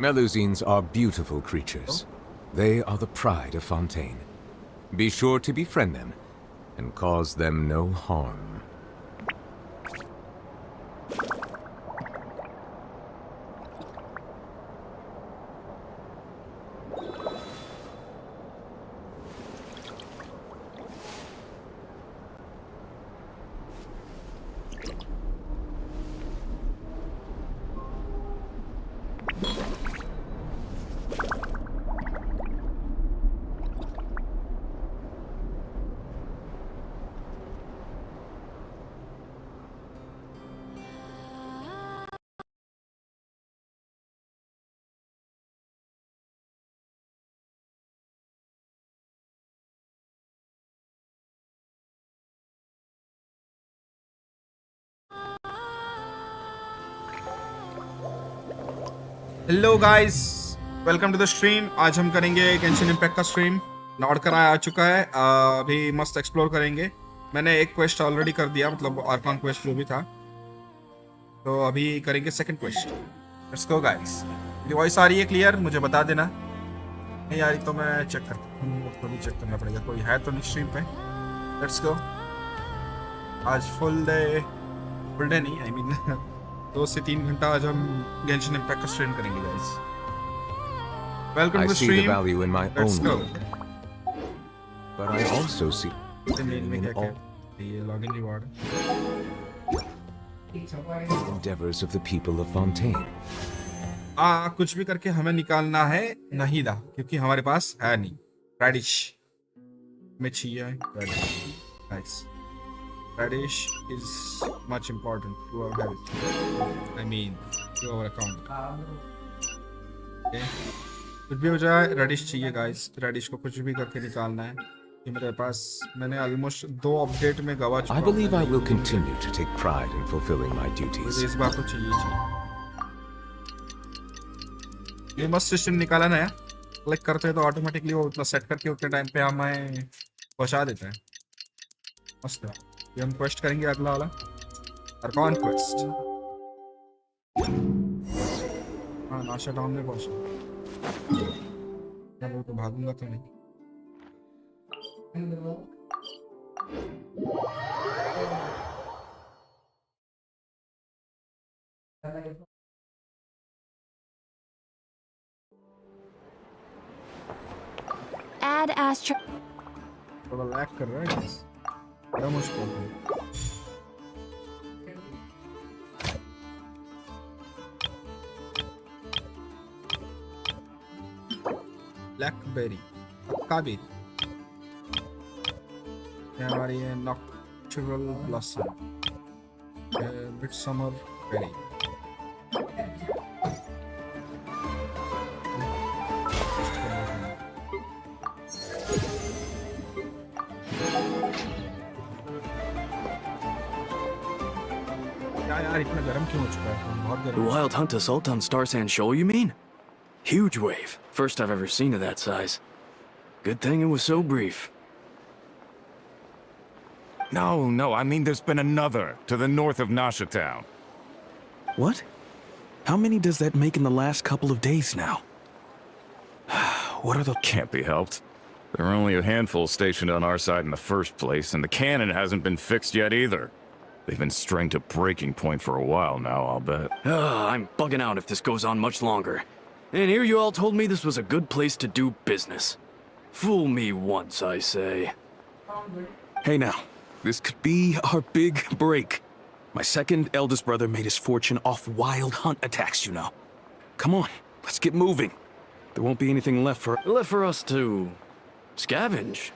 Melusines are beautiful creatures. They are the pride of Fontaine. Be sure to befriend them and cause them no harm. Hello guys, welcome to the stream. आज हम करेंगे Genshin Impact का stream. नॉड-Krai आ चुका है, अभी मस्त एक्सप्लोर करेंगे। मैंने एक क्वेस्ट ऑलरेडी कर दिया, मतलब आर्कॉन क्वेस्ट जो भी था, तो अभी करेंगे second quest. Let's go guys. मेरी वॉइस आ रही है क्लियर? मुझे बता देना। नहीं आ रही तो मैं चेक करता हूँ, खुद ही चेक करना पड़ेगा कोई है तो नहीं स्ट्रीम पे। Let's go. आज फुल डे नहीं, आई मीन 2 से 3 घंटा आज हम गेंशिन इम्पैक्ट का स्ट्रीम करेंगे guys. Welcome to the stream. I see the value in my Let's own go. work, but I also see में क्या in all ये login reward the endeavors of the people of Fontaine. कुछ भी करके हमें निकालना है नाहिदा, क्योंकि हमारे पास है नहीं। रेडिश में चाहिए nice. Radish is much important to our health. I mean, to our account. Okay. कुछ भी हो जाए, रेडिश चाहिए गाइस। रेडिश को कुछ भी करके निकालना है। कि मेरे पास मैंने ऑलमोस्ट 2 अपडेट में गवा चुका हूं। I believe I will continue to take pride in fulfilling my duties. मुझे इस बार तो चाहिए। ये मस्त सिस्टम निकाला ना यार। क्लिक करते हैं तो ऑटोमेटिकली वो उतना सेट करके उतने टाइम पे हमें पहुंचा देता है। मस्त है। ये हम क्वेस्ट करेंगे अगला वाला, आर्कॉन क्वेस्ट। हाँ, नाशा टाउन में पहुंचा। मैं तो भागूंगा तो नहीं। Add Astro. थोड़ा लैग कर रहा है, बड़ा मुश्किल है। ब्लैकबेरी, काबेरी, ये हमारी है नॉक्चुरल ब्लॉसम, मिडसमर बेरी। यार इतना गर्म क्यों हो चुका है? बहुत The गर्म। wild hunt assault on Star Sand Shoal, you mean? Huge wave. First I've ever seen of that size. Good thing it was so brief. No, I mean there's been another to the north of Nasha Town. What? How many does that make in the last couple of days now? What are the... Can't be helped. There are only a handful stationed on our side in the first place, and the cannon hasn't been fixed yet either. They've been strained to breaking point for a while now, I'll bet. I'm bugging out if this goes on much longer. And here you all told me this was a good place to do business. Fool me once, I say. Hey now, this could be our big break. My second eldest brother made his fortune off wild hunt attacks, you know. Come on, let's get moving. There won't be anything left for... Left for us to... scavenge?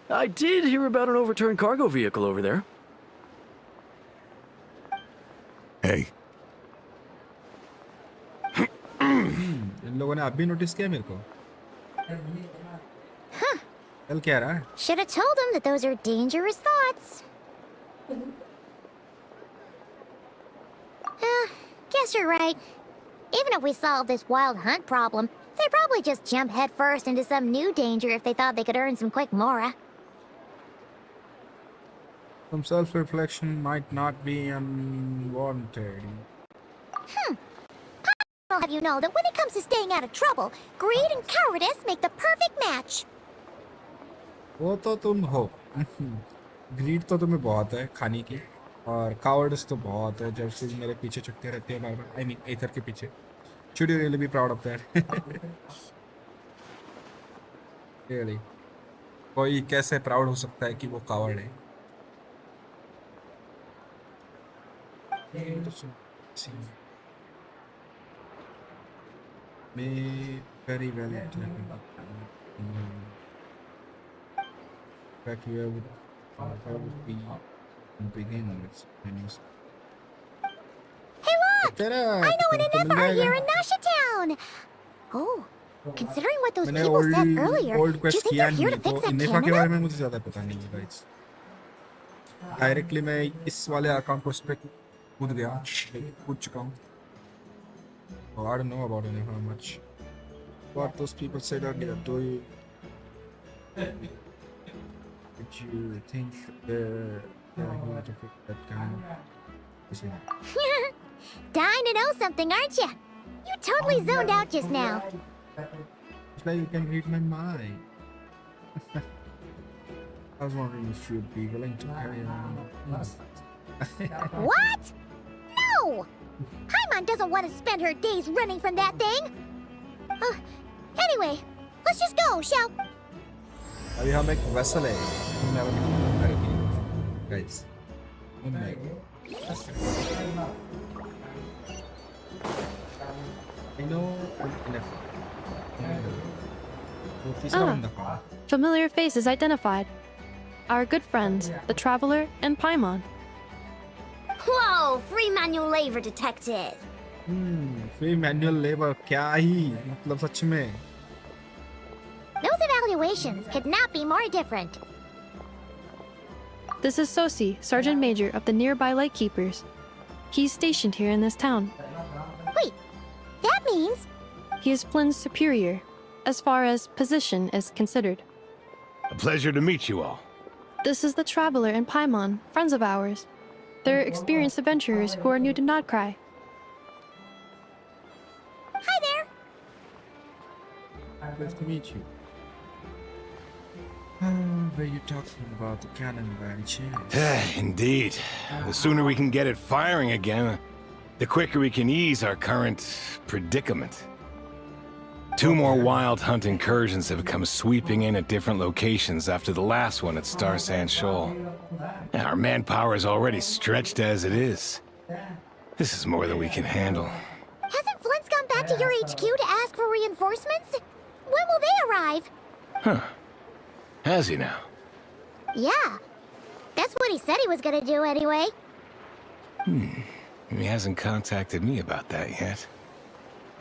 I did hear about an overturned cargo vehicle over there. Hey. इन लोगों ने अभी notice किया मेरे को। कल क्या रहा है? Should have told him that those are dangerous thoughts. Guess you're right. Even if we solve this wild hunt problem, they'd probably just jump headfirst into some new danger if they thought they could earn some quick mora. Some self-reflection might not be unwanted. I'll have you know that when it comes to staying out of trouble, greed and cowardice make the perfect match. वो तो तुम हो। Grid तो तुम्हें बहुत है खाने की, और कावर्डिस तो बहुत है जब से मेरे पीछे छुपते रहते हैं बार-बार। I mean एथर के पीछे। Should you really be proud of that? Really? कोई कैसे प्राउड हो सकता है कि वो कावर्ड है? May very well back here would be begin with menus. Hey look! I know an NFR here in Nasha Town! Oh, considering what those मैंने people said earlier, old do you quest think किया they're here नहीं, to fix तो that नेफा के cannon? बारे में मुझे ज़्यादा पता नहीं है guys. डायरेक्टली मैं इस वाले अकाउंट कोर्स पे कूद चुका हूँ। Oh, I don't know about it how much. What those people said earlier, do you... Did you think they're here to fix that kind of... Dying to know something, aren't you? You totally zoned out just now. It's like you can read my mind. I was wondering if you'd be willing to carry on. What? No! Paimon doesn't want to spend her days running from that thing. Anyway, let's just go, shall... अभी हम एक vessel है, guys. I know enough. वो तीसरा बंदा कौन है? Familiar faces identified. Our good friends, the Traveler and Paimon. Whoa! Free manual labor detected. Free manual labor क्या ही मतलब सच में? Those evaluations could not be more different. This is Sosi, Sergeant Major of the nearby Lightkeepers. He's stationed here in this town. Wait, that means... He is Flynn's superior, as far as position is considered. A pleasure to meet you all. This is the Traveler and Paimon, friends of ours. They're experienced adventurers who are new to Nod-Krai. Hi there! Nice to meet you. Were you talking about the cannon by any chance? Indeed. The sooner we can get it firing again, the quicker we can ease our current predicament. 2 more wild hunt incursions have come sweeping in at different locations after the last one at Star Sand Shoal. Our manpower is already stretched as it is. This is more than we can handle. Hasn't Flint's gone back to your HQ to ask for reinforcements? When will they arrive? Huh. Has he now? Yeah. That's what he said he was gonna do anyway. He hasn't contacted me about that yet.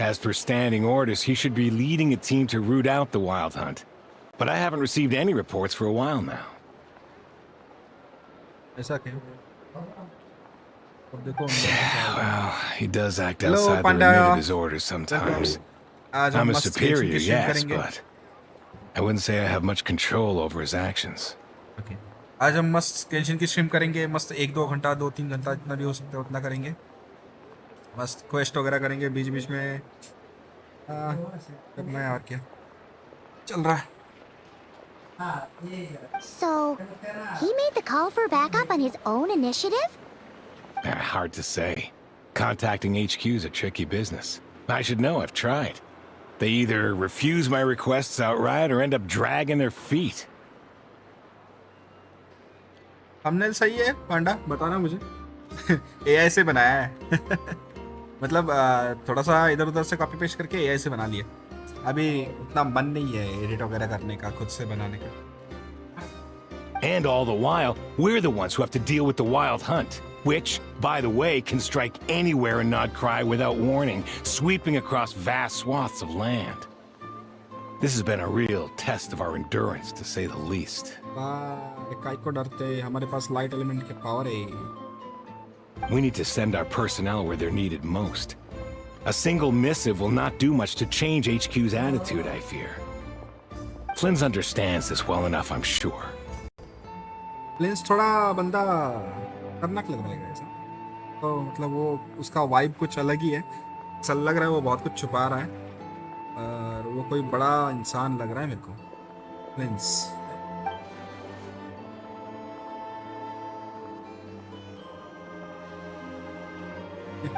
As per standing orders, he should be leading a team to root out the wild hunt. But I haven't received any reports for a while now. ऐसा क्यों? अब देखो Well, he does act Hello, outside the Panda. remit of his orders sometimes. आज I'm हम a मस्त superior, Genshin की stream yes, करेंगे. but I wouldn't say I have much control over his actions. Okay. आज हम मस्त Genshin की stream करेंगे. मस्त 1-2 घंटा 2-3 घंटा जितना भी हो सकता है उतना करेंगे. मस्त क्वेस्ट वगैरह करेंगे बीच बीच में. करना है और क्या चल रहा है. So, he made the call for backup on his own initiative? Hard to say. Contacting HQ is a tricky business. I should know, I've tried. They either refuse my requests outright or end up dragging their feet. Thumbnail सही है पांडा बताना मुझे. AI से बनाया है. मतलब थोड़ा सा इधर उधर से कॉपी पेस्ट करके AI से बना लिया. अभी उतना मन नहीं है एडिट वगैरह करने का खुद से बनाने का. And all the while, we're the ones who have to deal with the wild hunt, which, by the way, can strike anywhere in Nod-Krai without warning, sweeping across vast swaths of land. This has been a real test of our endurance, to say the least. काय को डरते, हमारे पास light element के power है. We need to send our personnel where they're needed most. A single missive will not do much to change HQ's attitude, I fear. Flins understands this well enough, I'm sure. फ्लिंस थोड़ा बंदा खतरनाक लग रहा है ऐसा. तो मतलब वो उसका वाइब कुछ अलग ही है. ऐसा लग रहा है वो बहुत कुछ छुपा रहा है और वो कोई बड़ा इंसान लग रहा है मेरे को. फ्लिंस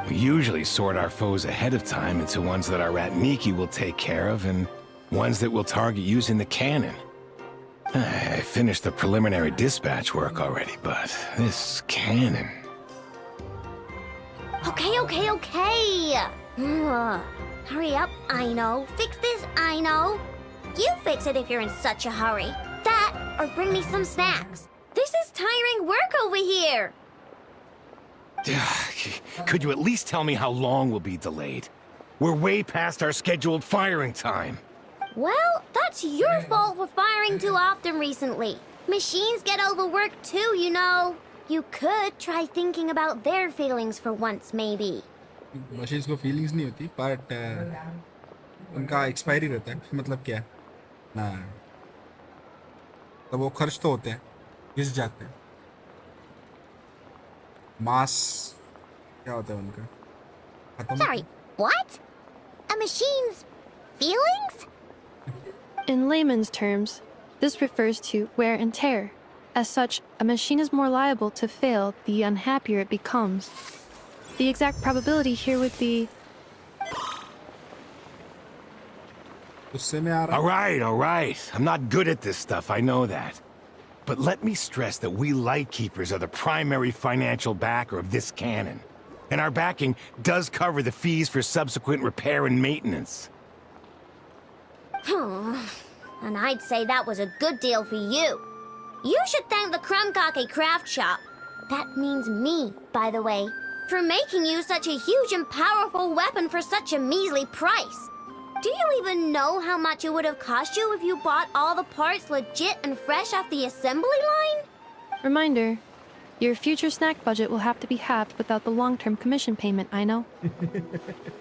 We usually sort our foes ahead of time into ones that our rat Miki will take care of and ones that we'll target using the cannon. I finished the preliminary dispatch work already, but this cannon... Okay. Hurry up, Aino. Fix this, Aino. You fix it if you're in such a hurry. That, or bring me some snacks. This is tiring work over here. Could you at least tell me how long we'll be delayed? We're way past our scheduled firing time. Well, that's your fault for firing too often recently. Machines get overworked too, you know. You could try thinking about their feelings for once, maybe. Machines को feelings नहीं होती but उनका expiry रहता है. मतलब क्या ना तो वो खर्च तो होते हैं घिस जाते हैं. मास क्या होता है उनका खत्म. Sorry, what? A machine's feelings? In layman's terms, this refers to wear and tear. As such, a machine is more liable to fail the unhappier it becomes. The exact probability here would be... गुस्से में आ रहा है. All right. I'm not good at this stuff, I know that. But let me stress that we Lightkeepers are the primary financial backer of this cannon. And our backing does cover the fees for subsequent repair and maintenance. And I'd say that was a good deal for you. You should thank the Krumkake craft shop. That means me, by the way, for making you such a huge and powerful weapon for such a measly price. Do you even know how much it would have cost you if you bought all the parts legit and fresh off the assembly line? Reminder, your future snack budget will have to be halved without the long-term commission payment, I know.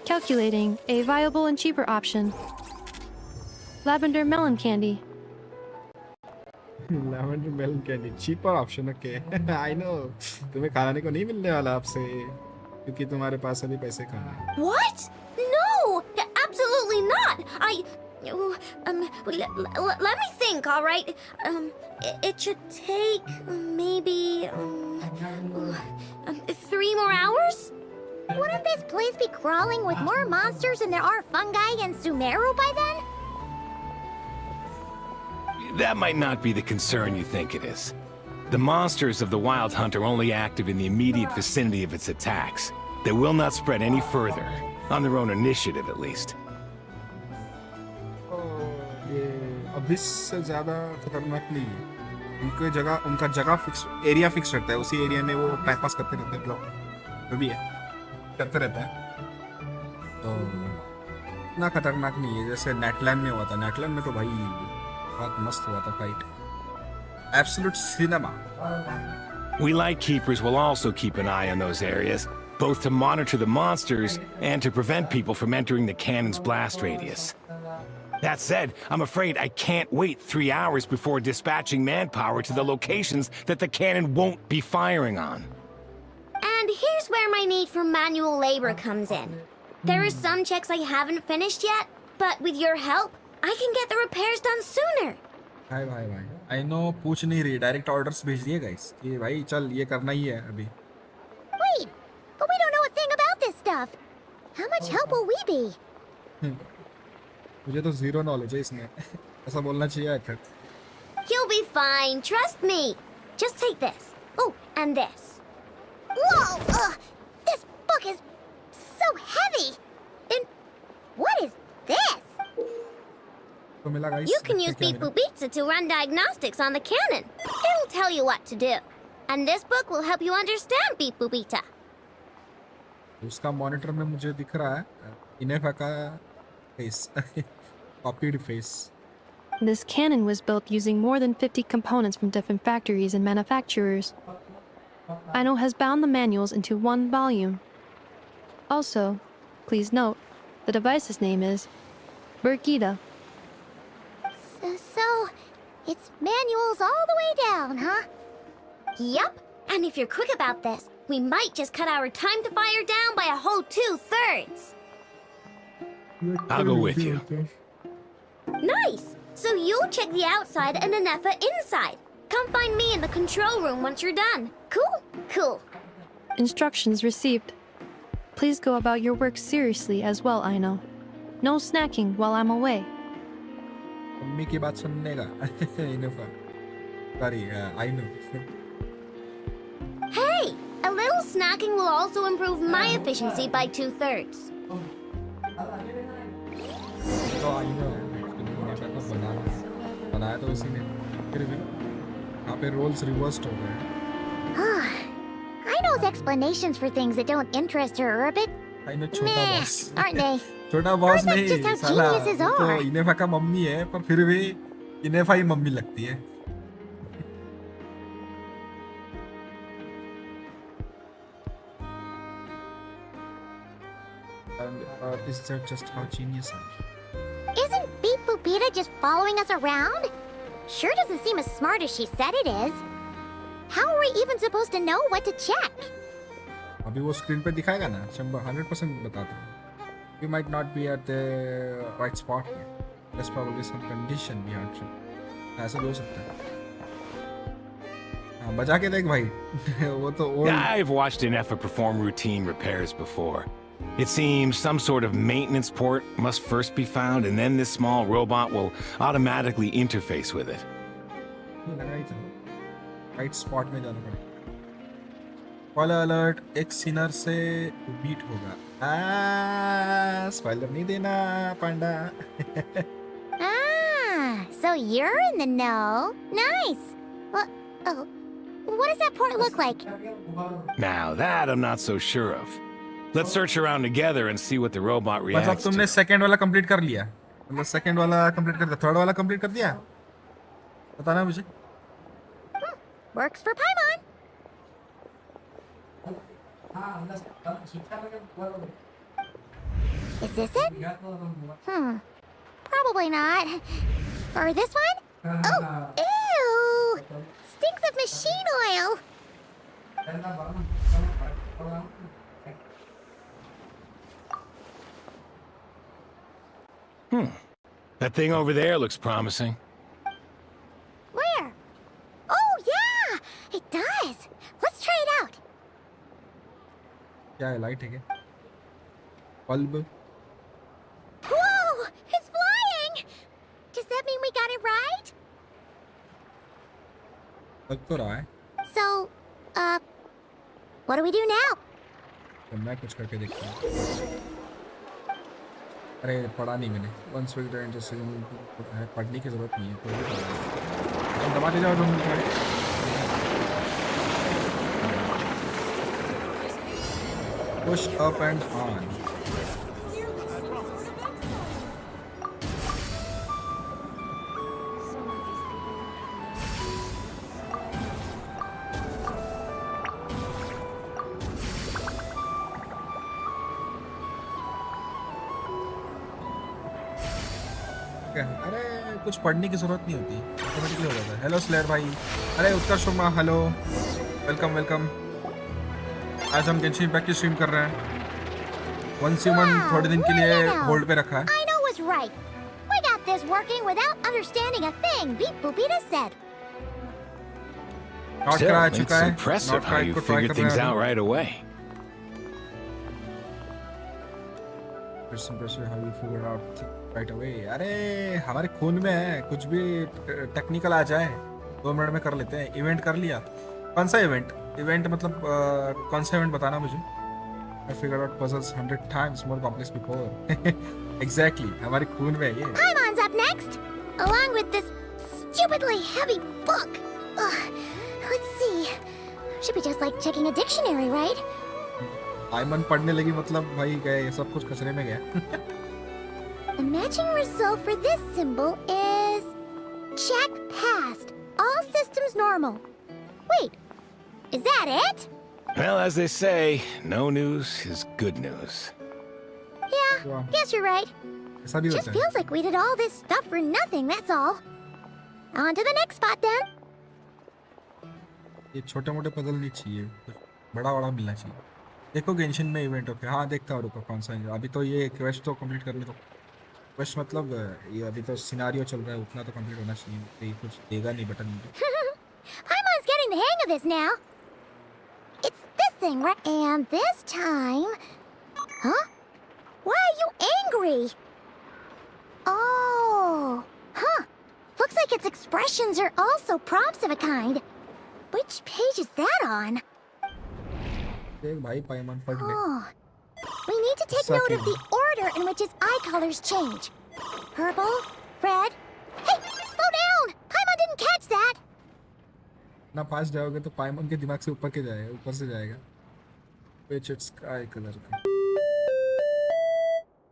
Calculating a viable and cheaper option. Lavender melon candy. Lavender melon candy cheaper option. Okay. I know. तुम्हें खाने को नहीं मिलने वाला आपसे क्योंकि तुम्हारे पास अभी पैसे कहाँ हैं. What? No! Absolutely not! Let me think, all right? It should take maybe 3 more hours? Wouldn't this place be crawling with more monsters than there are fungi in Sumeru by then? That might not be the concern you think it is. The monsters of the Wild Hunt are only active in the immediate vicinity of its attacks. They will not spread any further, on their own initiative at least. ये अबिस से ज़्यादा खतरनाक नहीं है। उनका जगह fix area fix रहता है, उसी एरिया में वो टाइम पास करते रहते हैं, मतलब जो भी है करते रहते हैं। तो इतना खतरनाक नहीं है जैसे नेटलैंड में हुआ था। नेटलैंड में तो भाई बहुत मस्त हुआ था fight, absolute cinema. We Light Keepers will also keep an eye on those areas, both to monitor the monsters and to prevent people from entering the cannon's blast radius. That said, I'm afraid I can't wait 3 hours before dispatching manpower to the locations that the cannon won't be firing on. And here's where my need for manual labor comes in. There are some checks I haven't finished yet, but with your help, I can get the repairs done sooner. भाई I know पूछ नहीं रही, direct orders भेज दिए guys कि भाई चल ये करना ही है अभी। Wait, but we don't know a thing about this stuff. How much help will we be? मुझे तो जीरो नॉलेज है इसमें। ऐसा बोलना चाहिए था। You'll be fine, trust me. Just take this. Oh, and this. Whoa! This book is so heavy. And what is this? तो मिला guys. You can use Beep Boop Pizza to run diagnostics on the cannon. It'll tell you what to do. And this book will help you understand Beep Boop Pizza. उसका monitor में मुझे दिख रहा है इनेफा का face, copied face. This cannon was built using more than 50 components from different factories and manufacturers. Aino has bound the manuals into one volume. Also, please note, the device's name is Burkida. So, it's manuals all the way down, huh? Yup. And if you're quick about this, we might just cut our time to fire down by a whole 2/3. I'll go with you. Nice! So you'll check the outside and Anefa inside. Come find me in the control room once you're done. Cool? Cool. Instructions received. Please go about your work seriously as well, Aino. No snacking while I'm away. Mummy की बात सुनने का। इनेफा। Sorry, I know. Hey! A little snacking will also improve my efficiency by 2/3. तो I know. इनेफा को बनाया तो उसी ने। फिर भी यहाँ पे रोल्स रिवर्स्ड हो गए। Aino's explanations for things that don't interest her are a bit I know छोटा meh, बॉस। aren't they? छोटा बॉस Or is that नहीं just how साला, geniuses वो तो are? इनेफा का मम्मी है, पर फिर भी इनेफा ही मम्मी लगती है। And is that just how genius are? Isn't Beep Boopita just following us around? Sure doesn't seem as smart as she said it is. How are we even supposed to know what to check? अभी वो screen पे दिखाएगा ना, 100% बताता हूँ। We might not be at the right spot here. There's probably some condition beyond it. ऐसा भी हो सकता है। हाँ, बजा के देख भाई। वो तो I've watched Inefa perform routine repairs before. It seems some sort of maintenance port must first be found, and then this small robot will automatically interface with it. Right spot में जाना पड़ेगा। स्पॉइलर अलर्ट, एक Sinner से beat होगा। Spoiler नहीं देना पांडा। So you're in the know. Nice. What does that port look like? Now that I'm not so sure of. Let's search around together and see what the robot मतलब reacts तुमने to. Second वाला complete कर लिया? मतलब second वाला complete कर दिया, third वाला कंप्लीट कर दिया? बताना मुझे। Works for Paimon. Is this it? Probably not. Or this one? Oh, ew! Stinks of machine oil. That thing over there looks promising. Where? Oh, yeah! It does! Let's try it out! क्या है light है क्या bulb Whoa! It's flying! Does that mean we got it right? लग तो रहा है So, what do we do now? तो मैं कुछ करके देखता हूँ अरे पढ़ा नहीं मैंने once we get into पढ़ने की जरूरत नहीं है कोई भी पढ़ा तुम दबाते जाओ तुम push up and on अरे कुछ पढ़ने की जरूरत नहीं होती ऑटोमेटिकली हो जाता है हेलो स्लेयर भाई अरे उत्कर्ष शर्मा हेलो वेलकम वेलकम आज हम गेंशिन इम्पैक्ट की स्ट्रीम कर रहे हैं वंस ह्यूमन थोड़े दिन के लिए होल्ड पे रखा है I know was right. We got this working without understanding a thing Beep Boopita said. Still, uh it's चुका है impressive how you को try figured कर रहे things हैं out right away. It's impressive how you figured out right away. अरे हमारे खून में है कुछ भी टेक्निकल आ जाए 2 मिनट में कर लेते हैं इवेंट कर लिया कौन सा इवेंट मतलब कौन सा इवेंट बताना मुझे I figured out puzzles 100 times more complex before exactly हमारे खून में है ये Paimon's up next, along with this stupidly heavy book. Ugh. Let's see. Should be just like checking a dictionary, right? पाइमन पढ़ने लगी मतलब भाई गए सब कुछ कचरे में गया The matching result for this symbol is check passed. All systems normal. Wait, is that it? Well, as they say, no news is good news. Yeah, Wow. guess you're right. ऐसा भी Just होता है feels like we did all this stuff for nothing, that's all. On to the next spot then. ये छोटे मोटे puzzle नहीं चाहिए कुछ बड़ा बड़ा मिलना चाहिए देखो गेंशिन में इवेंट होके हाँ देखता हूँ रुको कौन सा है अभी तो ये क्वेस्ट तो कंप्लीट कर ले तो क्वेस्ट मतलब ये अभी तो सिनारियो चल रहा है उतना तो कंप्लीट होना चाहिए तो ये कुछ देगा नहीं बटन मुझे Paimon's getting the hang of this now. It's this thing, right? And this time... Huh? Why are you angry? Oh. Huh. Looks like its expressions are also prompts of a kind. Which page is that on? देख भाई पाइमन पढ़ ले Oh. We need to take note of the order in which its eye colors change. Purple, red... Hey! Slow down! Paimon didn't catch that! ना पास जाओगे तो पाइमन के दिमाग से ऊपर के जाएगा ऊपर से जाएगा which its eye color का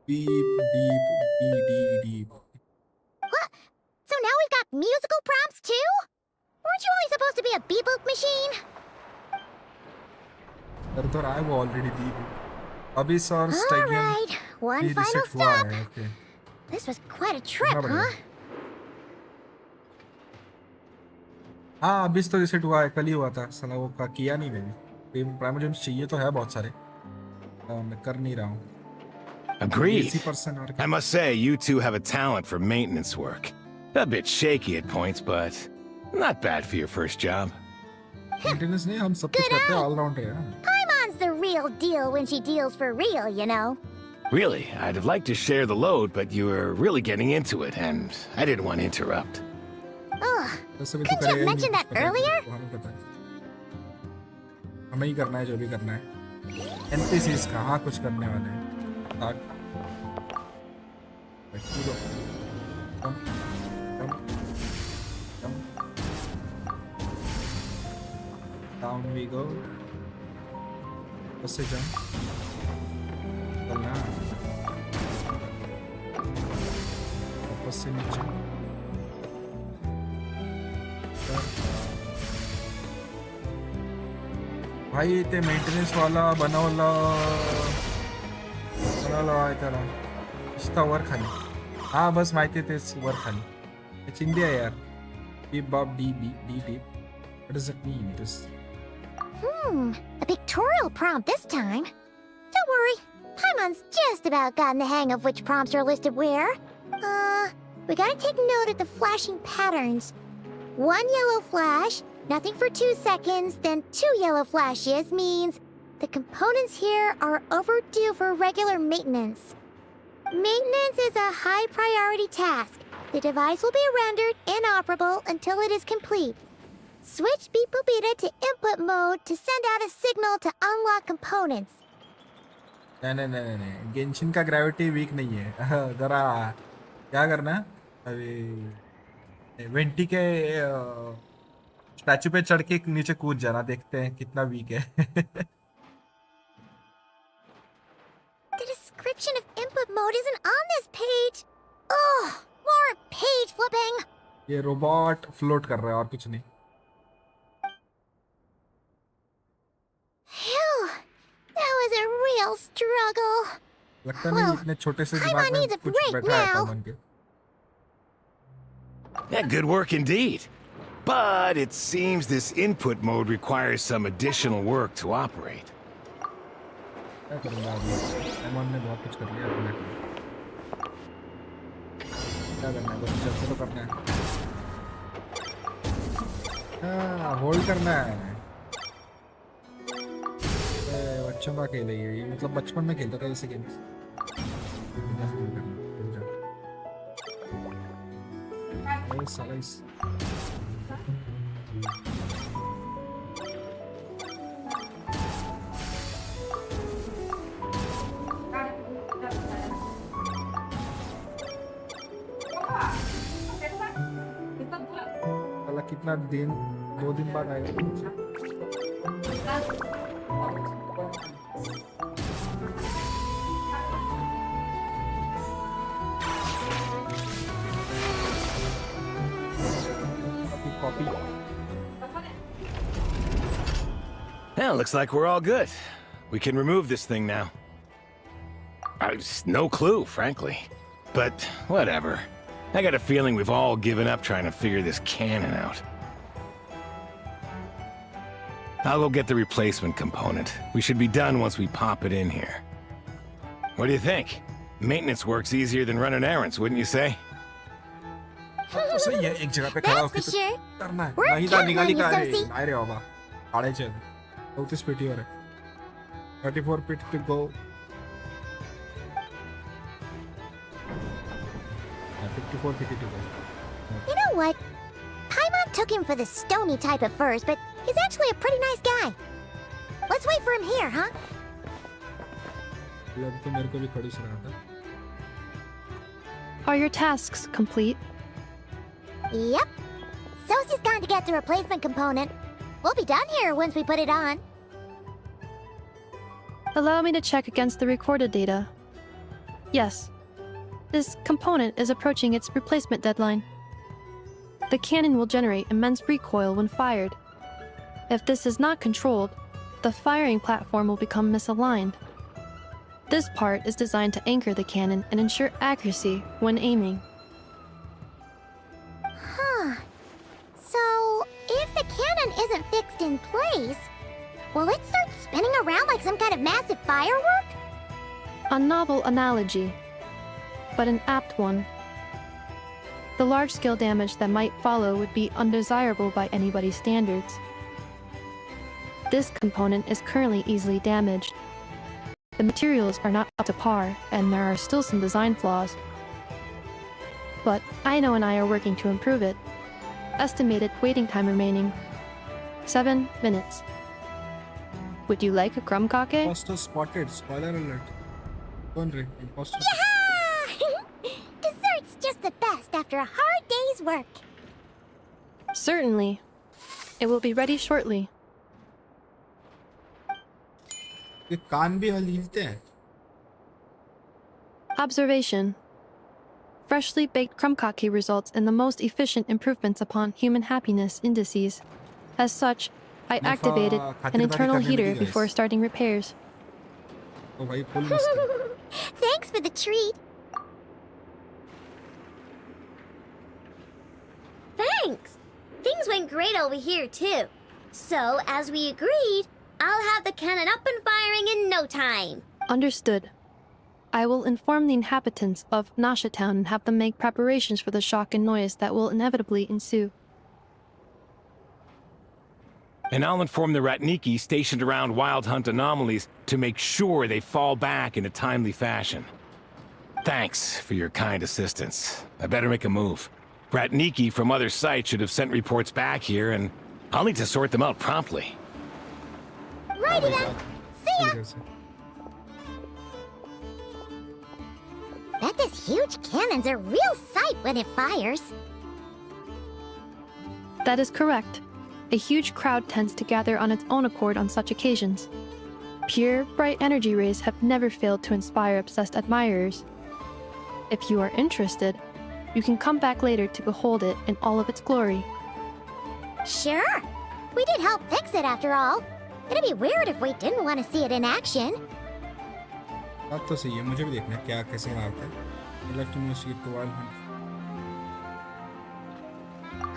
deep deep What? So now we've got musical prompts too? Weren't you only supposed to be a beep-boop machine? कर तो रहा है वो ऑलरेडी deep अभी sir stadium Alright, one final stop. Okay This was quite a trip, कितना बढ़िया। huh? हाँ अभी तो रिसेट हुआ है कल ही हुआ था साला वो किया नहीं मैंने प्राइमरी जेम्स चाहिए तो है बहुत सारे मैं कर नहीं रहा हूँ Agreed. 80% और I must say, you two have a talent for maintenance work. A bit shaky at points, but not bad for your first job. Maintenance नहीं हम सब कुछ करते हैं ऑल राउंड है Paimon's the real deal when she deals for real, you know. Really, I'd have liked to share the load, but you were really getting into it, and I didn't want to interrupt. Ugh. वैसे भी तो Couldn't you have करेगा ही mentioned नहीं, that पता है, earlier? वो हमें पता है हमें ही करना है जो भी करना है एनपीसीज का हाँ कुछ करने वाले हैं start come come come down we go bus से जंप चलना बस से नीचे भाई ते मेंटेनेंस वाला बनवला आहे त्याला नुसता वर खाली हा बस माहिती तेच वर खाली चिंदी आहे यार बीप बॉप डी बी डी टीप what does it mean this A pictorial prompt this time. Don't worry, Paimon's just about gotten the hang of which prompts are listed where. we gotta take note of the flashing patterns. 1 yellow flash, nothing for 2 seconds, then 2 yellow flashes means the components here are overdue for regular maintenance. Maintenance is a high priority task. The device will be rendered inoperable until it is complete. Switch Beep Boopita to input mode to send out a signal to unlock components. नहीं Genshin का gravity week नहीं है जरा क्या करना है अभी vanity के स्टैचू पे चढ़ के नीचे कूद जाना देखते हैं कितना वीक है The description of input mode isn't on this page. Ugh, more page flipping. ये रोबोट फ्लोट कर रहा है और कुछ नहीं Phew, that was a real struggle. लगता नहीं इतने छोटे से दिमाग में कुछ बैठा है कॉमन के Yeah, good work indeed. But it seems this input mode requires some additional work to operate. क्या करूँगा अभी एमन ने बहुत कुछ कर लिया अपने क्या करना है बस जल्दी तो करना है हाँ होल्ड करना है बच्चों का खेल है ये मतलब बचपन में खेलता था ऐसे गेम्स कितना दिन 2 दिन बाद आएगा Well, looks like we're all good. We can remove this thing now. No clue, frankly. But whatever. I got a feeling we've all given up trying to figure this cannon out. I'll go get the replacement component. We should be done once we pop it in here. What do you think? Maintenance work's easier than running errands, wouldn't you say? तो सही है एक जगह पे खड़ा होकर तो करना है नाहिदा निकाली का है आ रहे होगा 6:30 34 पीटी और 34 पीट to go 54 PT to go You know what? Paimon took him for the stony type at first, but he's actually a pretty nice guy. Let's wait for him here, huh? लग तो मेरे को भी खड़ी सुना था Are your tasks complete? Yep. Sosie's gone to get the replacement component. We'll be done here once we put it on. Allow me to check against the recorded data. Yes. This component is approaching its replacement deadline. The cannon will generate immense recoil when fired. If this is not controlled, the firing platform will become misaligned. This part is designed to anchor the cannon and ensure accuracy when aiming. Huh. So, if the cannon isn't fixed in place, will it start spinning around like some kind of massive firework? A novel analogy, but an apt one. The large-scale damage that might follow would be undesirable by anybody's standards. This component is currently easily damaged. The materials are not up to par, and there are still some design flaws. But Aino and I are working to improve it. Estimated waiting time remaining 7 minutes. Would you like a crumb-kake? Imposter spotted. Spoiler alert. Don't read. Imposter. Yeah! Dessert's just the best after a hard day's work. Certainly. It will be ready shortly. ये कान भी हलीलते हैं Observation. Freshly baked crumb-kake results in the most efficient improvements upon human happiness indices. As such, I activated an internal heater before starting repairs. तो भाई full मस्ती Thanks for the treat. Thanks! Things went great over here, too. So, as we agreed, I'll have the cannon up and firing in no time. Understood. I will inform the inhabitants of Nasha Town and have them make preparations for the shock and noise that will inevitably ensue. And I'll inform the Ratniki stationed around Wild Hunt anomalies to make sure they fall back in a timely fashion. Thanks for your kind assistance. I better make a move. Ratniki from other sites should have sent reports back here, and I'll need to sort them out promptly. Righty then. See ya. Bet this huge cannon's a real sight when it fires. That is correct. A huge crowd tends to gather on its own accord on such occasions. Pure, bright energy rays have never failed to inspire obsessed admirers. If you are interested, you can come back later to behold it in all of its glory. Sure. We did help fix it after all. It'd be weird if we didn't want to see it in action. बात तो सही है मुझे भी देखना है क्या कैसे आता है electromagnetic wild Hunt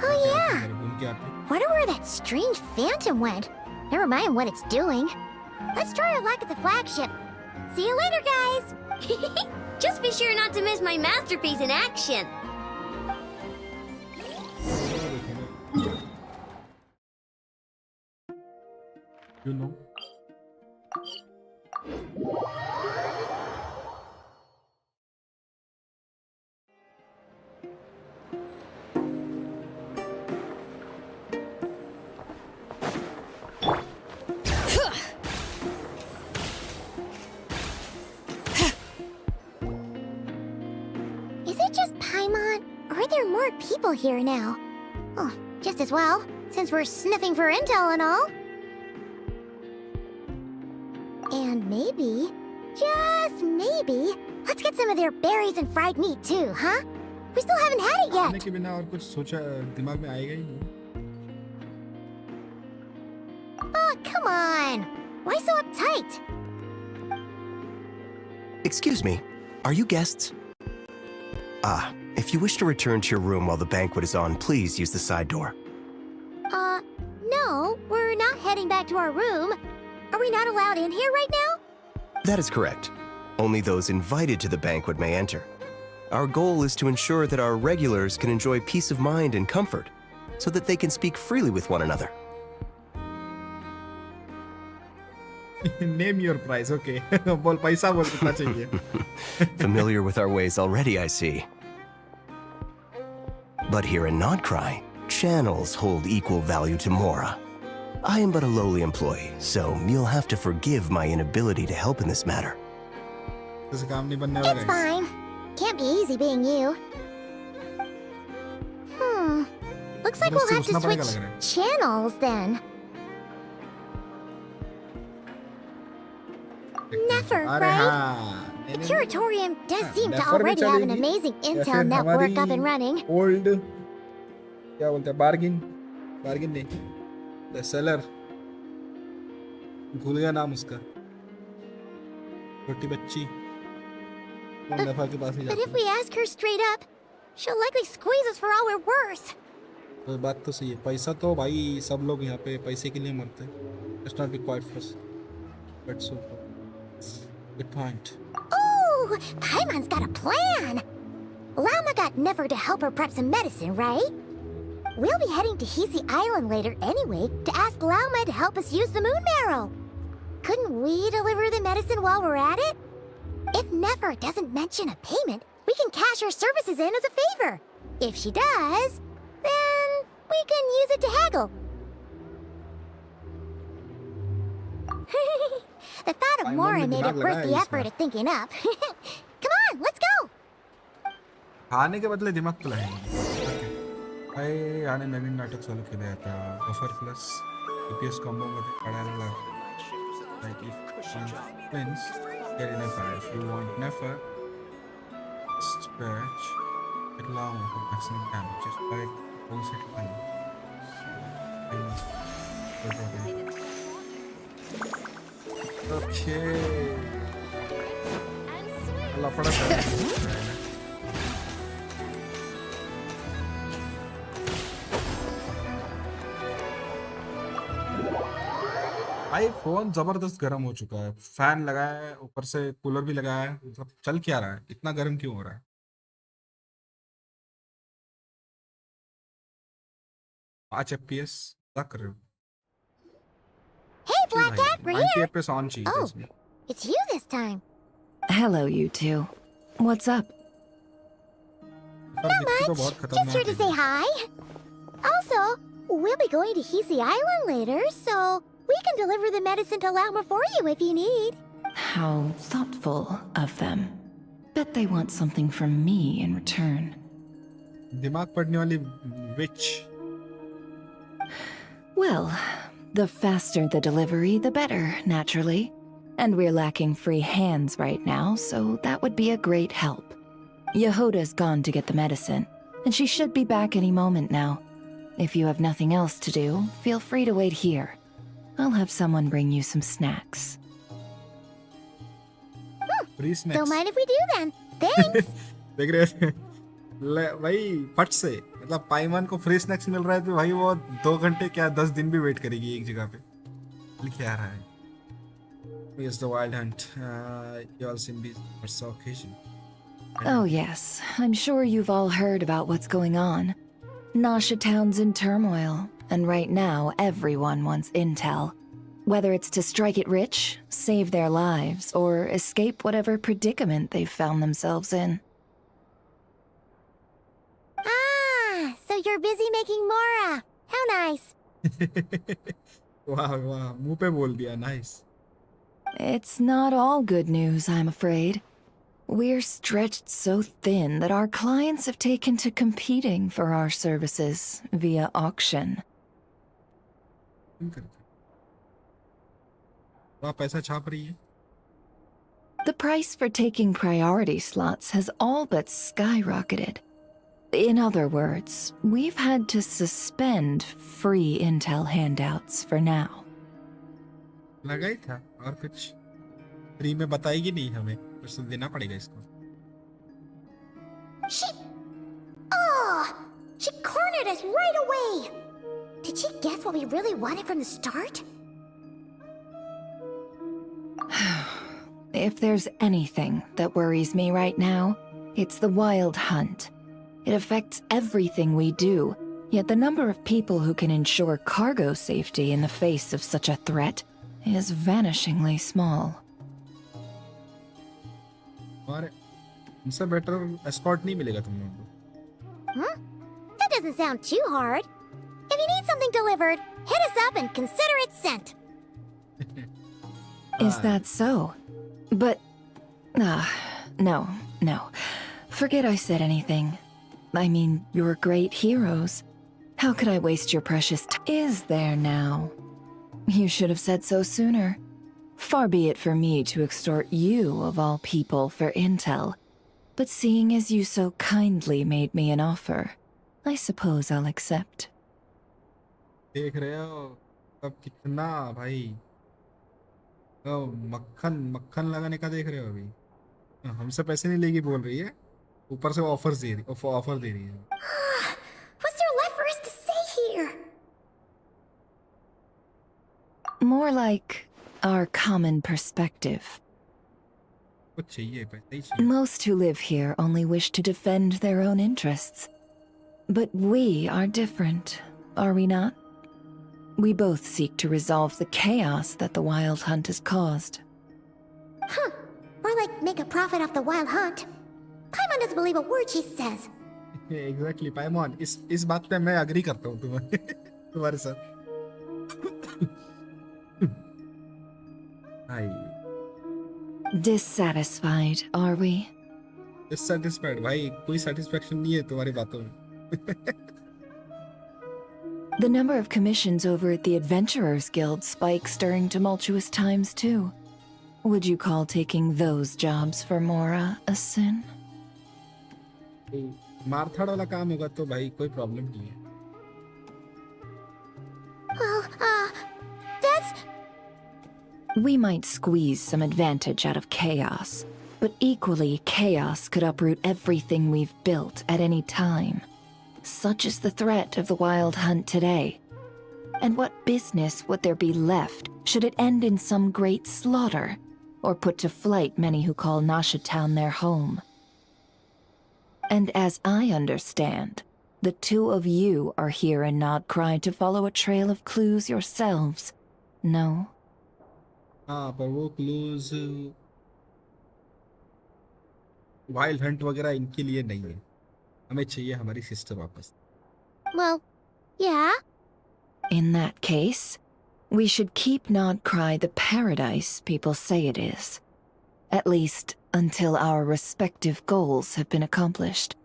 Oh yeah. घूम के आते हैं Wonder where that strange phantom went. Never mind what it's doing. Let's try our luck at the flagship. See you later, guys. Just be sure not to miss my masterpiece in action. you know Is it just Paimon, or are there more people here now? Oh, just as well, since we're sniffing for intel and all. And maybe, just maybe, let's get some of their berries and fried meat too, huh? We still haven't had it खाने yet. के बिना और कुछ सोचा दिमाग में आएगा ही नहीं Oh, come on. Why so uptight? Excuse me, are you guests? If you wish to return to your room while the banquet is on, please use the side door. No, we're not heading back to our room. Are we not allowed in here right now? That is correct. Only those invited to the banquet may enter. Our goal is to ensure that our regulars can enjoy peace of mind and comfort, so that they can speak freely with one another. name your price okay बोल पैसा बोल कितना चाहिए Familiar with our ways already, I see. But here in Nod-Krai, channels hold equal value to Mora. I am but a lowly employee, so you'll have to forgive my inability to help in this matter. किसी काम नहीं बनने वाला It's guys. fine. Can't be easy being you. Looks like we'll have to सोचना पड़ेगा switch लग रहा है channels then. Never, अरे right? हाँ The Curatorium does seem to Never already have an चलेगी। amazing या intel फिर network up and हमारी running. old क्या बोलते हैं बार्गिन नहीं द सेलर भूल गया नाम उसका छोटी बच्ची वो नफा के पास ही But जाती if we ask her straight up, she'll likely squeeze us for all we're worth. तो बात तो सही है पैसा तो भाई सब लोग यहाँ पे पैसे के लिए मरते हैं Let's not be quiet first but so good point Oh, Paimon's got a plan. Lauma got Nefer to help her prep some medicine, right? We'll be heading to Hiisi Island later anyway to ask Lauma to help us use the moon marrow. Couldn't we deliver the medicine while we're at it? If Nefer doesn't mention a payment, we can cash our services in as a favor. If she does, then we can use it to haggle. The thought of Mora made it worth the effort of thinking up. Come on, let's go! खाने के बदले दिमाग तो लगाएंगे भाई आने नवीन नाटक चालू केलं आता ऑफर प्लस ईपीएस कॉम्बो मध्ये पडायला लागलं like if Flins get in if you want Nefer dispatch it Lauma for maximum damage just buy full set okay Allah पड़ा था भाई फोन जबरदस्त गर्म हो चुका है, फैन लगाया है, ऊपर से कूलर भी लगाया है, मतलब चल क्या रहा है, इतना गर्म क्यों हो रहा है? 5 FPS क्या कर रहे हो? Hey, जी Black भाई Cat, we're 90 here! FPS on चाहिए Oh, इसमें। it's you this time. Hello, you two. What's up? पर दिखती तो बहुत Just खतरनाक here to say hi. Also, we'll be going to Hiisi Island later, so we can deliver the medicine to Lauma for you if you need. How thoughtful of them. Bet they want something from me in return. दिमाग पढ़ने वाली विच। Well, the faster the delivery, the better, naturally. And we're lacking free hands right now, so that would be a great help. Yehoda's gone to get the medicine, and she should be back any moment now. If you have nothing else to do, feel free to wait here. I'll have someone bring you some snacks. Free Don't snacks mind if we do then. Thanks. देख रहे हैं? ले भाई फट से, मतलब पाइमन को free snacks मिल रहा है तो भाई वो 2 घंटे क्या 10 दिन भी वेट करेगी एक जगह पे। लिखे आ रहा है Here's the wild hunt. You all seem busy for so occasion. Oh yes, I'm sure you've all heard about what's going on. Nasha Town's in turmoil, and right now everyone wants intel. Whether it's to strike it rich, save their lives, or escape whatever predicament they've found themselves in. Ah, so you're busy making Mora. How nice. वाह वाह मुंह पे बोल दिया nice. It's not all good news, I'm afraid. We're stretched so thin that our clients have taken to competing for our services via auction. वहाँ पैसा छाप रही है। The price for taking priority slots has all but skyrocketed. In other words, we've had to suspend free intel handouts for now. लगा ही था और कुछ free में बताएगी नहीं हमें, कुछ तो देना पड़ेगा इसको। She cornered us right away. Did she guess what we really wanted from the start? If there's anything that worries me right now, it's the wild hunt. It affects everything we do, yet the number of people who can ensure cargo safety in the face of such a threat is vanishingly small. और इनसे better escort नहीं मिलेगा तुम लोगों को। Huh? That doesn't sound too hard. If you need something delivered, hit us up and consider it sent. Is that so? But... no. Forget I said anything. I mean, you're great heroes. How could I waste your precious time? Is there now? You should have said so sooner. Far be it for me to extort you, of all people, for intel. But seeing as you so kindly made me an offer, I suppose I'll accept. देख रहे हो अब कितना भाई, ओ मक्खन लगाने का देख रहे हो अभी। हमसे पैसे नहीं लेगी बोल रही है, ऊपर से ऑफर दे रही है। What's there left for us to say here? More like our common perspective. कुछ चाहिए, पैसे ही चाहिए। Most who live here only wish to defend their own interests. But we are different, are we not? We both seek to resolve the chaos that the wild hunt has caused. Huh. More like make a profit off the wild hunt. Paimon doesn't believe a word she says. Exactly, Paimon. इस बात पे मैं agree करता हूँ तुम्हारे साथ। Dissatisfied, are we? Dissatisfied, भाई कोई satisfaction नहीं है तुम्हारी बातों में। The number of commissions over at the Adventurers Guild spikes during tumultuous times too. Would you call taking those jobs for Mora a sin? मारथाड़ वाला काम होगा तो भाई कोई प्रॉब्लम नहीं है। Well, that's... We might squeeze some advantage out of chaos, but equally chaos could uproot everything we've built at any time. Such is the threat of the wild hunt today. And what business would there be left should it end in some great slaughter, or put to flight many who call Nasha Town their home? And as I understand, the two of you are here in Nod-Krai to follow a trail of clues yourselves, no? हाँ पर वो clues wild Hunt वगैरह इनके लिए नहीं है, हमें चाहिए हमारी सिस्टर वापस. Well, yeah. In that case, we should keep Nod-Krai the paradise people say it is. At least until our respective goals have been accomplished.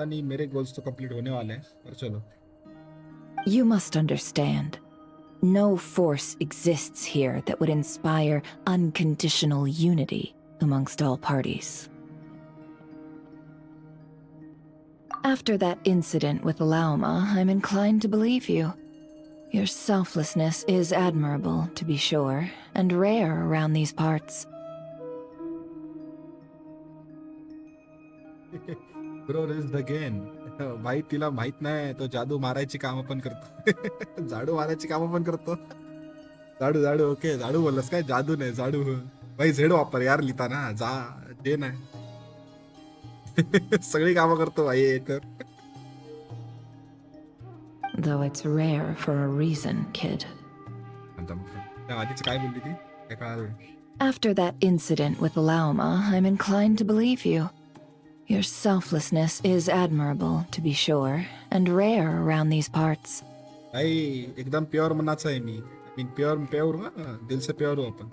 नहीं मेरे गोल्स तो कंप्लीट होने वाले हैं, पर चलो. You must understand, no force exists here that would inspire unconditional unity amongst all parties. After that incident with Lauma, I'm inclined to believe you. Your selflessness is admirable, to be sure, and rare around these parts. Bro raised again. भाई तिला माहित नाही तो जादू मारायची काम पण करतो. झाडू मारायची काम पण करतो. झाडू झाडू ओके झाडू बोललास काय, जादू नाही झाडू. भाई झेड वापर यार लिहिताना जा जे नाही. सगळी कामं करतो भाई हे तर. Though it's rare for a reason, kid. आधीच काय बोलली ती काय कळालं. After that incident with Lauma, I'm inclined to believe you. Your selflessness is admirable, to be sure, and rare around these parts. भाई एकदम प्योर मनाचा आहे मी. I mean प्योर ना दिल से प्योर हो अपन.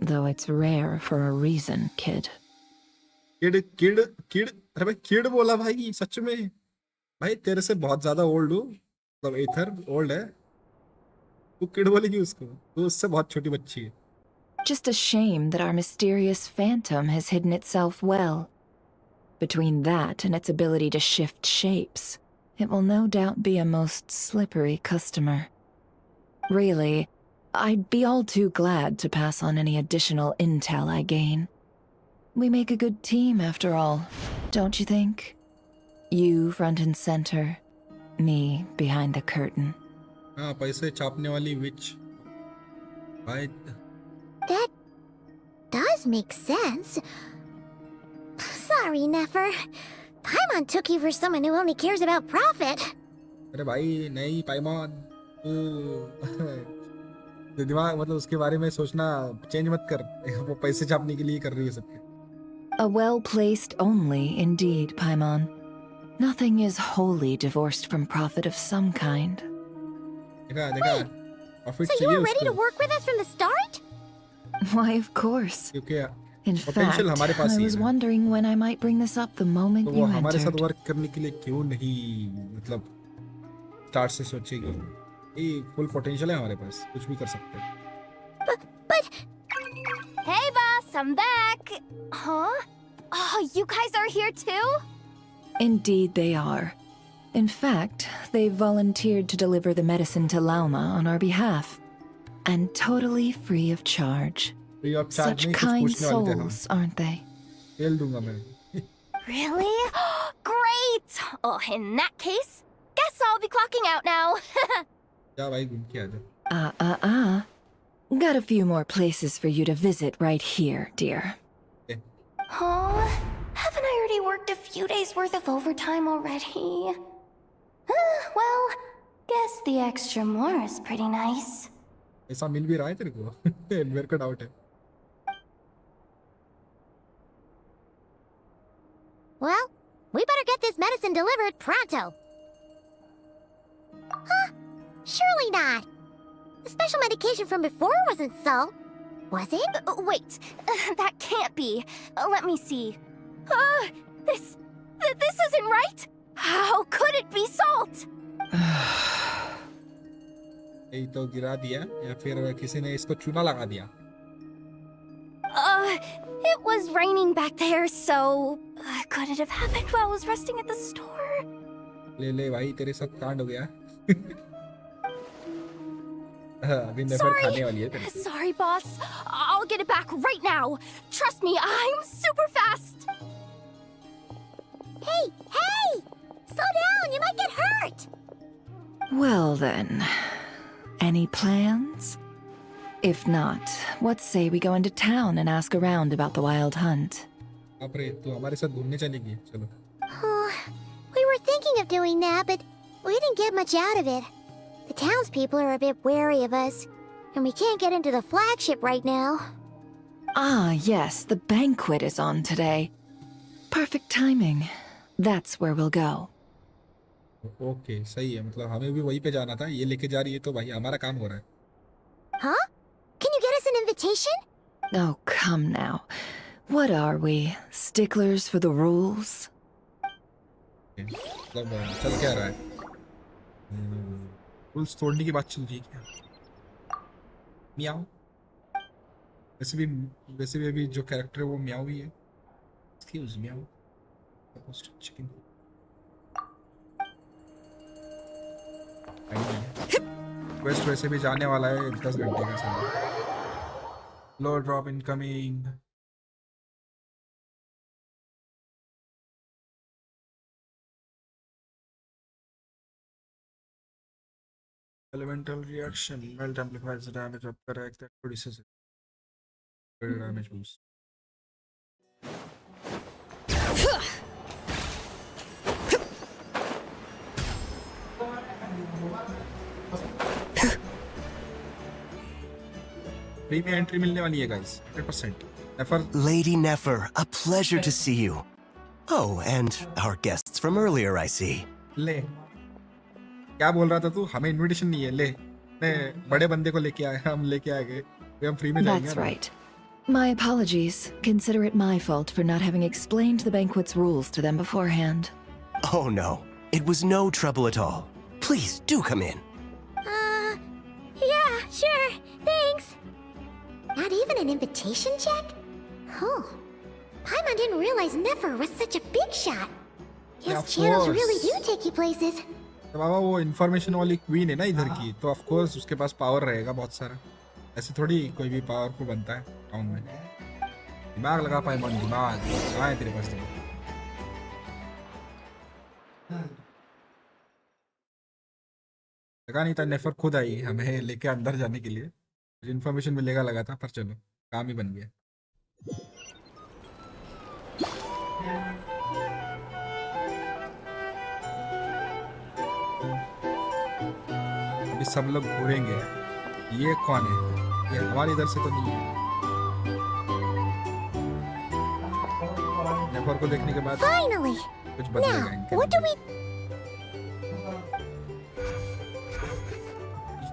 Though it's rare for a reason, kid. Kid अरे भाई किड बोला भाई सच में. भाई तेरे से बहुत ज्यादा ओल्ड हूँ, मतलब एथर ओल्ड है, तू किड बोलेगी उसको, तू उससे बहुत छोटी बच्ची है. Just a shame that our mysterious phantom has hidden itself well. Between that and its ability to shift shapes, it will no doubt be a most slippery customer. Really, I'd be all too glad to pass on any additional intel I gain. We make a good team after all, don't you think? You front and center, me behind the curtain. हाँ पैसे छापने वाली विच. भाई That does make sense. Sorry, Nefer. Paimon took you for someone who only cares about profit. अरे भाई नहीं पाइमॉन, तू दिमाग मतलब उसके बारे में सोचना चेंज मत कर. वो पैसे छापने के लिए कर रही है सबके. A well-placed only, indeed, Paimon. Nothing is wholly divorced from profit of some kind. देखा प्रॉफिट So you चाहिए were ready to उसको. work with us from the start? Why, of course. क्योंकि In Potential fact, हमारे पास I he was है. wondering when I might bring this up the moment तो you वो हमारे साथ entered. Work करने के लिए क्यों नहीं मतलब स्टार्ट से सोचेगी. ये फुल पोटेंशियल है हमारे पास, कुछ भी कर सकते हैं. But Hey, boss, I'm back. Huh? Oh, you guys are here too? Indeed they are. In fact, they've volunteered to deliver the medicine to Lauma on our behalf. And totally free of charge. Free of charge Such नहीं, कुछ kind पूछने वाले थे हम. souls, aren't they? खेल दूंगा मैं. Really? Great! Oh, in that case, guess I'll be clocking out now. जा भाई घूम के आ जा. Got a few more places for you to visit right here, dear. Huh? Haven't I already worked a few days worth of overtime already? Well, guess the extra more is pretty nice. ऐसा मिल भी रहा है तेरे को. मेरे को doubt है. well, we better get this medicine delivered pronto. Huh? Surely not. The special medication from before wasn't salt, was it? Wait, that can't be. Let me see. This isn't right. How could it be salt? यही तो गिरा दिया या फिर किसी ने इसको चूना लगा दिया. It was raining back there, so could it have happened while I was resting at the store? ले ले भाई तेरे साथ कांड हो गया. अभी नेफर खाने वाली है तेरे. Sorry, boss. I'll get it back right now. Trust me, I'm super fast. Hey! Slow down! You might get hurt! Well then, any plans? If not, what say we go into town and ask around about the wild hunt? अरे तू हमारे साथ घूमने चलेगी चलो. Oh, we were thinking of doing that, but we didn't get much out of it. The townspeople are a bit wary of us, and we can't get into the flagship right now. Ah, yes, the banquet is on today. Perfect timing. That's where we'll go. Okay सही है मतलब हमें भी वहीं पे जाना था ये लेके जा रही है तो भाई हमारा काम हो रहा है. Huh? Can you get us an invitation? Oh, come now. What are we? Sticklers for the rules? मतलब चल क्या रहा है? रूल्स तोड़ने की बात चल रही है क्या? मियाओ. वैसे भी अभी जो कैरेक्टर है वो मियाओ ही है. Excuse मियाओ. चिकन. क्वेस्ट वैसे भी जाने वाला है 10 घंटे का समय. Low drop incoming. Elemental reaction melt amplifies the damage of correct that produces it. Damage boost. Free में एंट्री मिलने वाली है guys 100%. Nefer. Lady Nefer, a pleasure to see you. Oh, and our guests from earlier, I see. ले क्या बोल रहा था तू? हमें इनविटेशन नहीं है. ले मैं बड़े बंदे को लेके आया. हम लेके आ गए. हम फ्री में जाएंगे. That's right. My apologies. Consider it my fault for not having explained the banquet's rules to them beforehand. Oh no, it was no trouble at all. Please do come in. Yeah, sure. Thanks. Not even an invitation check? Oh. Paimon didn't realize Nefer was such a big shot. Yeah, His of channels course. really do take you places. तो बाबा वो information वाली queen है ना इधर की तो of course उसके पास power रहेगा बहुत सारा. ऐसे थोड़ी कोई भी पावरफुल बनता है टाउन में. दिमाग लगा पाए मन. दिमाग कहाँ है तेरे पास? लगा नहीं था. नेफर खुद आई हमें लेके अंदर जाने के लिए. मुझे इन्फॉर्मेशन मिलेगा लगा था पर चलो काम ही बन गया. अभी सब लोग घूरेंगे. ये कौन है? ये हमारे इधर से तो नहीं है. नेफर को देखने के बाद Finally! कुछ बदलेगा Now, इनके what do we...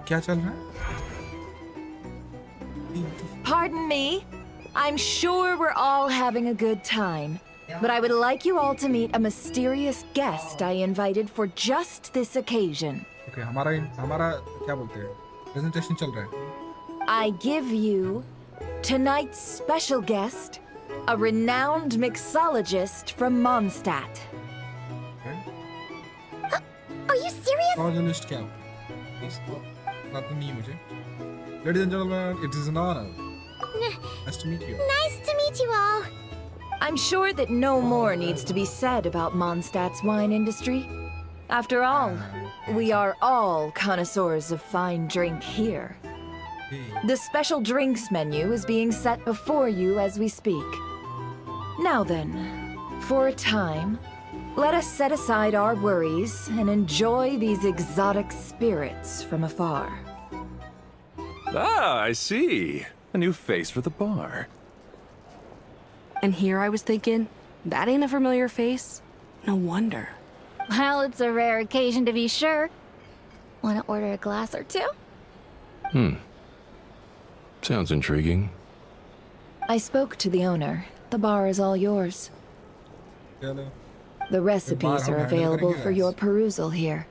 क्या चल रहा है? Pardon me. I'm sure we're all having a good time. But I would like you all to meet a mysterious guest I invited for just this occasion. Okay, हमारा क्या बोलते हैं? Presentation चल रहा है. I give you tonight's special guest, a renowned mixologist from Mondstadt. Are you serious? Journalist क्या? बात नहीं है मुझे. Ladies and gentlemen, it is an honor. Nice to meet you. Nice to meet you all. I'm sure that no more needs to be said about Mondstadt's wine industry. After all, we are all connoisseurs of fine drink here. The special drinks menu is being set before you as we speak. Now then, for a time, let us set aside our worries and enjoy these exotic spirits from afar. Ah, I see. A new face for the bar. And here I was thinking, that ain't a familiar face. No wonder. Well, it's a rare occasion to be sure. Want to order a glass or two? Sounds intriguing. I spoke to the owner. The bar is all yours. चलो. The recipes are available for your perusal here.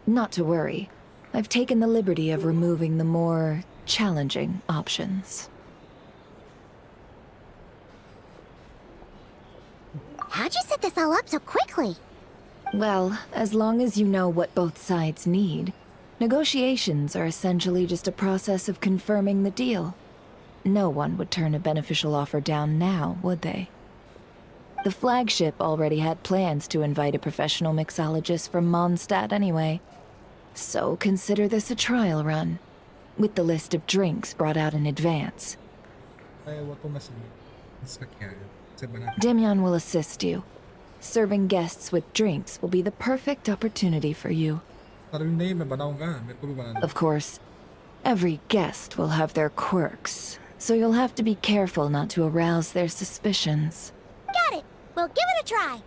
Not to worry. I've taken the liberty of removing the more challenging options. How'd you set this all up so quickly? Well, as long as you know what both sides need, negotiations are essentially just a process of confirming the deal. No one would turn a beneficial offer down now, would they? The flagship already had plans to invite a professional mixologist from Mondstadt anyway. So consider this a trial run, with the list of drinks brought out in advance. Demyon will assist you. Serving guests with drinks will be the perfect opportunity for you. Of course, every guest will have their quirks, so you'll have to be careful not to arouse their suspicions. Got it. We'll give it a try.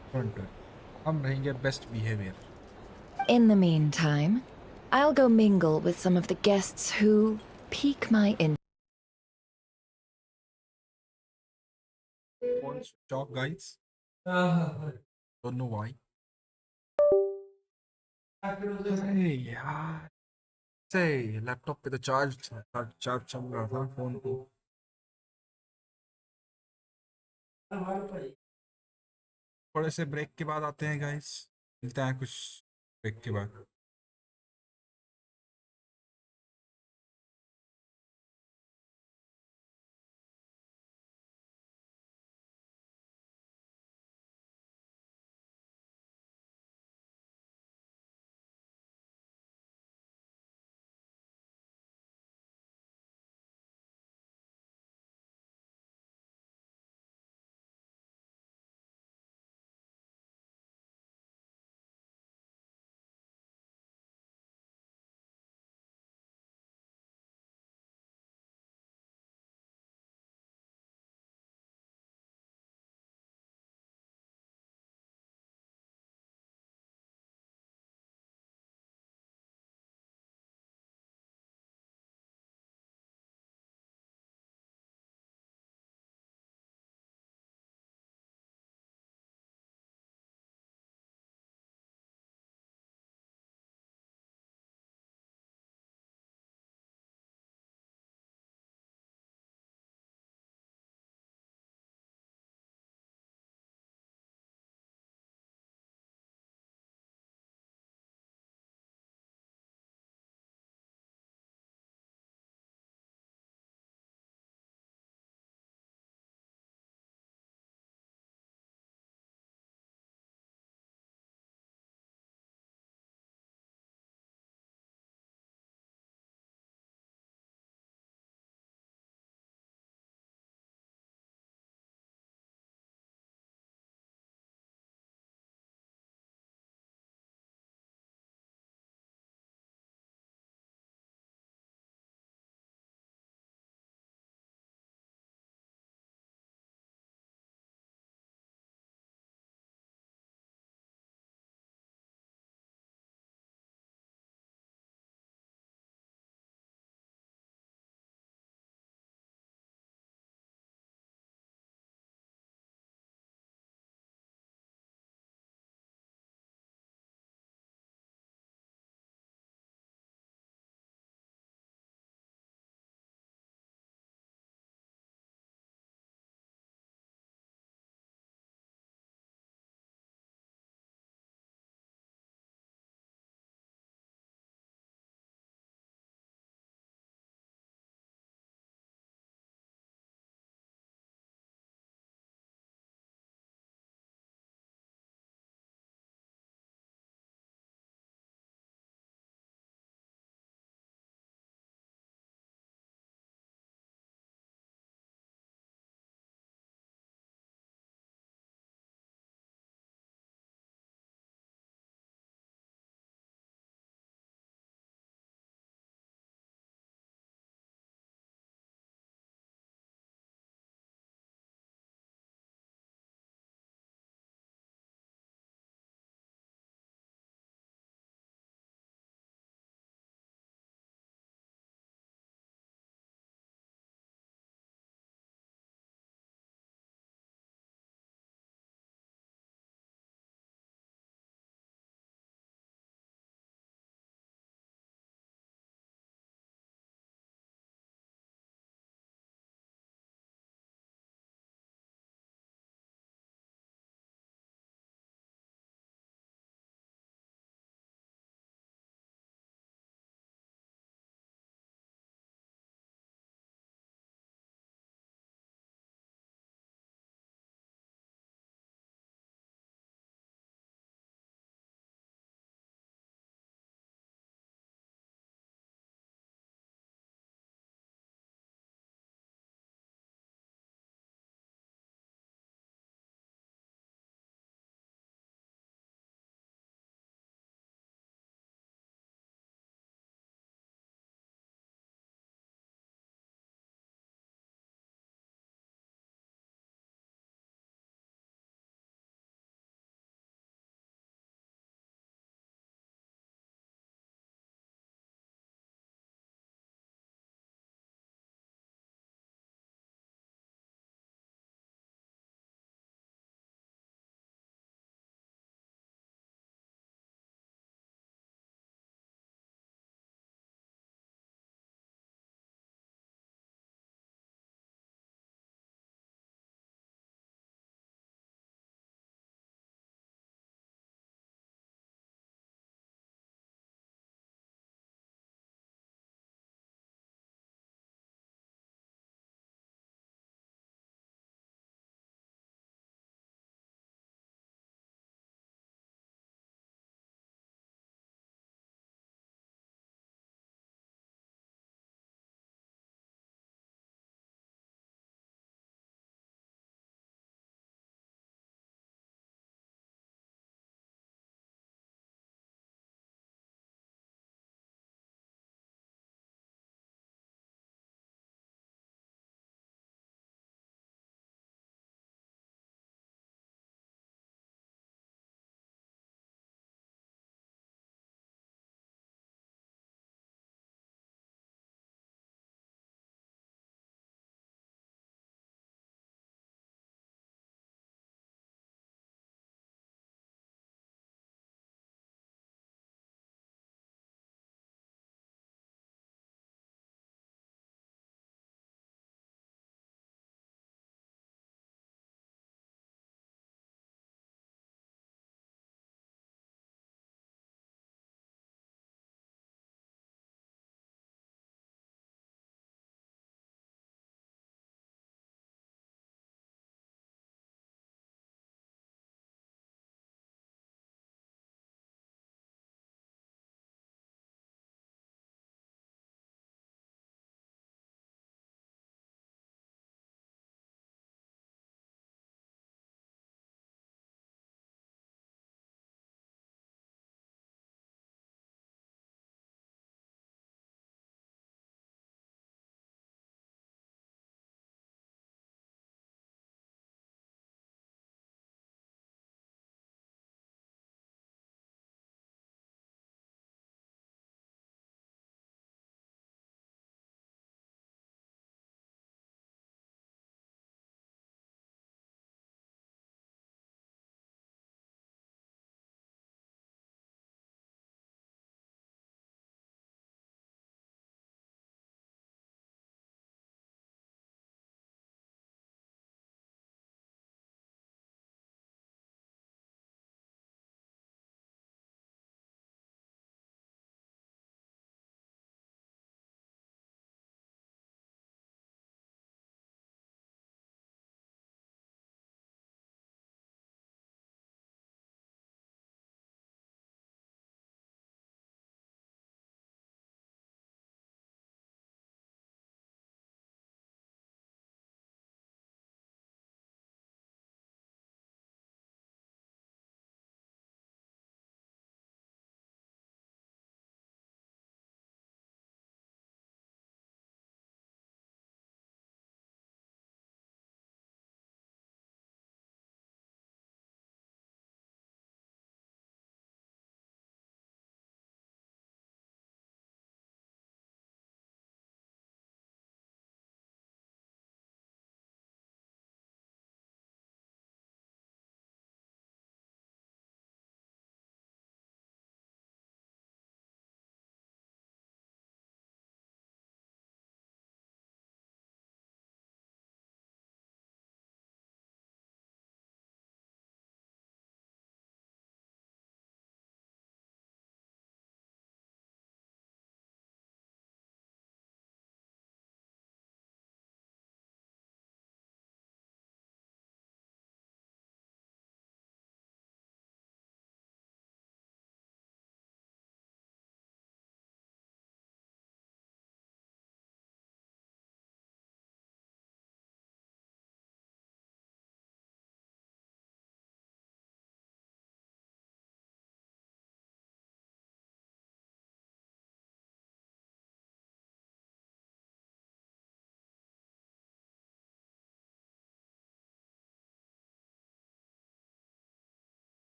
हम रहेंगे best behavior. In the meantime, I'll go mingle with some of the guests who pique my interest. Phone switch off, guys. Don't know why. अरे यार से laptop पे तो charge चल रहा था फोन को थोड़े से ब्रेक के बाद आते हैं गाइस मिलते हैं कुछ ब्रेक के बाद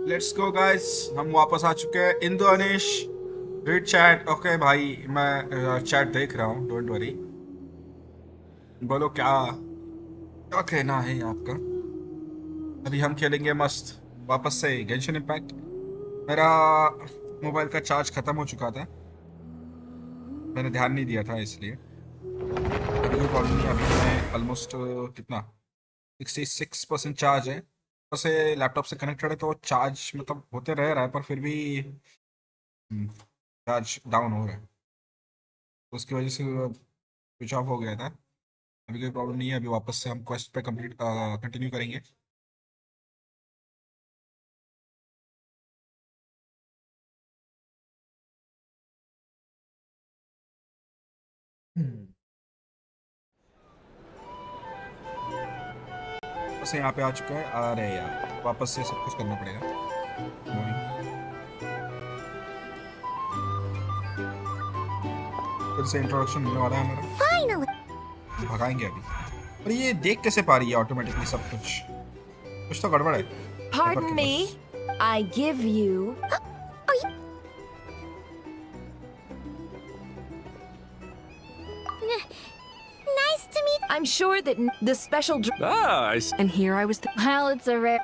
लेट्स गो गाइस, हम वापस आ चुके हैं। इंदु अनिश रीड चैट। ओके भाई, मैं चैट देख रहा हूँ, डोंट वरी। बोलो क्या क्या कहना है आपका। अभी हम खेलेंगे मस्त वापस से गेंशिन इम्पैक्ट। मेरा मोबाइल का चार्ज खत्म हो चुका था, मैंने ध्यान नहीं दिया था, इसलिए अभी कोई प्रॉब्लम नहीं। अभी मैं ऑलमोस्ट कितना 66% चार्ज है। से लैपटॉप से कनेक्टेड है तो चार्ज मतलब होते रह रहा है, पर फिर भी चार्ज डाउन हो रहा है, उसकी वजह से स्विच ऑफ हो गया था। अभी कोई प्रॉब्लम नहीं है, अभी वापस से हम क्वेस्ट पे कंटिन्यू करेंगे। बस यहाँ पे आ चुका है। अरे यार, वापस से सब कुछ करना पड़ेगा। फिर से इंट्रोडक्शन होने वाला है हमारा। Finally! भगाएंगे अभी। और ये देख कैसे पा रही है ऑटोमेटिकली सब कुछ, कुछ तो गड़बड़ है। Pardon me, I give you... Nice to meet. I'm sure that the special... And here I was. Well, it's a rare.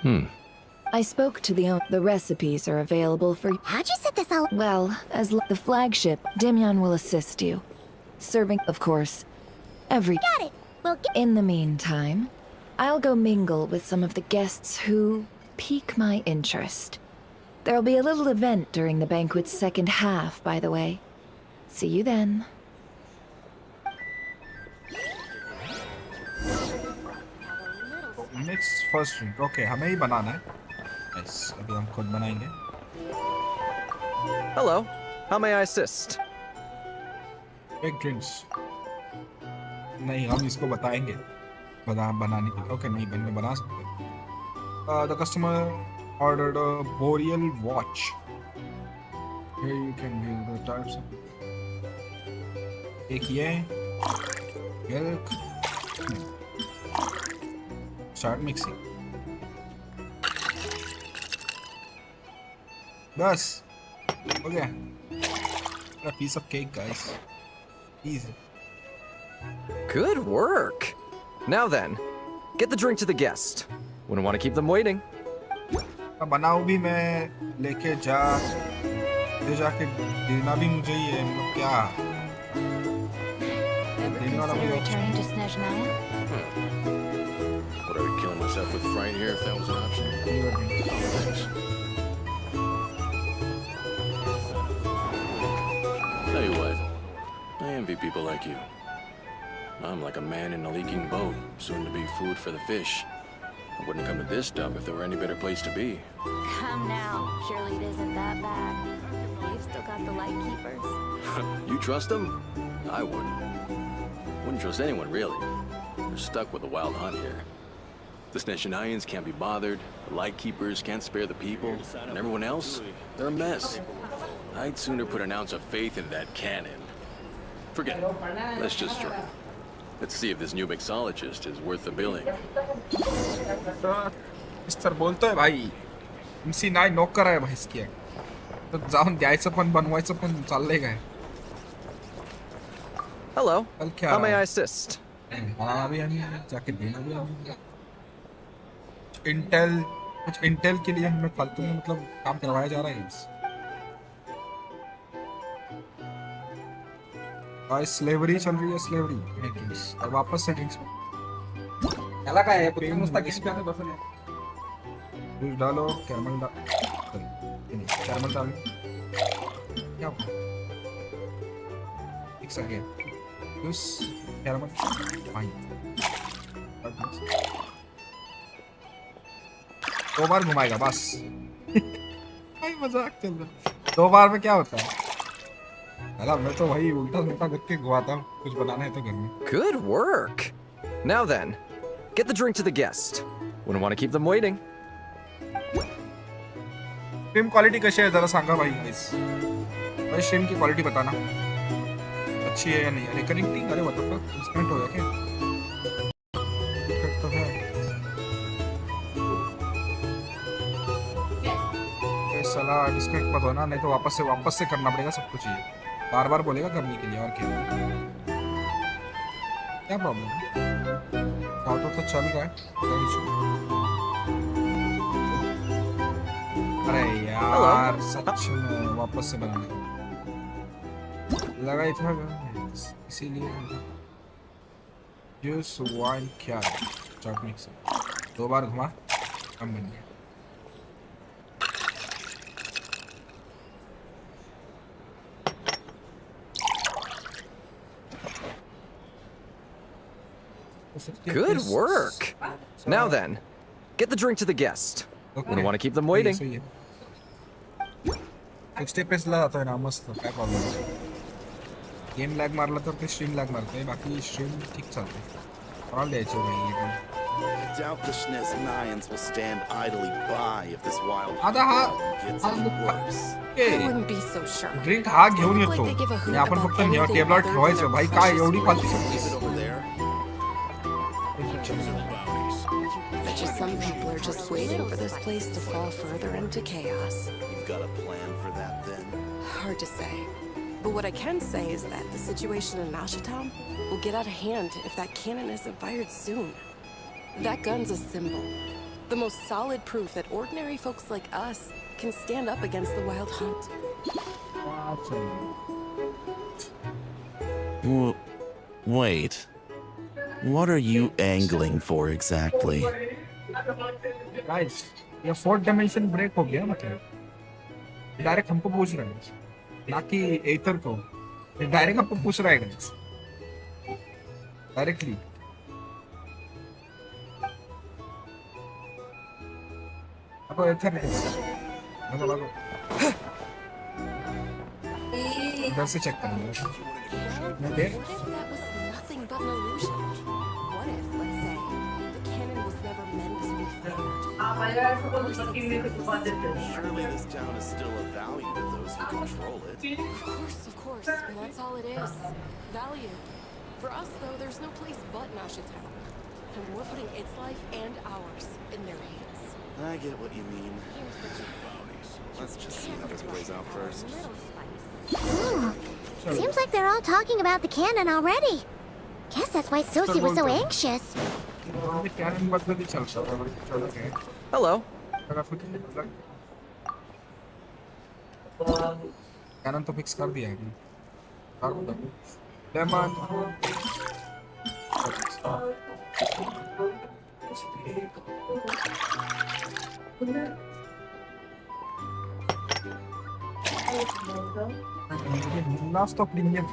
I spoke to the recipe are available for... How'd you set this all? Well, as the flagship, Demyon will assist you. Serving, of course, every... Got it. Well, In the meantime, I'll go mingle with some of the guests who pique my interest. There'll be a little event during the banquet's second half, by the way. See you then. Mix first drink. Okay, हमें ही बनाना है। Nice, अभी हम खुद बनाएंगे। Hello, how may I assist? एक drinks नहीं, हम इसको बताएंगे बनाने के। ओके, नहीं बना सकते। The customer ordered a boreal watch. Here you can view the types. एक ये मिल्क। Start mixing. बस हो गया। A piece of cake, guys. Easy. Good work. Now then, get the drink to the guest. Wouldn't want to keep them waiting. अब बनाऊं भी मैं, लेके जाके देना भी मुझे ही है। मतलब क्या देने वाला भी Returning to Snezhnaya? Would I be killing myself with fright here if that was an option? Thanks. Tell you what, I envy people like you. I'm like a man in a leaking boat, soon to be food for the fish. I wouldn't come to this dump if there were any better place to be. Come now, surely it isn't that bad. You've still got the light keepers. You trust them? I wouldn't. Wouldn't trust anyone, really. They're stuck with the wild hunt here. The Snezhnayans can't be bothered, the Lightkeepers can't spare the people, and everyone else, they're a mess. I'd sooner put an ounce of faith in that cannon. Forget it. Let's just drink. Let's see if this new mixologist is worth the billing. Mister बोलतोय भाई, MC नाही नोकर आहे भाई इसकी। तो जाऊन द्यायचं पण बनवायचं पण चाललंय काय? Hello, कल क्या how may I assist? बनाना भी हमें, जाके देना भी हमें। कुछ इंटेल के लिए हमें फालतू में मतलब काम करवाया जा रहा है। गाइस, स्लेवरी चल रही है, स्लेवरी। और वापस से ड्रिंक्स याला काय आहे, प्रेम नुसता किसी पे बसून आहे। दूध डालो, कैरमल डालो। क्या मिक्स आ गया। Juice, caramel, wine. 2 बार घुमाएगा बस। भाई मजाक चल रहा है। 2 बार में क्या होता है? अला मैं तो भाई उल्टा करके घुमाता हूँ, कुछ बनाना है तो घर में। Good work. Now then, get the drink to the guest. Wouldn't want to keep them waiting. Stream quality कैसे है जरा सांगा भाई। भाई स्ट्रीम की क्वालिटी बताना अच्छी है या नहीं। अरे कनेक्टिंग, अरे व्हाट द फक, डिस्कनेक्ट हो गया क्या? तो है साला डिस्कनेक्ट मत होना, नहीं तो वापस से करना पड़ेगा सब कुछ, ये बार बार बोलेगा करने के लिए। और क्या प्रॉब्लम है? ऑटो तो चल रहा है। अरे यार सच में वापस से बनाने लगा इतना, इसीलिए जूस वाइन क्या चटनी से 2 बार घुमा, कम बन गया। Good work. Now then, get the drink to the guest. We don't want to keep them waiting. Step पे चला जाता है ना, मस्त काय प्रॉब्लेम है। गेम लैग मारला तर ते स्ट्रीम लैग मारते, बाकी स्ट्रीम ठीक चलते। और द्यायचे भाई I doubt the Schnez Nians will stand idly by if this wild gets any worse. I wouldn't be so sure. Drink हा घेऊन येतो आणि आपण फक्त टेबलवर ठेवायचं। भाई काय एवढी पालती Leave it over there. Just some people are just waiting for this place to fall further into chaos. You've got a plan for that then? Hard to say. But what I can say is that the situation in Nahida will get out of hand if that cannon isn't fired soon. That gun's a symbol. The most solid proof that ordinary folks like us can stand up against the wild hunt. Wait. What are you angling for exactly? Guys ये 4th dimension break हो गया, मतलब direct हमको पूछ रहे हैं, ना कि एथर को। डायरेक्ट हमको पूछ रहा है गाइस, डायरेक्टली। अब एथर मतलब इधर से चेक करेंगे। मैं देख Surely this town is still of value to those who control it. Of course, and that's all it is. Value. For us, though, there's no place but Nahida. And we're putting its life and ours in their hands. I get what you mean. Let's just see how this plays out first. Seems like they're all talking about the cannon already. Guess that's why Sosie was so anxious. Hello. Cannon तो fix कर दिया है। Lemon last of premium,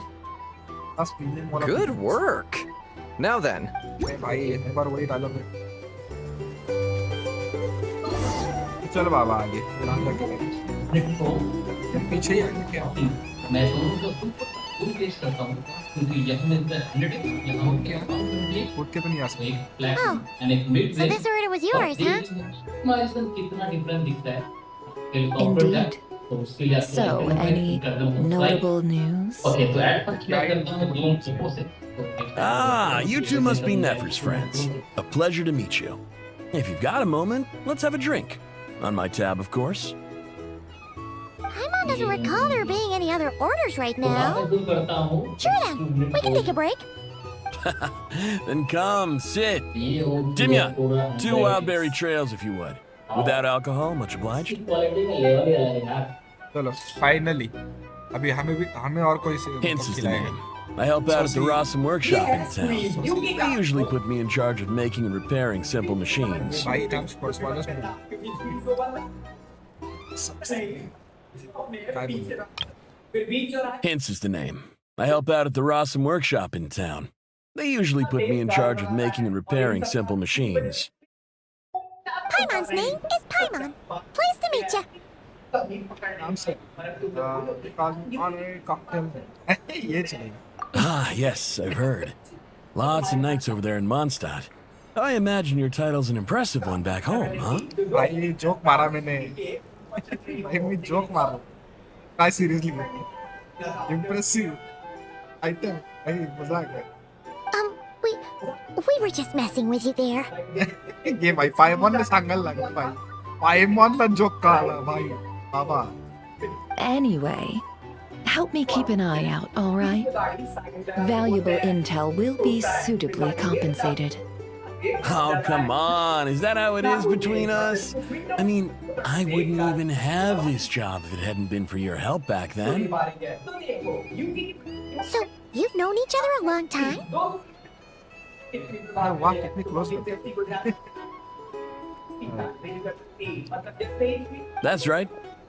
last premium वाला। Good work. Now then. भाई एक बार वही डालो फिर। चल बाबा आगे पीछे ही आगे क्या मैं फुल टेस्ट करता हूं, क्योंकि यहां में 100 यहां क्या फुट के तो नहीं आ सकते। So this order was yours, huh? कितना डिफरेंस दिखता है। Indeed. So, any notable news? Okay, तो ऐड पर क्या करता हूं, दोनों चीजों से। Ah, you two must be Nefer's friends. A pleasure to meet you. If you've got a moment, let's have a drink. On my tab, of course. Paimon doesn't recall there being any other orders right now. Sure then, we can take a break. Then come, sit. Dehya, 2 wildberry trails if you would. Without alcohol, much obliged. चलो, finally. अभी हमें और कोई से Hence is the name. I help out at the Rossum workshop in town. They usually put me in charge of making and repairing simple machines. Hence is the name. I help out at the Rossum workshop in town. They usually put me in charge of making and repairing simple machines. Paimon's name is Paimon. Pleased to meet you. Ah, yes, I've heard. Lots of knights over there in Mondstadt. I imagine your title's an impressive one back home, huh? भाई joke मारा मैंने। भाई मैं joke मारा। भाई seriously impressive item। भाई मजाक है। We were just messing with you there. ये भाई पाइमॉन ने सांगल लगा भाई। पाइमॉन ला जोक काला भाई। Baba. Anyway, help me keep an eye out, all right? Valuable intel will be suitably compensated. Oh, come on. Is that how it is between us? I mean, I wouldn't even have this job if it hadn't been for your help back then. So, you've known each other a long time? That's right.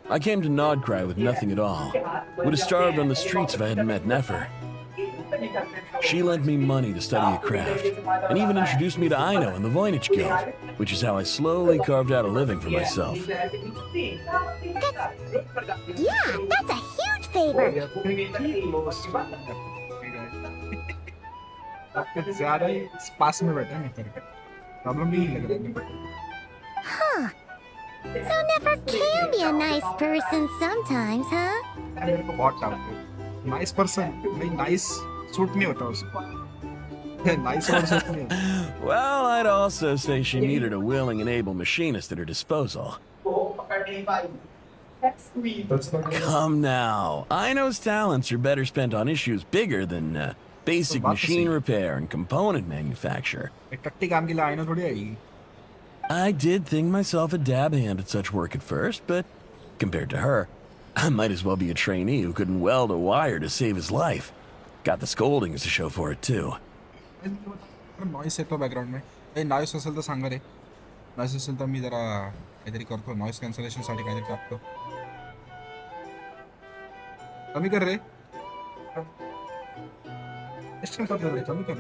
I came to Nod-Krai with nothing at all. Would have starved on the streets if I hadn't met Nefer. She lent me money to study a craft, and even introduced me to Aino and the Voynich Guild, which is how I slowly carved out a living for myself. That's a huge favor. Huh. So Nefer can be a nice person sometimes, huh? Nice person, nice suit नहीं होता उसको. Nice और suit नहीं होता. Well, I'd also say she needed a willing and able machinist at her disposal. Come now. Aino's talents are better spent on issues bigger than basic machine repair and component manufacture. I did think myself a dab hand at such work at first, but compared to her, I might as well be a trainee who couldn't weld a wire to save his life. Got the scoldings to show for it too. Noise येतो background में. Noise असेल तर सांगा रे. Noise असेल तर मी जरा काहीतरी करतो. Noise cancellation साठी काहीतरी करतो. कमी कर रे. कमी कर.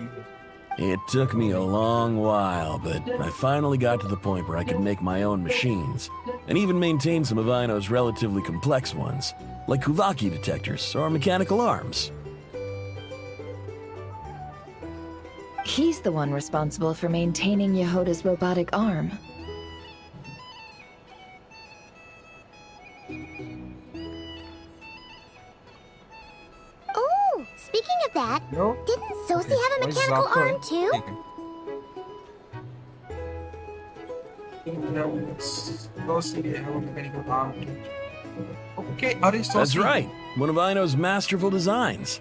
It took me a long while, but I finally got to the point where I could make my own machines, and even maintain some of Aino's relatively complex ones, like Kuvaki detectors or mechanical arms. He's the one responsible for maintaining Yehoda's robotic arm. Oh, speaking of that, didn't Sosi have a mechanical arm too? Okay, that's right. One of Aino's masterful designs.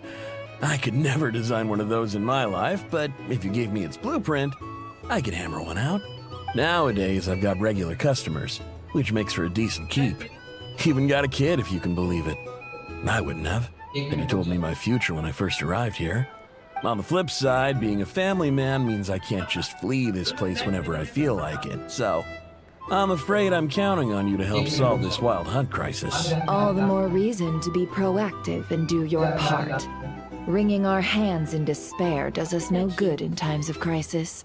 I could never design one of those in my life, but if you gave me its blueprint, I could hammer one out. Nowadays, I've got regular customers, which makes for a decent keep. Even got a kid, if you can believe it. I wouldn't have. And he told me my future when I first arrived here. On the flip side, being a family man means I can't just flee this place whenever I feel like it, so I'm afraid I'm counting on you to help solve this wild hunt crisis. All the more reason to be proactive and do your part. Wringing our hands in despair does us no good in times of crisis.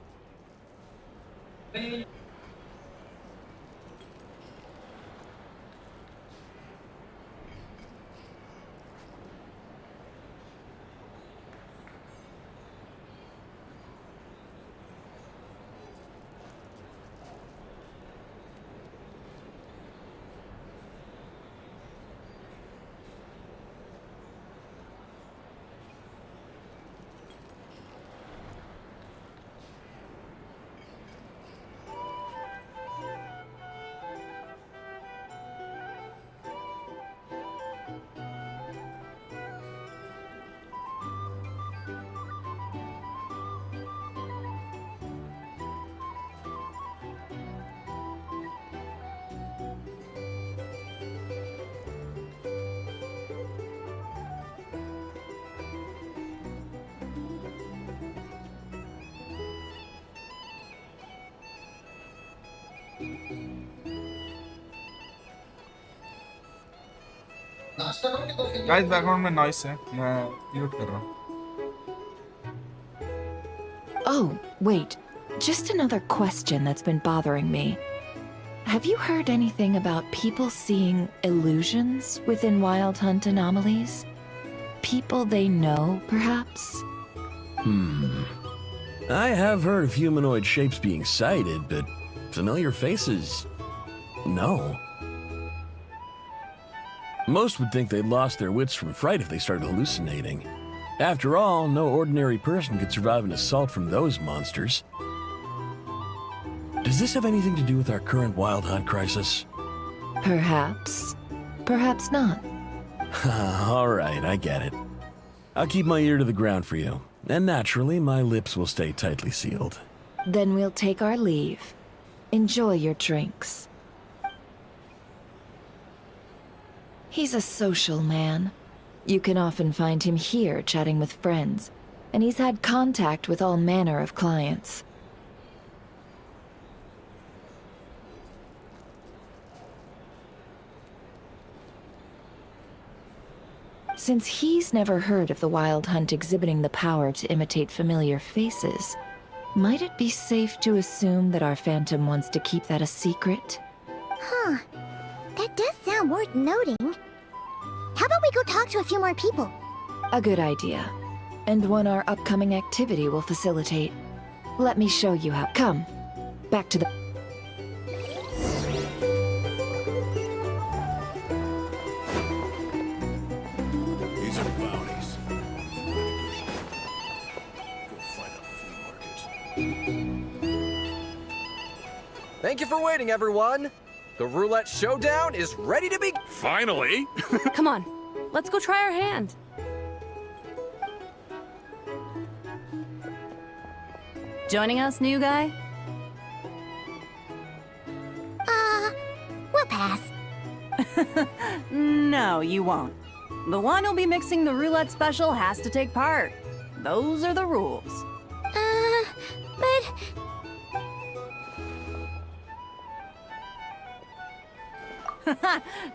Guys, background में noise है. मैं mute कर रहा हूँ. Oh, wait. Just another question that's been bothering me. Have you heard anything about people seeing illusions within Wild Hunt anomalies? People they know, perhaps? I have heard of humanoid shapes being sighted, but familiar faces? No. Most would think they'd lost their wits from fright if they started hallucinating. After all, no ordinary person could survive an assault from those monsters. Does this have anything to do with our current wild hunt crisis? Perhaps. perhaps not. All right, I get it. I'll keep my ear to the ground for you, and naturally, my lips will stay tightly sealed. Then we'll take our leave. Enjoy your drinks. He's a social man. You can often find him here chatting with friends, and he's had contact with all manner of clients. Since he's never heard of the Wild Hunt exhibiting the power to imitate familiar faces, might it be safe to assume that our Phantom wants to keep that a secret? Huh. That does sound worth noting. How about we go talk to a few more people? A good idea. And one our upcoming activity will facilitate. Let me show you how. Come. Back to the... These are bounties. Go find a flea market. Thank you for waiting, everyone. The roulette showdown is ready to be... Finally! Come on, let's go try our hand. Joining us, new guy? We'll pass. No, you won't. The one who'll be mixing the roulette special has to take part. Those are the rules. But...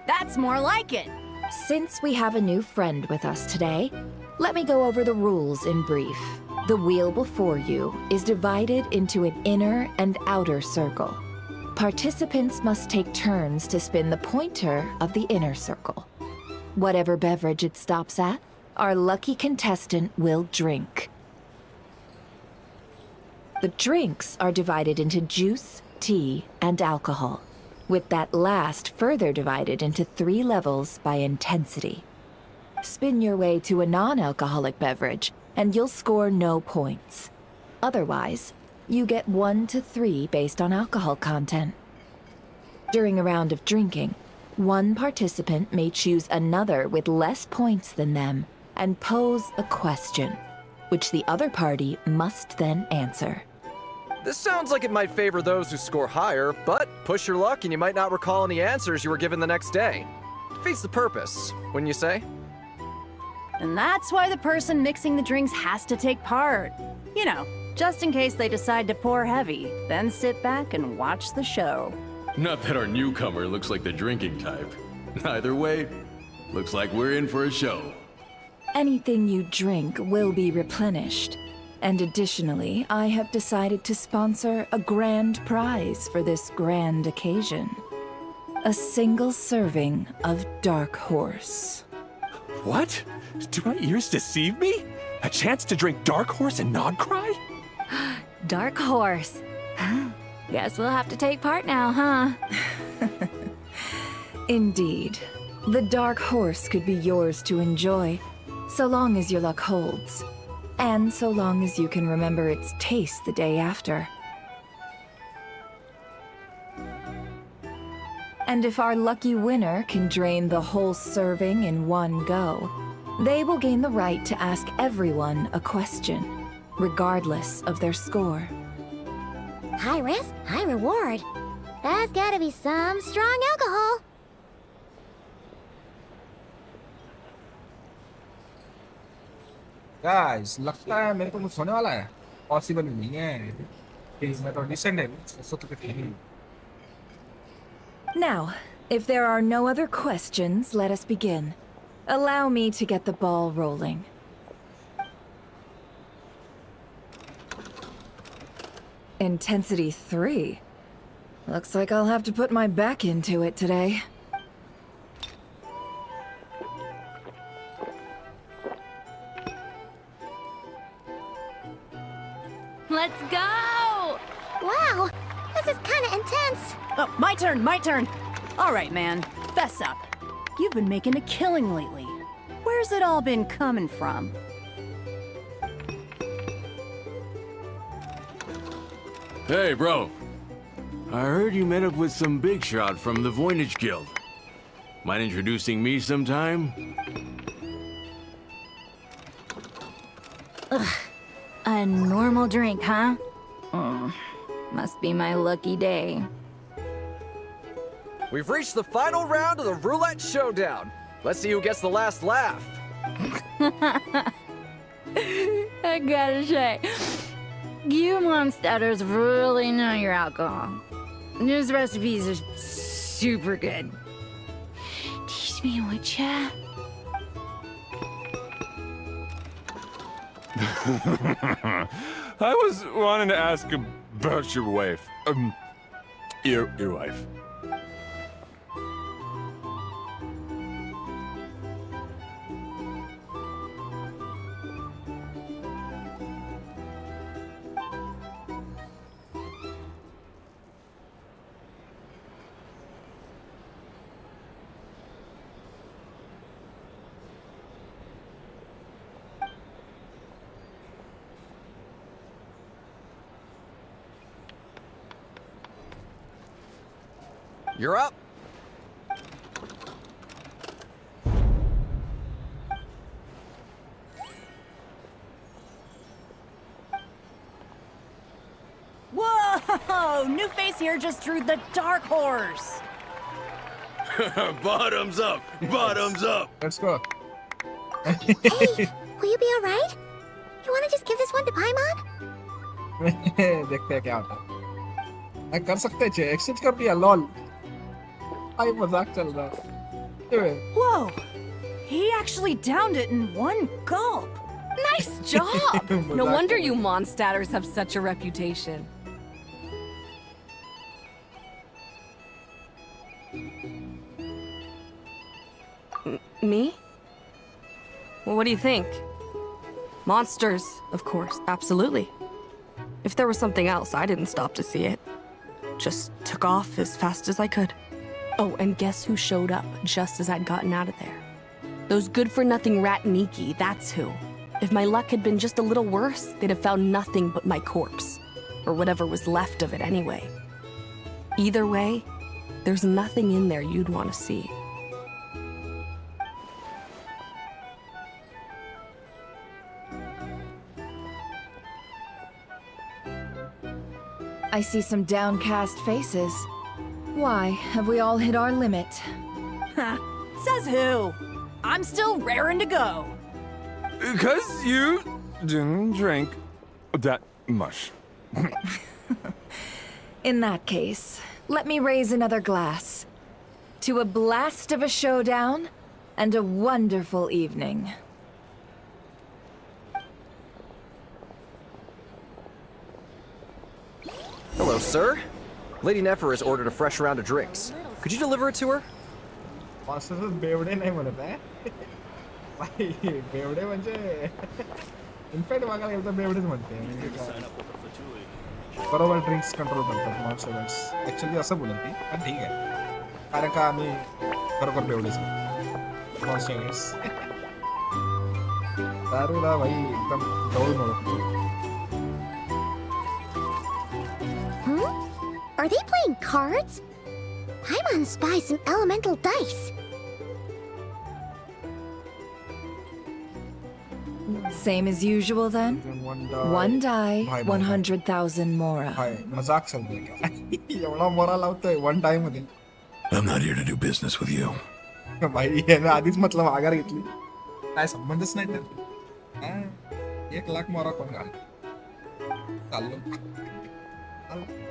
That's more like it. Since we have a new friend with us today, let me go over the rules in brief. The wheel before you is divided into an inner and outer circle. Participants must take turns to spin the pointer of the inner circle. Whatever beverage it stops at, our lucky contestant will drink. The drinks are divided into juice, tea, and alcohol, with that last further divided into 3 levels by intensity. Spin your way to a non-alcoholic beverage, and you'll score no points. Otherwise, you get 1 to 3 based on alcohol content. During a round of drinking, one participant may choose another with less points than them and pose a question, which the other party must then answer. This sounds like it might favor those who score higher, but push your luck and you might not recall any answers you were given the next day. Defeats the purpose, wouldn't you say? And that's why the person mixing the drinks has to take part. You know, just in case they decide to pour heavy, then sit back and watch the show. Not that our newcomer looks like the drinking type. Either way, looks like we're in for a show. Anything you drink will be replenished. And additionally, I have decided to sponsor a grand prize for this grand occasion. A single serving of Dark Horse. What? Do my ears deceive me? A chance to drink Dark Horse and Nod-Krai? Dark Horse. Guess we'll have to take part now, huh? Indeed. The Dark Horse could be yours to enjoy, so long as your luck holds. And so long as you can remember its taste the day after. And if our lucky winner can drain the whole serving in one go, they will gain the right to ask everyone a question, regardless of their score. High risk, high reward. That's gotta be some strong alcohol. Guys, लगता है मेरे को कुछ होने वाला है. Possible नहीं है. मैं तो decent है. उसको तो कहीं. Now, if there are no other questions, let us begin. Allow me to get the ball rolling. Intensity 3. Looks like I'll have to put my back into it today. Let's go! Wow, this is kind of intense. Oh, my turn, my turn. All right, man, fess up. You've been making a killing lately. Where's it all been coming from? Hey, bro. I heard you met up with some big shot from the Voynich Guild. Mind introducing me sometime? Ugh. A normal drink, huh? Must be my lucky day. We've reached the final round of the roulette showdown. Let's see who gets the last laugh. I gotta say, you monsters really know your alcohol. These recipes are super good. Teach me, would ya? I was wanting to ask about your wife. Your wife. You're up. Whoa! New face here just drew the dark horse. Bottoms up! Bottoms up! Let's go. Hey, will you be alright? You wanna just give this one to Paimon? देखते हैं क्या होता है। कर सकते हैं exchange कर दिया लॉल। आई मजाक चल रहा है। Whoa! He actually downed it in one gulp. Nice job! No wonder you monstatters have such a reputation. Me? Well, what do you think? Monsters, of course, absolutely. If there was something else, I didn't stop to see it. Just took off as fast as I could. Oh, and guess who showed up just as I'd gotten out of there? Those good-for-nothing rat Miki, that's who. If my luck had been just a little worse, they'd have found nothing but my corpse. Or whatever was left of it anyway. Either way, there's nothing in there you'd want to see. I see some downcast faces. Why, have we all hit our limit? Says who? I'm still raring to go. Because you didn't drink that much. In that case, let me raise another glass. To a blast of a showdown and a wonderful evening. Hello, sir. Lady Nefer has ordered a fresh round of drinks. Could you deliver it to her? Master बेवड़े नहीं म्हणत आहे भाई बेवड़े म्हणजे in fact बघायला गेलं तर बेवडेच म्हणते म्हणजे काय बरोबर ड्रिंक्स कंट्रोल करतात मास्टर्स ऍक्च्युअली असं बोलत ती पण ठीक आहे कारण का आम्ही बरोबर बेवडेच मास्टर्स दारूला भाई एकदम जवळून ओळखतो. Are they playing cards? Paimon spies some elemental dice. Same as usual then? One die, 100,000 mora. हाय मजाक चल रहा है क्या एवढा मोरा लावतोय वन टाइम मध्ये. I'm not here to do business with you. भाई याने आधीच मतलब आगार घेतली काय संबंधच नाही तर 1 लाख मोरा कोण घाल चाललो.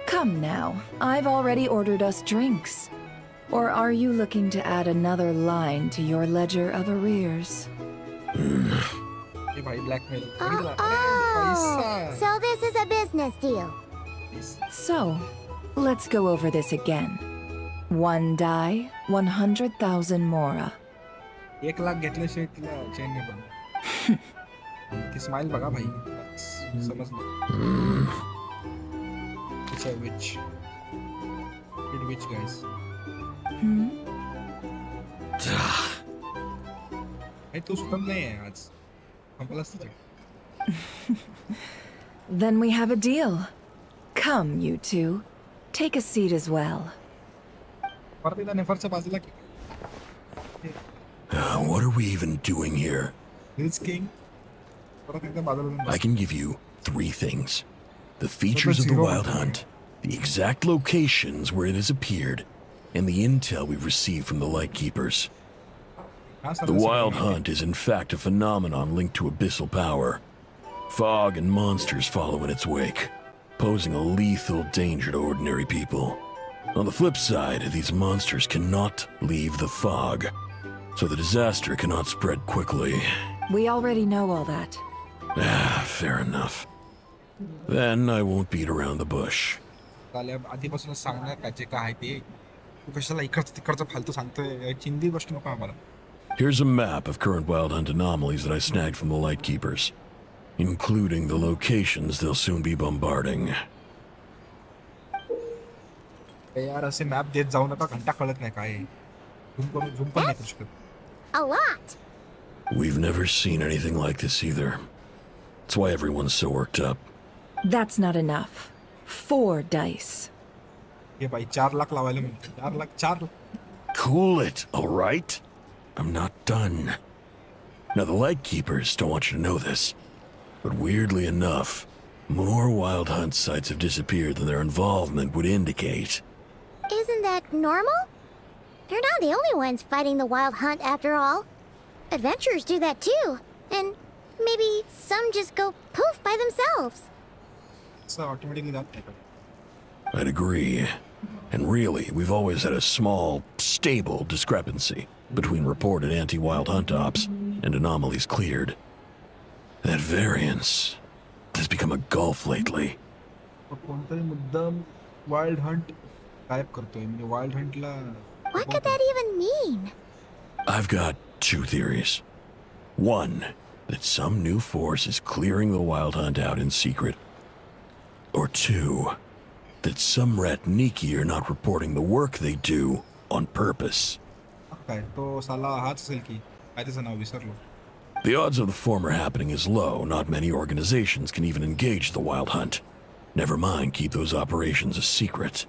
Come now, I've already ordered us drinks. Or are you looking to add another line to your ledger of arrears? ये भाई blackmail. Oh, so this is a business deal. So, let's go over this again. One die, 100,000 mora. 1 lakh घेतल्याशिवाय तिला चैन नाही पडणार. ती smile बघा भाई समजलं. It's a witch. Good witch, guys. Hey, तू सुतत नाही आहे आज. कंपलस तुझे. Then we have a deal. Come, you two. Take a seat as well. परतीला नेफरच्या बाजूला की. What are we even doing here? It's king. I can give you 3 things. The features of the Wild Hunt, the exact locations where it has appeared, and the intel we've received from the Lightkeepers. The Wild Hunt is in fact a phenomenon linked to abyssal power. Fog and monsters follow in its wake, posing a lethal danger to ordinary people. On the flip side, these monsters cannot leave the fog, so the disaster cannot spread quickly. We already know all that. Fair enough. Then I won't beat around the bush. आधीपासूनच सांगणार काय काय आहे ते. तू कशाला इकडचं तिकडचं फालतू सांगतोय. चिंदी गोष्ट नको आम्हाला. Here's a map of current Wild Hunt anomalies that I snagged from the Lightkeepers, including the locations they'll soon be bombarding. यार असे मॅप देत जाऊ नका घंटा कळत नाही काय. झूम पण नाही करू शकत. A lot. We've never seen anything like this either. That's why everyone's so worked up. That's not enough. 4 dice. हे भाई 4 लाख लावायला म्हणते. 4 lakh. Cool it, all right? I'm not done. Now, the Lightkeepers don't want you to know this, but weirdly enough, more Wild Hunt sites have disappeared than their involvement would indicate. Isn't that normal? They're not the only ones fighting the Wild Hunt after all. Adventurers do that too. And maybe some just go poof by themselves. So automatically that. I'd agree. And really, we've always had a small, stable discrepancy between reported anti-Wild Hunt ops and anomalies cleared. That variance has become a gulf lately. कोणतरी मुद्दाम Wild Hunt गायब करतोय. म्हणजे Wild Huntला. What could that even mean? I've got 2 theories. One, that some new force is clearing the Wild Hunt out in secret. Or 2, that some Ratniki are not reporting the work they do on purpose. काय तो साला हाच असेल की काय त्याचं नाव विसरलो. The odds of the former happening is low. Not many organizations can even engage the Wild Hunt. Never mind keep those operations a secret.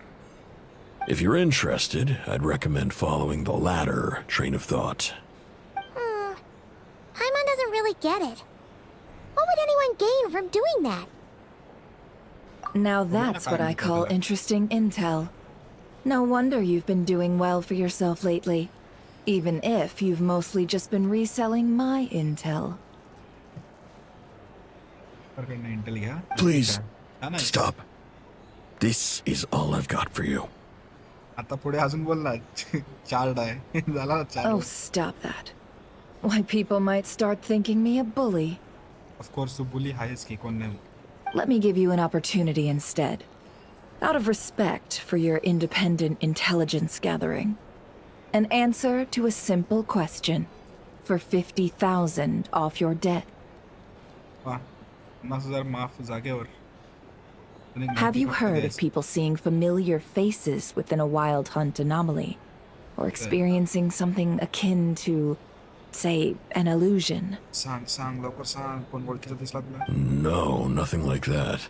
If you're interested, I'd recommend following the latter train of thought. Paimon doesn't really get it. What would anyone gain from doing that? Now that's what I call interesting intel. No wonder you've been doing well for yourself lately. Even if you've mostly just been reselling my intel. Please, stop. This is all I've got for you. आता पुढे अजून बोल ना. 4 आहे. झाला ना 4. Oh, stop that. Why, people might start thinking me a bully. Of course, तू bully आहेस की कोण नाही. Let me give you an opportunity instead. Out of respect for your independent intelligence gathering. An answer to a simple question for 50,000 off your debt. वाह. 50,000 माफ जागेवर. Have you heard of people seeing familiar faces within a Wild Hunt anomaly? Or experiencing something akin to, say, an illusion? सांग लवकर सांग. कोण ओळखीचं दिसला तुला? No, nothing like that.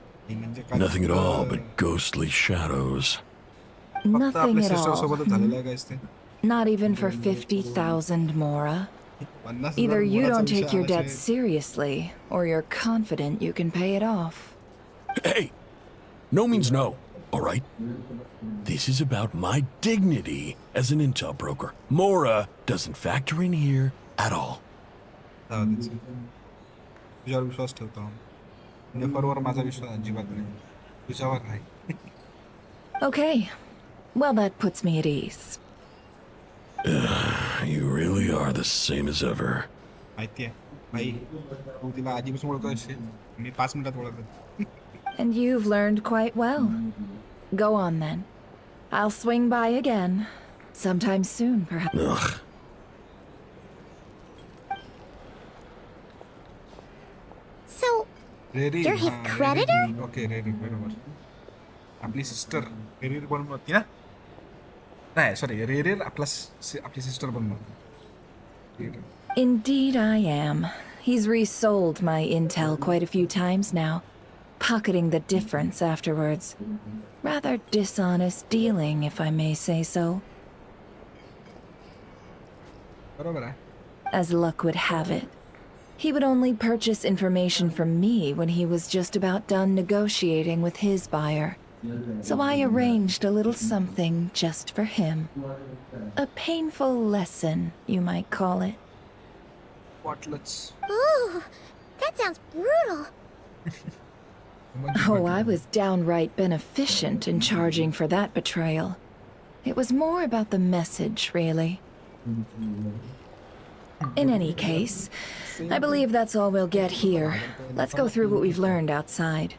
Nothing at all but ghostly shadows. Nothing at all. Not even for 50,000 Mora. Either you don't take your debt seriously, or you're confident you can pay it off. Hey! No means no, all right? This is about my dignity as an intel broker. Mora doesn't factor in here at all. तुझ्यावर विश्वास ठेवतो. नेफरवर माझा विश्वास अजिबात नाही. तुझ्यावर आहे. Okay. Well, that puts me at ease. You really are the same as ever. माहिती आहे. भाई, तू तिला आधीपासून ओळखतोस. मी 5 मिनिटात ओळखतो. And you've learned quite well. Go on then. I'll swing by again. Sometime soon, perhaps. Ugh. So, you're his creditor? Okay, Riri, बरोबर. आपली सिस्टर Riri बनून होती ना? नाही, sorry, Riri आपली सिस्टर बनून होती. Indeed I am. He's resold my intel quite a few times now. Pocketing the difference afterwards. Rather dishonest dealing, if I may say so. As luck would have it, he would only purchase information from me when he was just about done negotiating with his buyer. So I arranged a little something just for him. A painful lesson, you might call it. Whatlets. Ooh, that sounds brutal. Oh, I was downright beneficent in charging for that betrayal. It was more about the message, really. In any case, I believe that's all we'll get here. Let's go through what we've learned outside.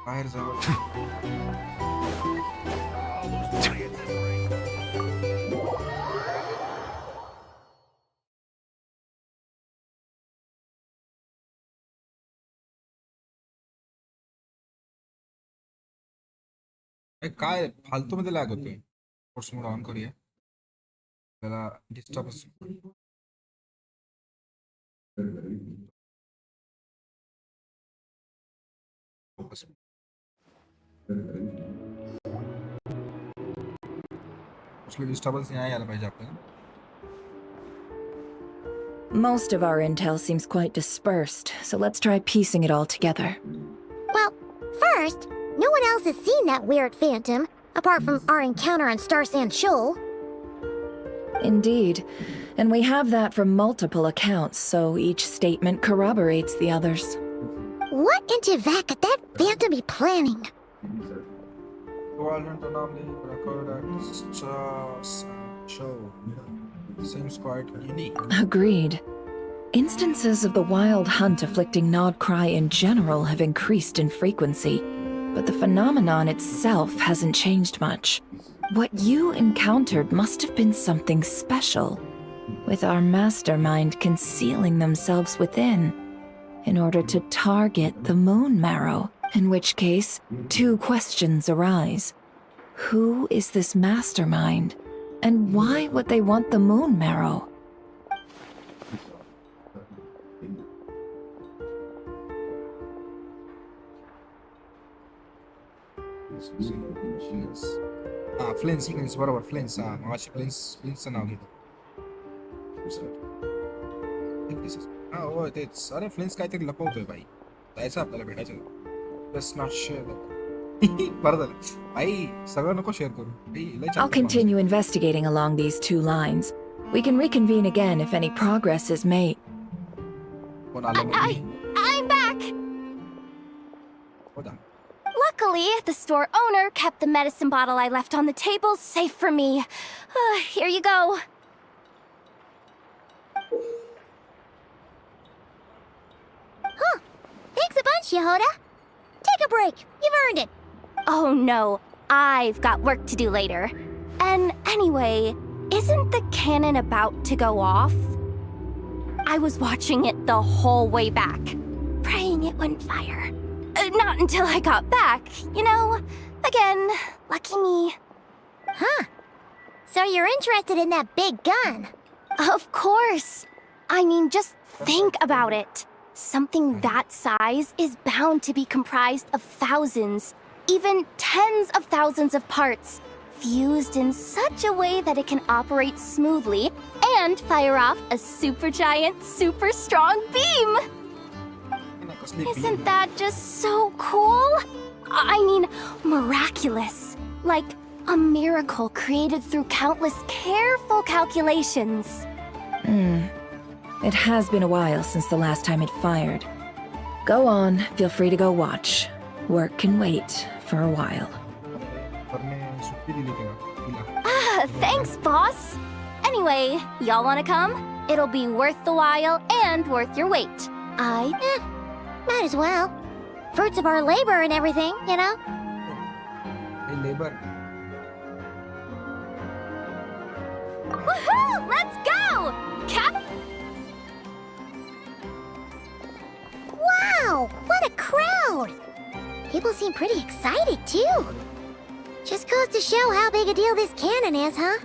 Fire's out. काय फालतू मध्ये lag होतोय force mode on करूया त्याला disturb disturbance नाही यायला पाहिजे आपल्याला. Most of our intel seems quite dispersed, so let's try piecing it all together. Well, first, no one else has seen that weird phantom, apart from our encounter on Star Sand Shoal. Indeed, and we have that from multiple accounts, so each statement corroborates the others. What in Tevak could that phantom be planning? Seems quite unique. Agreed. Instances of the wild hunt afflicting Nod-Krai in general have increased in frequency, but the phenomenon itself hasn't changed much. What you encountered must have been something special, with our mastermind concealing themselves within, in order to target the moon marrow, in which case, two questions arise. Who is this mastermind, and why would they want the moon marrow? Flins, बरोबर Flins. मगाशी Flins नाव घेतलं. हो तेच. अरे Flins काहीतरी लपवतोय by. जायचं आपल्याला भेटायचं. Let's not share that. बरं झालं. आई सगळं नको शेअर करू. I'll continue investigating along these two lines. We can reconvene again if any progress is made. I'm back! Luckily, the store owner kept the medicine bottle I left on the table safe for me. Here you go. Huh. Thanks a bunch, Yehoda. Take a break. You've earned it. Oh no, I've got work to do later. And anyway, isn't the cannon about to go off? I was watching it the whole way back, praying it wouldn't fire. Not until I got back, you know? Again, lucky me. Huh. So you're interested in that big gun? Of course. I mean, just think about it. Something that size is bound to be comprised of thousands, even tens of thousands of parts, fused in such a way that it can operate smoothly and fire off a supergiant, super strong beam! Isn't that just so cool? I mean, miraculous. Like a miracle created through countless careful calculations. It has been a while since the last time it fired. Go on, feel free to go watch. Work can wait for a while. Thanks, boss. Anyway, y'all wanna come? It'll be worth the while and worth your wait. Might as well. Fruits of our labor and everything, you know? Labor. Woohoo! Let's go! Cap! Wow! Wow, what a crowd! People seem pretty excited, too. Just goes to show how big a deal this cannon is, huh?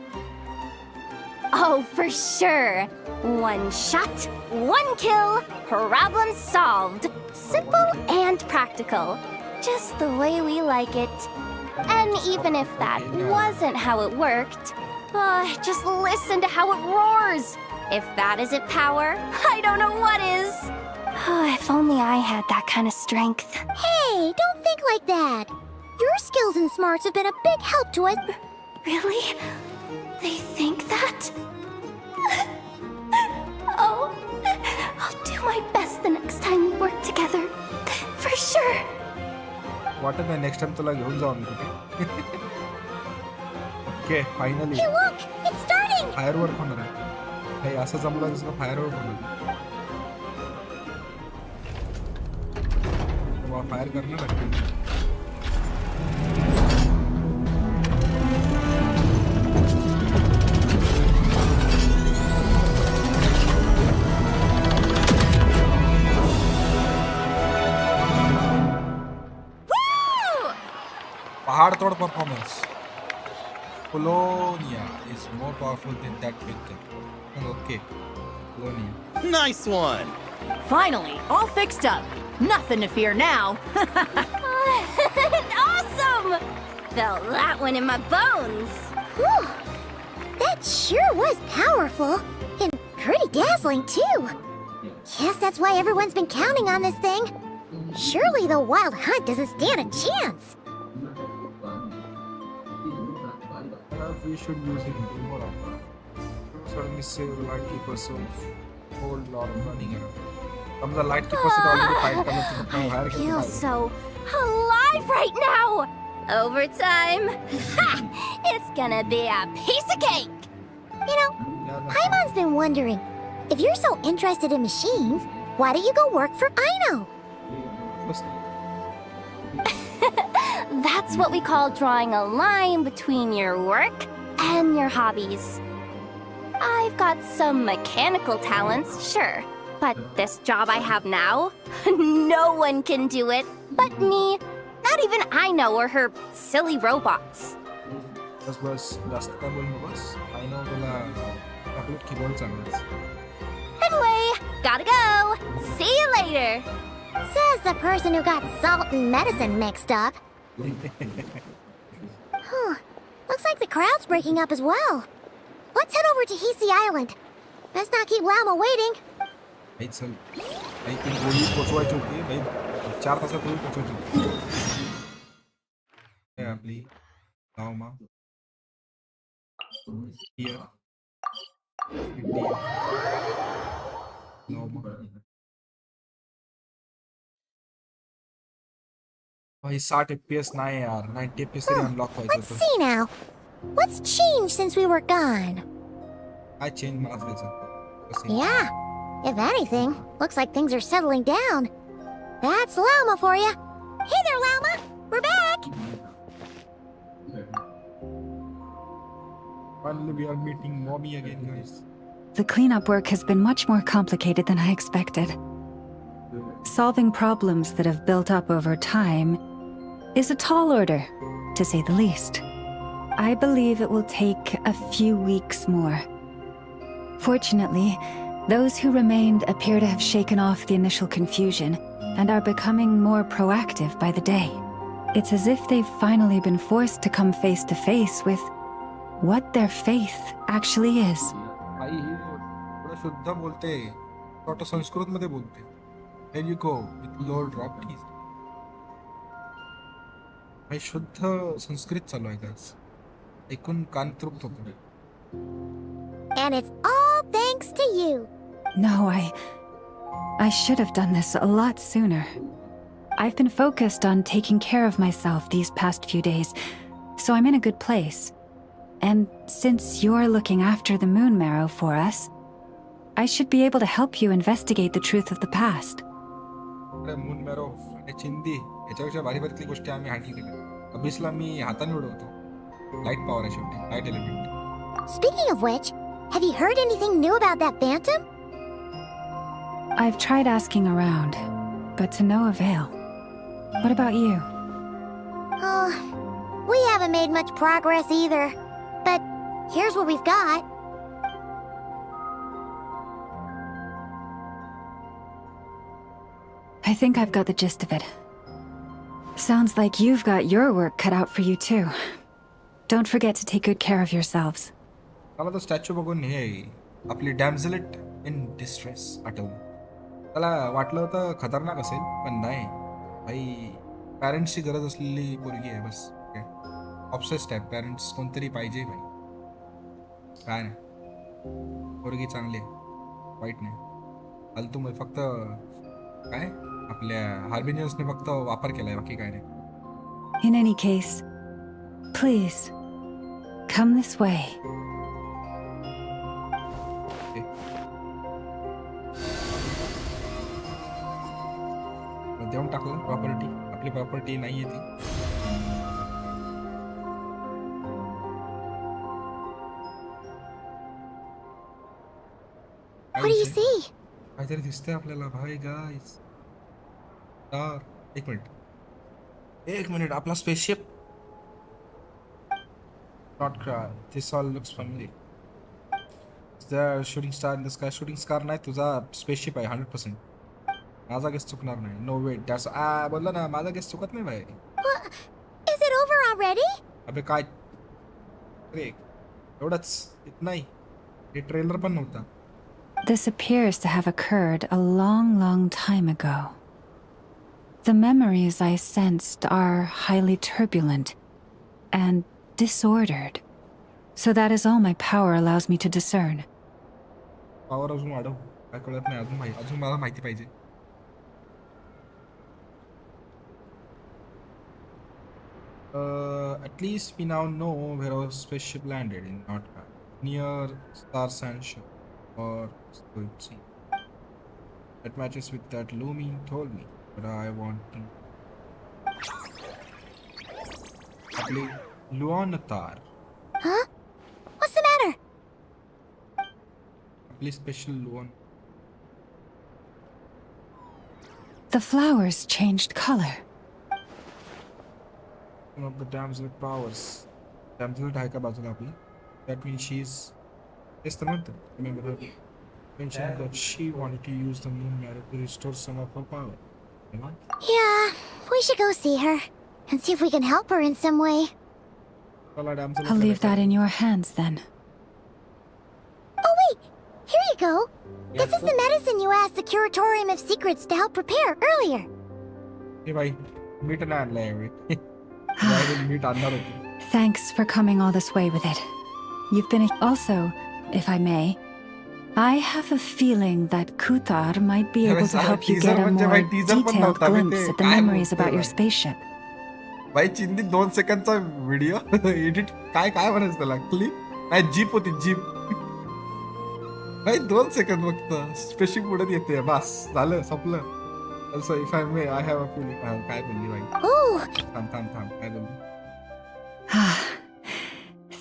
Oh, for sure. One shot, one kill, problem solved. Simple and practical. Just the way we like it. And even if that wasn't how it worked, just listen to how it roars. If that isn't power, I don't know what is. If only I had that kind of strength. Hey, don't think like that. Your skills and smarts have been a big help to us. Really? They think that? Oh, I'll do my best the next time we work together. For sure. What is the next time to like घेऊन जाऊ आम्ही कुठे? Okay, finally. Hey, look! It's starting! Firework होणार आहे. काही असं जमलं जसं firework होणार. फायर करना लगती है. पहाड़ तोड़ performance. Polonia is more powerful than that picture. Okay, Polonia. Nice one! Finally, all fixed up. Nothing to fear now. Awesome! Felt that one in my bones. Whew. That sure was powerful. And pretty dazzling, too. Guess that's why everyone's been counting on this thing. Surely the wild hunt doesn't stand a chance. We should use it more often. Suddenly save the lightkeeper so whole lot of running around. The lightkeeper is already fight I feel so alive right now! Overtime! Ha! It's gonna be a piece of cake! You know, Paimon's been wondering, if you're so interested in machines, why don't you go work for Aino? That's what we call drawing a line between your work and your hobbies. I've got some mechanical talents, sure. But this job I have now, no one can do it but me. Not even Aino or her silly robots. Anyway, gotta go. See you later. Says the person who got salt and medicine mixed up. Looks like the crowd's breaking up as well. Let's head over to Hiisi Island. Best not keep Lauma waiting. भाई चल भाई तुम गोली पहुंचवायची होती भाई 4 तासापूर्वी पहुंचवायची होती आपली Lauma here Lauma भाई 60 FPS नाही यार 90 FPS तरी अनलॉक व्हायचं Let's see now. What's changed since we were gone? I changed my face. Yeah. If anything, looks like things are settling down. That's Lauma for you. Hey there, Lauma. We're back. Finally, we are meeting Mommy again, guys. The cleanup work has been much more complicated than I expected. Solving problems that have built up over time is a tall order, to say the least. I believe it will take a few weeks more. Fortunately, those who remained appear to have shaken off the initial confusion and are becoming more proactive by the day. It's as if they've finally been forced to come face to face with what their faith actually is. भाई थोड़ा शुद्ध बोलते थोड़ा संस्कृत मध्ये बोलते. There you go with low drop keys. भाई शुद्ध संस्कृत चालू आहे guys. ऐकून कान तृप्त होतो. And it's all thanks to you. No, I should have done this a lot sooner. I've been focused on taking care of myself these past few days, so I'm in a good place. And since you're looking after the moon marrow for us, I should be able to help you investigate the truth of the past. Moon मॅरो चिंदी याच्यापेक्षा भारी भारीतली गोष्टी आम्ही handle केल्या. अभिसला मी हाताने उडवतो. Light power आहे शेवटी. Light element. Speaking of which, have you heard anything new about that phantom? I've tried asking around, but to no avail. What about you? We haven't made much progress either. But here's what we've got. I think I've got the gist of it. Sounds like you've got your work cut out for you too. Don't forget to take good care of yourselves. मला तो statue बघून हे आपली डॅमझलेट in distress आठवलं. त्याला वाटलं होतं खतरनाक असेल पण नाही भाई. पॅरेंट्सची गरज असलेली पोरगी आहे बस. ऑब्सेस्ड आहे पॅरेंट्स कोणतरी पाहिजे भाई. काय नाही पोरगी चांगली आहे वाईट नाही. फालतू मध्ये फक्त काय आपल्या हार्बिंजर्सने फक्त वापर केलाय बाकी काय नाही. In any case, please, come this way. देऊन टाकलं प्रॉपर्टी. आपली प्रॉपर्टी नाहीये ती. What do you see? काहीतरी दिसतंय आपल्याला भाई गाइस. एक मिनिट आपला spaceship. Nod-Krai. This all looks familiar. Is there a shooting star in the sky? Shooting star नाही तुझा स्पेसशिप आहे 100%. माझा गेस चुकणार नाही. नो वेट दॅट्स बोलला ना माझा गेस चुकत नाही भाई. Is it over already? अबे काय अरे एवढंच नाही. हे ट्रेलर पण नव्हता. This appears to have occurred a long, long time ago. The memories I sensed are highly turbulent and disordered. So that is all my power allows me to discern. Power अजून वाढव. काय कळत नाही अजून मला माहिती पाहिजे. At least we now know where our spaceship landed in Nod-Krai, near Star Sandshow or Sea. That matches with that Lumi told me, but I want to. Probably Luanatar. Huh? What's the matter? Probably special Luan. The flowers changed color. One of the damsel powers. Damsel आहे का बाजूला आपली. That means she's. Yes, the month. Remember her mentioned that she wanted to use the moon matter to restore some of her power. You know? Yeah, we should go see her and see if we can help her in some way. I'll leave that in your hands then. Oh wait, here you go. This is the medicine you asked the Curatorium of Secrets to help prepare earlier. Hey, bhai, meet an आणलाय. Thanks for coming all this way with it. You've been also, if I may, I have a feeling that Kuthar might be able to help you get a more detailed glimpse at the memories about your spaceship. भाई चिंदी 2 सेकंडचा video edit काय म्हणायचं त्याला clip नाही jeep होती jeep. भाई 2 second फक्त special पुढे येते बस झालं संपलं. Also, if I may, I have a feeling. काय बोलली भाई? थांब काय बोलली?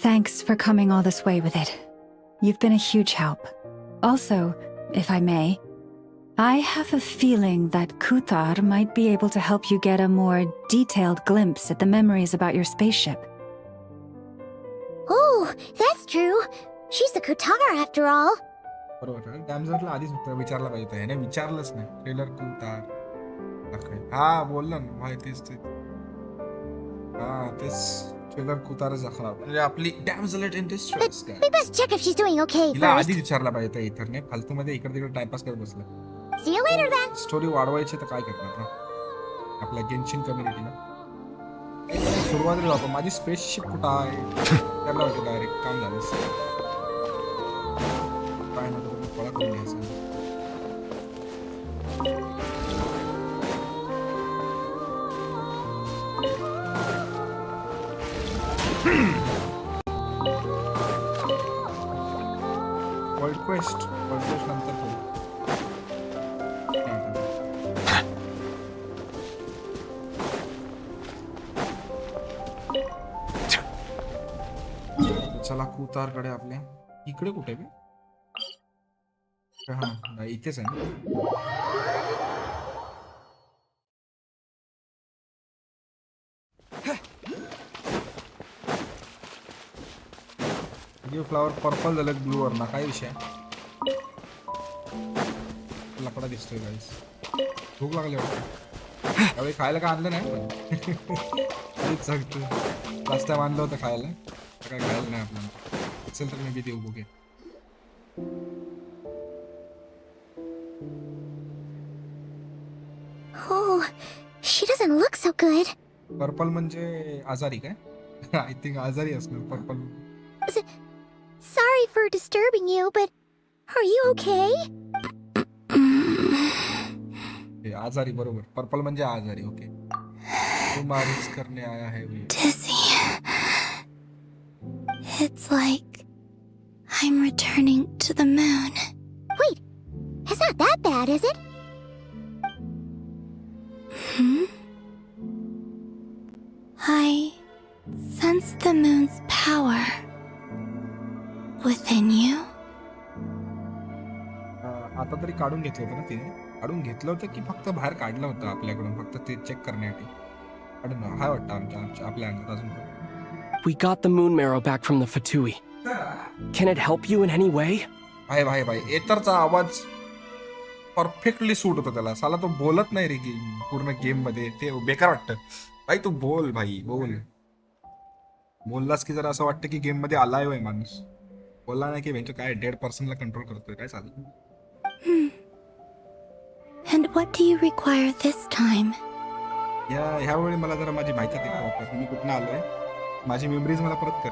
Thanks for coming all this way with it. You've been a huge help. Also, if I may, I have a feeling that Kuthar might be able to help you get a more detailed glimpse at the memories about your spaceship. Oh, that's true. She's the Kuthar after all. बरोबर. डॅमझलला आधीच विचारला पाहिजे. याने विचारलंच नाही. Trailer कुतार. हा बोलला ना भाई तेच ट्रेलर कुतारच दाखवला. म्हणजे आपली डॅमझलेट इन डिस्ट्रेस काय. We must check if she's doing okay हिला first. आधीच विचारला पाहिजे इथरने फालतू मध्ये इकडे तिकडे टाइमपास करत बसला. See you later then. Story वाढवायची तर काय करणार ना आपल्या गेन्शिन कम्युनिटीला. सुरुवातीला आपण माझी स्पेसशिप कुठं आहे त्याला होतं डायरेक्ट काम झालं. काय नव्हतं फळा करून घ्यायचं. वर्ल्ड क्वेस्ट नंतर करू. चला कुतारकडे आपल्या इकडे कुठे बे. हा इथेच आहे ना. गिव्ह फ्लावर पर्पल झालं ब्लू वर ना काय विषय लकडा दिसतोय गाईस भूक लागली वाटतं त्यावेळी खायला काय आणलं नाही पण तेच सांगतो लास्ट टाइम आणलं होतं खायला काय खायला नाही आपल्याला असेल तर मी देऊ बघे Oh, she doesn't look so good. Purple म्हणजे आजारी काय आय थिंक आजारी असणार purple Sorry for disturbing you, but are you okay? आजारी बरोबर पर्पल म्हणजे आजारी ओके तो मालिश करने आया है वे Dizzy. It's like I'm returning to the moon. Wait, it's not that bad, is it? I sense the moon's power within you. आता तरी काढून घेतलं होतं ना तिने काढून घेतलं होतं की फक्त बाहेर काढलं होतं आपल्याकडून फक्त ते चेक करण्यासाठी काढून हाय वाटतं आमच्या आपल्या अंगात अजून We got the moon marrow back from the Fatui. Can it help you in any way? भाई एतरचा आवाज परफेक्टली सूट होतो त्याला साला तो बोलत नाही रे पूर्ण गेम मध्ये ते बेकार वाटतं भाई तू बोल भाई बोललास की जरा असं वाटतं की गेम मध्ये आलाय होय माणूस बोलला नाही की भेटतो काय डेड पर्सनला कंट्रोल करतोय काय चालू And what do you require this time? ह्यावेळी मला जरा माझी माहिती दे मी कुठनं आलोय माझी मेमरीज मला परत कर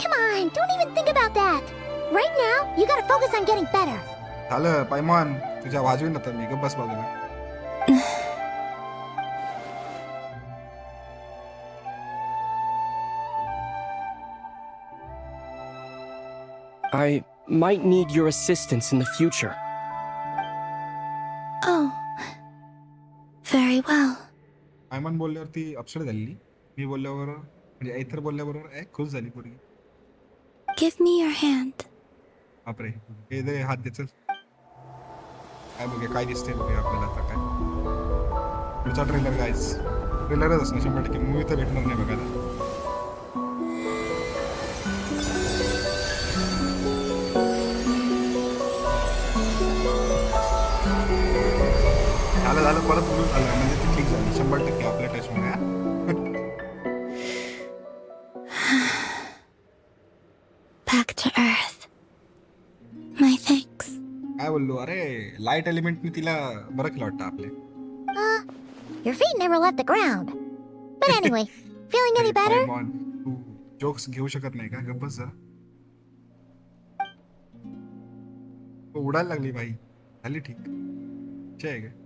Come on, don't even think about that. Right now, you gotta focus on getting better. झालं पायमान तुझ्या वाजवीन आता मी गप्प बस बाजूला I might need your assistance in the future. Oh, very well. पायमान बोलल्यावर ती अपसेट झाली मी बोलल्यावर म्हणजे ऐथर बोलल्याबरोबर खुश झाली पोरगी Give me your hand. बापरे हे दे हात दे चल काय बघूया काय दिसतंय बघूया आपल्याला आता काय पुढचा ट्रेलर गाईज ट्रेलरच असणार 100% मूवी तर भेटणार नाही बघायला झालं परत बोलून झालं म्हणजे ते ठीक झालं 100% आपल्या टेस्ट मध्ये Back to Earth. My thanks. काय बोललो अरे लाईट एलिमेंटनी तिला बरं केलं वाटतं आपले Your feet never left the ground. But anyway, feeling any better? तू जोक्स घेऊ शकत नाही का गप्प बस जरा उडायला लागली भाई झाली ठीक आहे का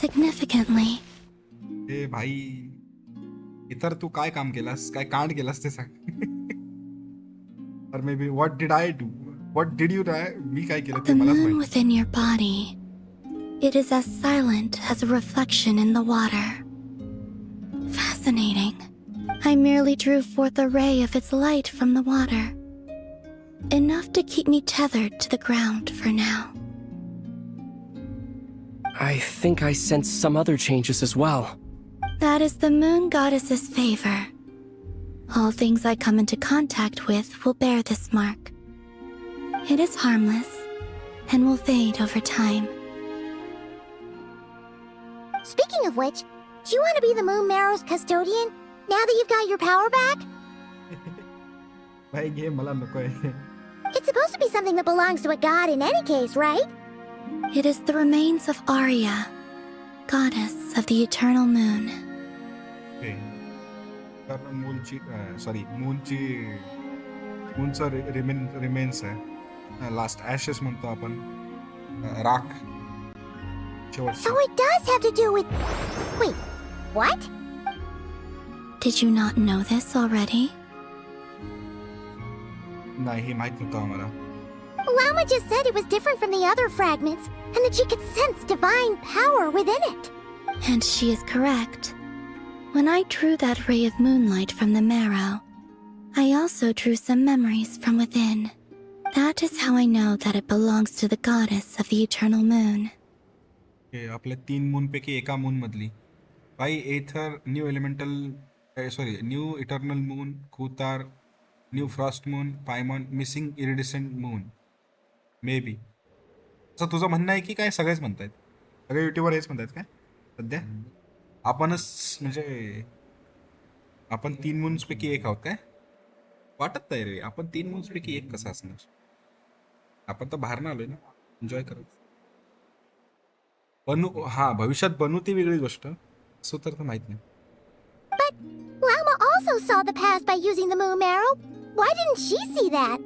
Significantly. ए भाई इतर तू काय काम केलास काय कांड केलास ते सांग or maybe what did I do? What did you do? मी काय केलं ते The मलाच moon माहिती within your body. It is as silent as a reflection in the water. Fascinating. I merely drew forth a ray of its light from the water. Enough to keep me tethered to the ground for now. I think I sense some other changes as well. That is the moon goddess's favor. All things I come into contact with will bear this mark. It is harmless and will fade over time. Speaking of which, do you want to be the Moon Marrow's custodian now that you've got your power back? भाई game मला नको आहे It's supposed to be something that belongs to a god in any case, right? It is the remains of Arya, goddess of the eternal moon. कारण मूनचा remains आहे last Ashes म्हणतो आपण राख So it does have to do with... Wait, what? Did you not know this already? नाही हे माहित नव्हतं आम्हाला Lauma just said it was different from the other fragments, and that she could sense divine power within it. And she is correct. When I drew that ray of moonlight from the marrow, I also drew some memories from within. That is how I know that it belongs to the goddess of the eternal moon. आपल्या 3 moon पैकी एका moon मधली भाई Aether new elemental Sorry, new eternal moon, Kutar, new frost moon, Paimon, missing iridescent moon. Maybe. असं तुझं म्हणणं आहे की काय सगळेच म्हणतायत? सगळे युट्यूबर हेच म्हणतायत काय सध्या? आपणच म्हणजे आपण 3 मून्स पैकी एक आहोत काय? वाटत नाही रे, आपण 3 मून्स पैकी एक कसं असणार? आपण तर बाहेर ना आलोय ना, एन्जॉय करत. बनू, हा भविष्यात बनू ती वेगळी गोष्ट, असं तर माहित नाही. Lauma also saw the past by using the moon marrow. Why didn't she see that?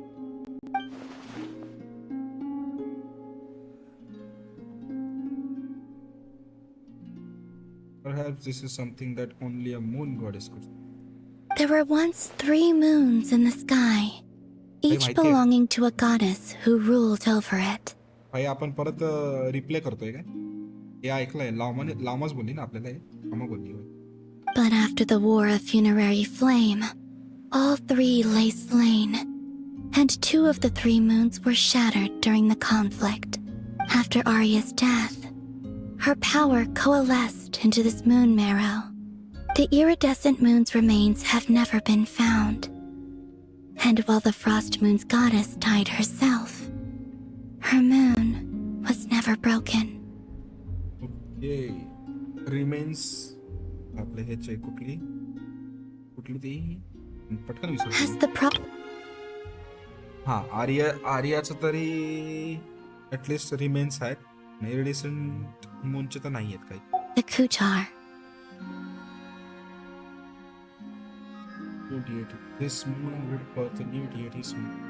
Perhaps this is something that only a moon goddess could. There were once 3 moons in the sky, each belonging to a goddess who ruled over it. भाई आपण परत replay करतोय काय? हे ऐकलंय, लामाच बोलली ना आपल्याला, हे लामा बोलली. But after the war of funerary flame, all 3 lay slain, and 2 of the 3 moons were shattered during the conflict. After Arya's death, her power coalesced into this moon marrow. The iridescent moon's remains have never been found. And while the frost moon's goddess died herself, her moon was never broken. Okay. Remains आपले हे check कुठली ती पटकन विसरलो. हा आर्याचं तरी at least remains आहेत, iridescent मूनचे तर नाही आहेत काही. The Kutar. New deity. This moon will birth a new deity's moon.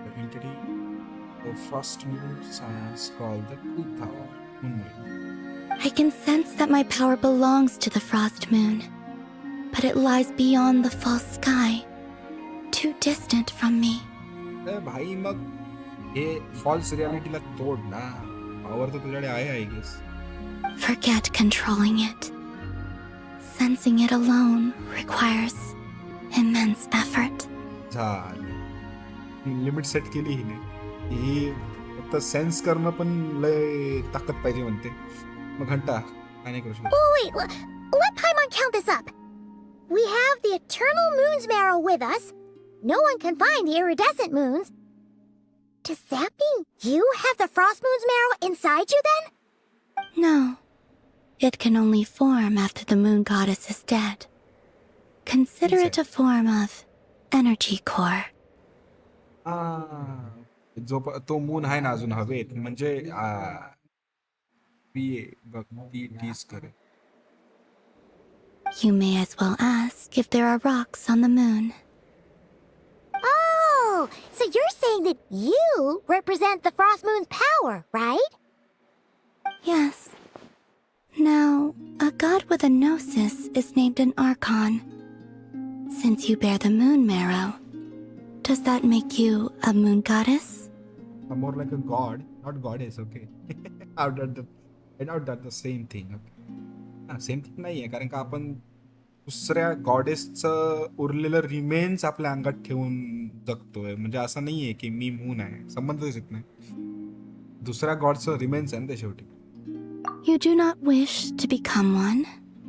The entity of frost moon science called the Kutar Moon. I can sense that my power belongs to the frost moon, but it lies beyond the false sky, too distant from me. भाई मग हे false reality ला तोड ना. Power तर तुझ्याकडे आहे, I guess. Forget controlling it. Sensing it alone requires immense effort. Limit set केली हिने. ही फक्त sense करणं पण लय ताकद पाहिजे म्हणते. मग घंटा आणि करू शकतो. Oh wait, let Paimon count this up. We have the eternal moon's marrow with us. No one can find the iridescent moons. Does that mean you have the frost moon's marrow inside you then? No. It can only form after the moon goddess is dead. Consider it a form of energy core. जो तो moon आहे ना अजून हवेत, म्हणजे tease करे. You may as well ask if there are rocks on the moon. Oh, so you're saying that you represent the frost moon's power, right? Yes. Now, a god with a gnosis is named an Archon. Since you bear the moon marrow, does that make you a moon goddess? More like a god, not goddess, okay? Not that the same thing, okay? Same thing नाही आहे, कारण का आपण दुसऱ्या गॉडेसचं उरलेलं remains आपल्या अंगात ठेवून जगतोय. म्हणजे असं नाहीये की मी मून आहे, संबंधच येत नाही. दुसऱ्या गॉडचं रिमेन्स आहे ना ते शेवटी. You do not wish to become one?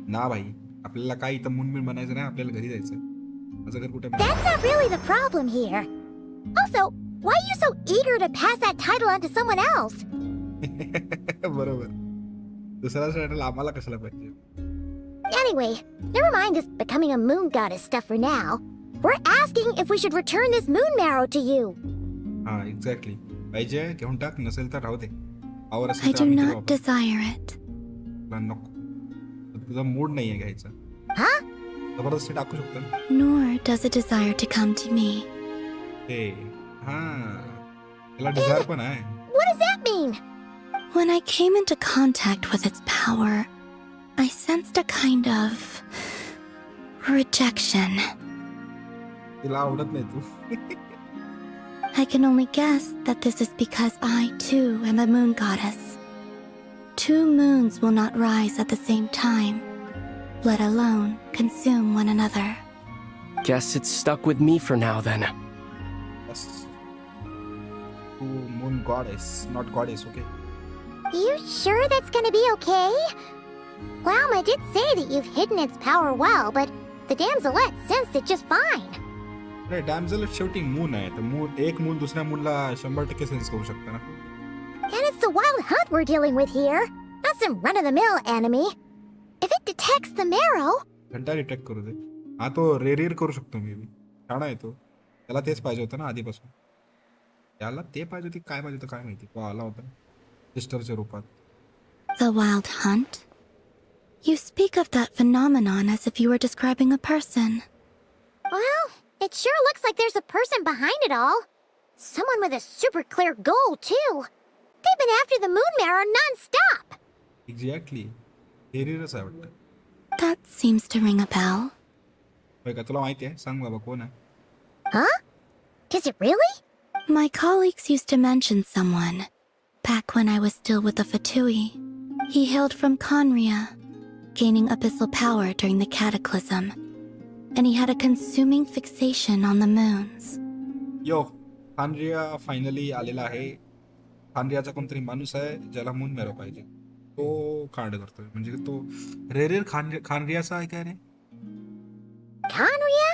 ना भाई, आपल्याला काय इथं मून बनायचं नाही, आपल्याला घरी जायचं. माझं घर कुठे? That's not really the problem here. Also, why are you so eager to pass that title on to someone else? बरोबर. दुसरा टायटल आम्हाला कशाला पाहिजे? Anyway, never mind this becoming a moon goddess stuff for now. We're asking if we should return this moon marrow to you. हा, exactly. पाहिजे घेऊन टाक, नसेल तर राहू दे. I do not desire it. नको. तुझा मूड नाहीये घ्यायचा. Huh? जबरदस्ती टाकू शकतो. Nor does it desire to come to me. Hey, हा. त्याला डिझायर पण आहे. What does that mean? When I came into contact with its power, I sensed a kind of rejection. तिला आवडत नाही तू. I can only guess that this is because I too am a moon goddess. 2 moons will not rise at the same time, let alone consume one another. Guess it's stuck with me for now then. Yes. Moon goddess, not goddess, okay? You sure that's gonna be okay? Lauma did say that you've hidden its power well, but The damselette sensed it just fine. अरे डॅमझेलेट शेवटी moon आहे तर moon एक moon दुसऱ्या मूनला 100% sense करू शकतं ना. And it's the wild hunt we're dealing with here, not some run-of-the-mill enemy. If it detects the marrow... घंटा डिटेक्ट करू दे. हा तो रेरियर करू शकतो मी बी. छान आहे तो. त्याला तेच पाहिजे होतं ना आधीपासून. त्याला ते पाहिजे होती काय पाहिजे होतं काय माहिती. तो आला होता सिस्टरच्या रूपात. The wild hunt? You speak of that phenomenon as if you were describing a person. Well, it sure looks like there's a person behind it all. Someone with a super clear goal, too. They've been after the moon marrow non-stop. Exactly. रेरियरच आहे वाटतं. That seems to ring a bell. होय का तुला माहिती आहे सांग बाबा कोण आहे. Huh? Is it really? My colleagues used to mention someone, back when I was still with the Fatui. He hailed from Conria, gaining abyssal power during the cataclysm, and he had a consuming fixation on the moons. Yo, Conria finally आलेला आहे. Conriaचा कोणतरी माणूस आहे ज्याला moon marrow पाहिजे. तो कांड करतोय म्हणजे तो रेरियर Conriaचा आहे काय रे? Conria?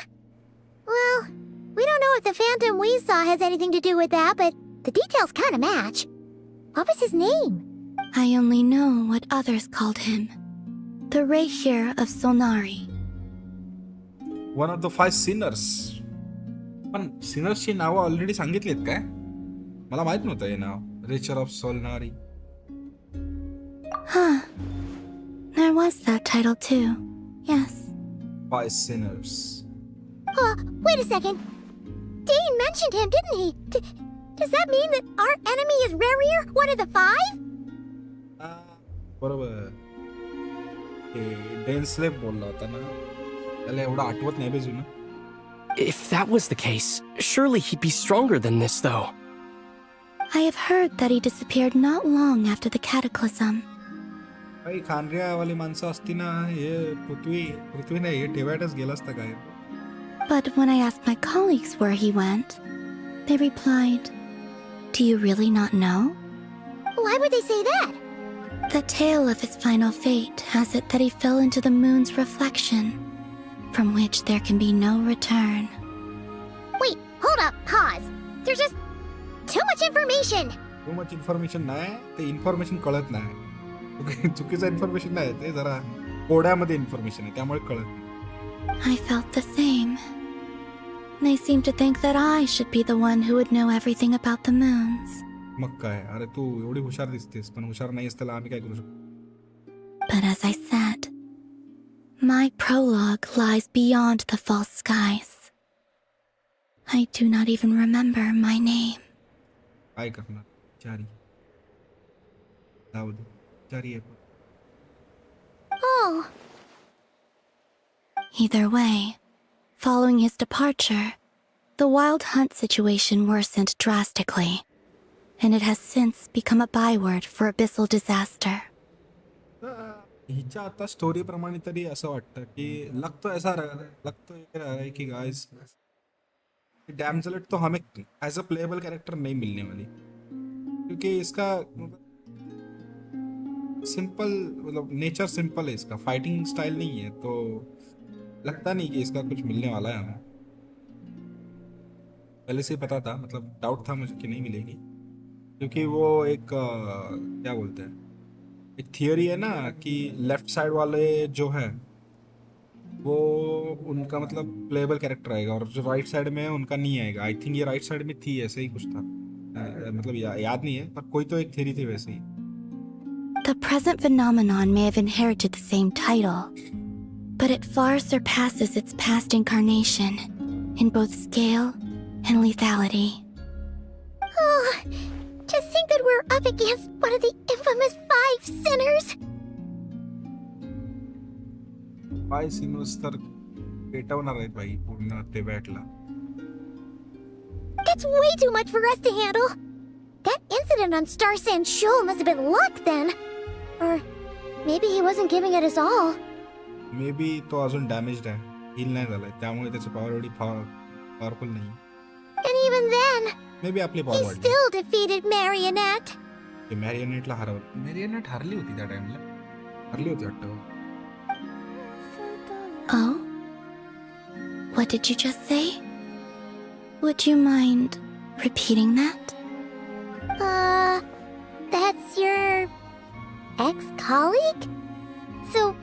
Well, we don't know if the phantom we saw has anything to do with that, but the details kind of match. What was his name? I only know what others called him. The Rehir of Solnari. One of the 5 sinners. पण सिनर्सची नावं already सांगितलीत काय? मला माहित नव्हतं हे नाव. Rehir of Solnari. Huh. There was that title too. Yes. 5 sinners. Wait a second. Dane mentioned him, didn't he? Does that mean that our enemy is Rerier, one of the 5? बरोबर. Dane slab बोलला होता ना. त्याला एवढं आठवत नाही बेजू ना. If that was the case, surely he'd be stronger than this, though. I have heard that he disappeared not long after the cataclysm. भाई खानरिया वाली माणसं असती ना हे पृथ्वी नाही हे ठेवायलाच गेला असता काय. But when I asked my colleagues where he went, they replied, "Do you really not know?" Why would they say that? The tale of his final fate has it that he fell into the moon's reflection, from which there can be no return. Wait, hold up, pause. There's just too much information. Too much information नाही ते information कळत नाही. चुकीचं information नाही ते जरा कोड्यामध्ये information आहे त्यामुळे कळत नाही. I felt the same. They seemed to think that I should be the one who would know everything about the moons. मग काय अरे तू एवढी हुशार दिसतेस पण हुशार नाहीस त्याला आम्ही काय करू शकतो. But as I said, my prologue lies beyond the false skies. I do not even remember my name. काय करणार चारी जाऊ दे चारी आहे. Oh. Either way, following his departure, the wild hunt situation worsened drastically, and it has since become a byword for abyssal disaster. हिच्या आता story प्रमाणे तरी असं वाटतं की लगता है कि गाइस डैमसेलेट तो हमें एज अ प्लेएबल कैरेक्टर नहीं मिलने वाली क्योंकि इसका सिंपल मतलब नेचर सिंपल है इसका फाइटिंग स्टाइल नहीं है तो लगता नहीं कि इसका कुछ मिलने वाला है हमें. पहले से पता था मतलब डाउट था मुझे कि नहीं मिलेगी क्योंकि वो एक क्या बोलते हैं एक थियोरी है ना कि लेफ्ट साइड वाले जो है वो उनका मतलब प्लेएबल कैरेक्टर आएगा और जो राइट साइड में है उनका नहीं आएगा. आई थिंक ये राइट साइड में थी ऐसे ही कुछ था मतलब याद नहीं है पर कोई तो एक थियोरी थी वैसे ही. The present phenomenon may have inherited the same title, but it far surpasses its past incarnation in both scale and lethality. Oh, to think that we're up against one of the infamous 5 sinners. 5 sinners तर पेटवणार आहेत भाई पूर्ण ते बॅटला. That's way too much for us to handle. That incident on Star Sand Shoal must have been luck then. Or maybe he wasn't giving it his all. Maybe तो अजून damaged आहे. Heal नाही झालाय त्यामुळे त्याची पॉवर एवढी powerful नाही. And even then, Maybe आपली पॉवर he वाढली. still defeated Marionette. ते मॅरिओनेटला हरवलं. मॅरिओनेट हरली होती त्या टाइमला. हरली होती वाटतं. Oh? What did you just say? Would you mind repeating that? That's your ex-colleague? So,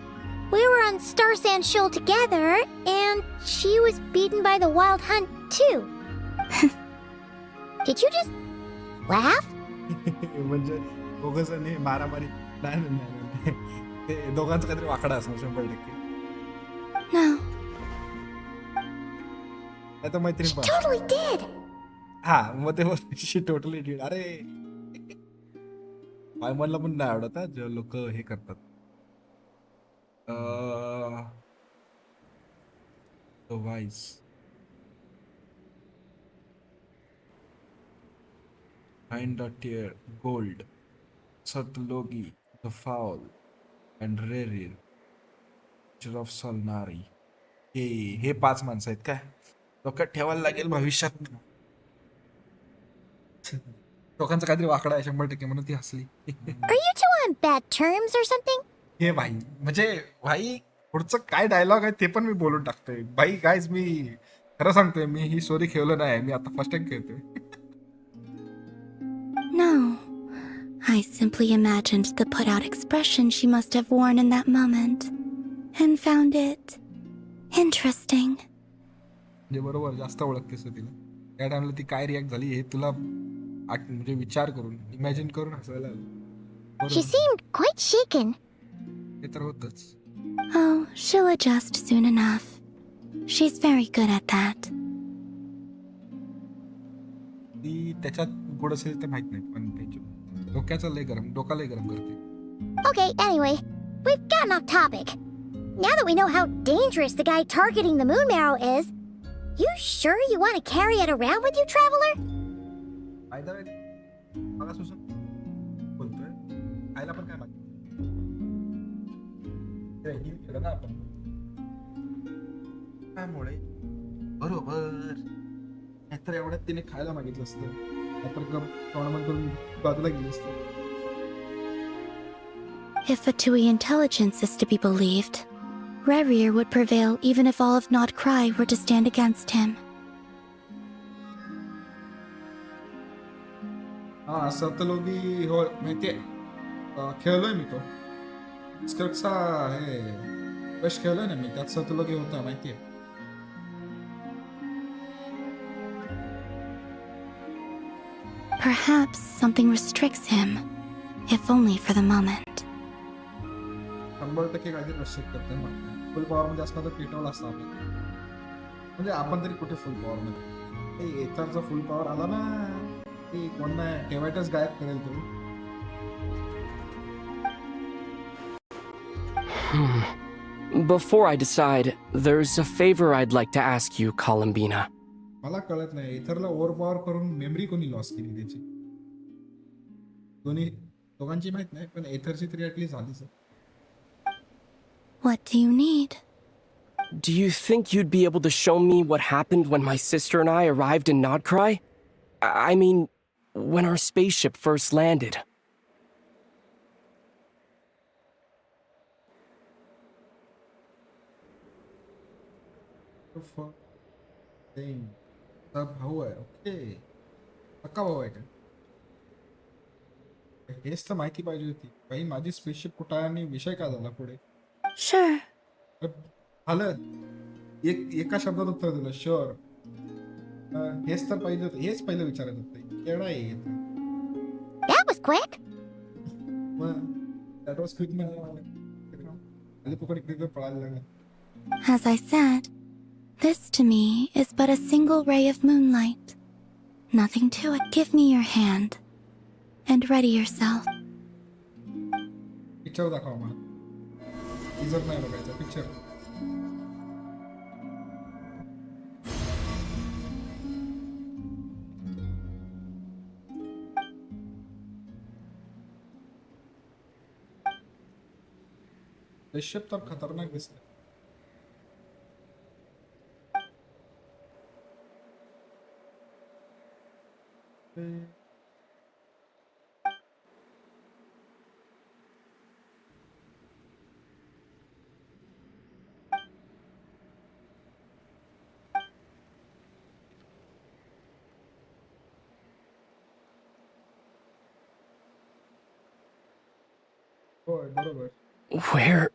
we were on Star Sand Shoal together, and she was beaten by the Wild Hunt too. Did you just laugh? म्हणजे दोघं जणी मारामारी नाही ते दोघांचं काहीतरी वाकडा असणार 100%. No. आता मैत्रीण She totally did. हा मग ते शी टोटली डिड. अरे मला पण नाही आवडत हा जे लोक हे करतात. वाईस Find a tear, gold, Satlogi, the foul, and Rerir, Teacher of Solnari. हे 5 माणसं आहेत काय? डोक्यात ठेवायला लागेल भविष्यात. लोकांचं काहीतरी वाकडा आहे 100% म्हणून ती हसली. Are you two on bad terms or something? हे भाई म्हणजे भाई पुढचं काय डायलॉग आहे ते पण मी बोलून टाकतोय. भाई गाईज मी खरं सांगतोय मी ही स्टोरी खेळलो नाही. मी आता फर्स्ट टाइम खेळतोय. No. I simply imagined the put-out expression she must have worn in that moment, and found it interesting. म्हणजे बरोबर जास्त ओळखतेस तिला. त्या टाइमला ती काय रिॲक्ट झाली हे तुला म्हणजे विचार करून इमॅजिन करून हसायला आलं. She seemed quite shaken. हे तर होतच. Oh, she'll adjust soon enough. She's very good at that. ती त्याच्यात गोड असेल ते माहित नाही पण त्याच्या डोक्याचं लय गरम करते. Okay, anyway, we've gotten off topic. Now that we know how dangerous the guy targeting the moon marrow is, you sure you want to carry it around with you, traveler? फायदा मला सुचत बोलतोय आईला पण काय माहिती. हे केलं ना आपण त्यामुळे बरोबर नाहीतर एवढ्यात तिने खायला मागितलं असतं. नाहीतर टोर्नामेंट करून बाजूला गेली असतं. If Fatui intelligence is to be believed, Rerir would prevail even if all of Nod-Krai were to stand against him. हा सतलोगी हो माहितीये खेळलोय मी तो स्क्रक्सचा हे वेश खेळलोय ना मी त्यात सतलोगी होता माहितीये. Perhaps something restricts him, if only for the moment. 100% काहीतरी रेस्ट्रिक्ट करते ना. फुल पॉवर मध्ये असला तर पेटवला असता आपण. म्हणजे आपण तरी कुठे फुल पॉवर मध्ये एथरचा फुल पॉवर आला ना ते कोण नाही ठेवायचंच गायब करेल तो. Before I decide, there's a favor I'd like to ask you, Columbina. मला कळत नाही एथरला ओव्हर पॉवर करून मेमरी कोणी लॉस केली त्याची. दोघांची माहित नाही पण एथरची तरी ऍटलीस्ट झाली sir. What do you need? Do you think you'd be able to show me what happened when my sister and I arrived in Nod-Krai? I mean, when our spaceship first landed. भाऊ आहे okay पक्का भाऊ आहे का हेच तर माहिती पाहिजे होती. भाई माझी स्पेसशिप कुठं आहे आणि विषय काय झाला पुढे. Sure. झालं एका शब्दात उत्तर दिलं शुअर. हेच तर पाहिजे होतं हेच पहिलं विचारत होतं केवढा आहे. That was quick. That was quick man. आली पकड इकडे पळायला लागला. As I said, this to me is but a single ray of moonlight. Nothing to it. Give me your hand and ready yourself. Picture दाखवा मला. Teaser नाही बघायचा picture. Spaceship तर खतरनाक दिसते. Where?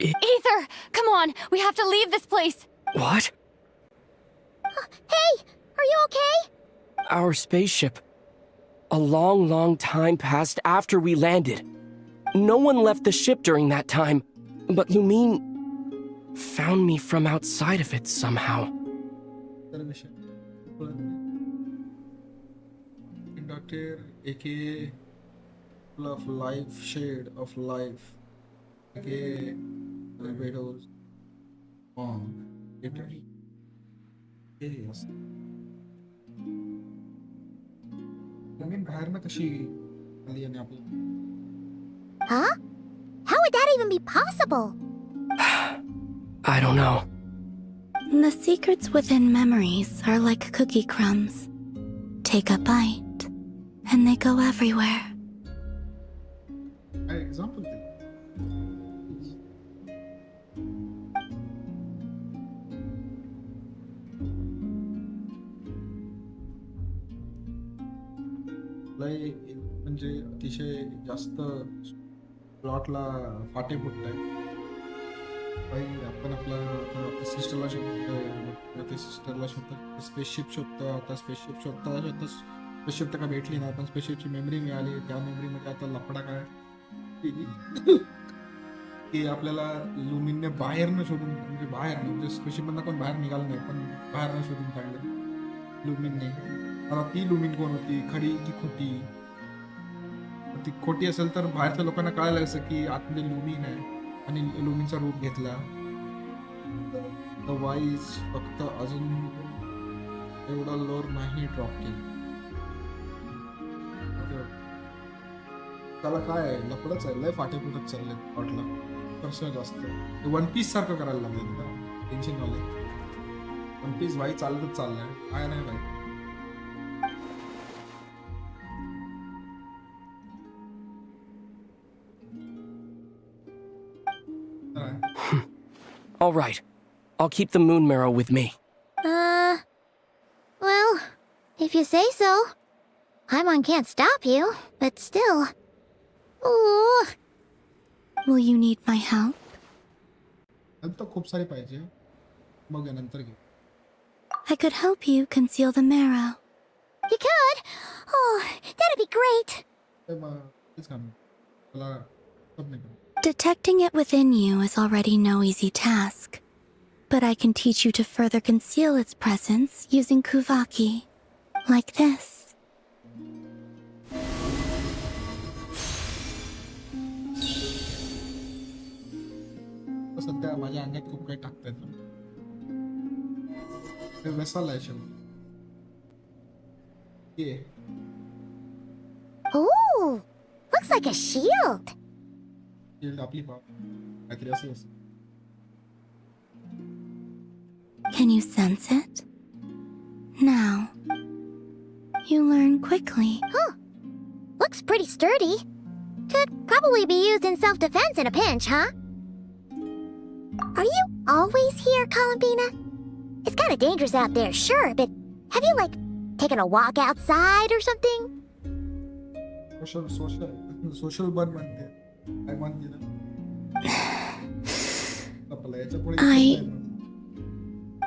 Aether! Come on! We have to leave this place! What? Hey! Are you okay? Our spaceship. A long, long time passed after we landed. No one left the ship during that time, but Lumine found me from outside of it somehow. Conductor, aka full of life, shade of life, aka Barbados, Italy. Yes. I mean, बाहेर में कशी आली आणि आपली? Huh? How would that even be possible? I don't know. The secrets within memories are like cookie crumbs. Take a bite, and they go everywhere. An example. म्हणजे अतिशय जास्त प्लॉटला फाटे फुटत आहे. आपण आपल्या सिस्टरला शोधतोय, सिस्टरला शोधतो, स्पेसशिप शोधतो. आता स्पेसशिप शोधता शोधता स्पेसशिप तर का भेटली नाही, पण स्पेसशिपची मेमरी मिळाली. त्या मेमरीमध्ये आता लफडा काय की आपल्याला लुमिनने बाहेरनं शोधून, म्हणजे बाहेर म्हणजे स्पेसशिपमधनं कोण बाहेर निघालं नाही, पण बाहेरनं शोधून काढलं लुमिनने. आता ती लुमिन कोण होती, खरी की खोटी? ती खोटी असेल तर बाहेरच्या लोकांना कळायला असं की आतमध्ये लुमिन आहे आणि लुमिनचा रूप घेतला. द वाईज फक्त अजून एवढा लोर नाही ड्रॉप केला. त्याला काय आहे, लपडच आहे, लय फाटे फुटत चालले वाटला वर्ष जास्त. वन पीस सारखं करायला लागले तिला टेन्शन वाले. वन पीस भाई चालतच चाललंय, काय नाही भाई. All right. I'll keep the moon marrow with me. Well, if you say so. Paimon can't stop you, but still. Ooh. Will you need my help? help तर खूप सारी पाहिजे. मग नंतर घे. I could help you conceal the marrow. You could? Oh, that'd be great. तेच काम. मला सब नाही. Detecting it within you is already no easy task, but I can teach you to further conceal its presence using Kuvaki, like this. सध्या माझ्या अंगात खूप काही टाकतात. ते वेसल आहे शेवट. Ooh, looks like a shield. आपली बाप काहीतरी असं असं. Can you sense it? Now, you learn quickly. Huh. Looks pretty sturdy. Could probably be used in self-defense in a pinch, huh? Are you always here, Columbina? It's kind of dangerous out there, sure, but have you, like, taken a walk outside or something? Social bud म्हणते. I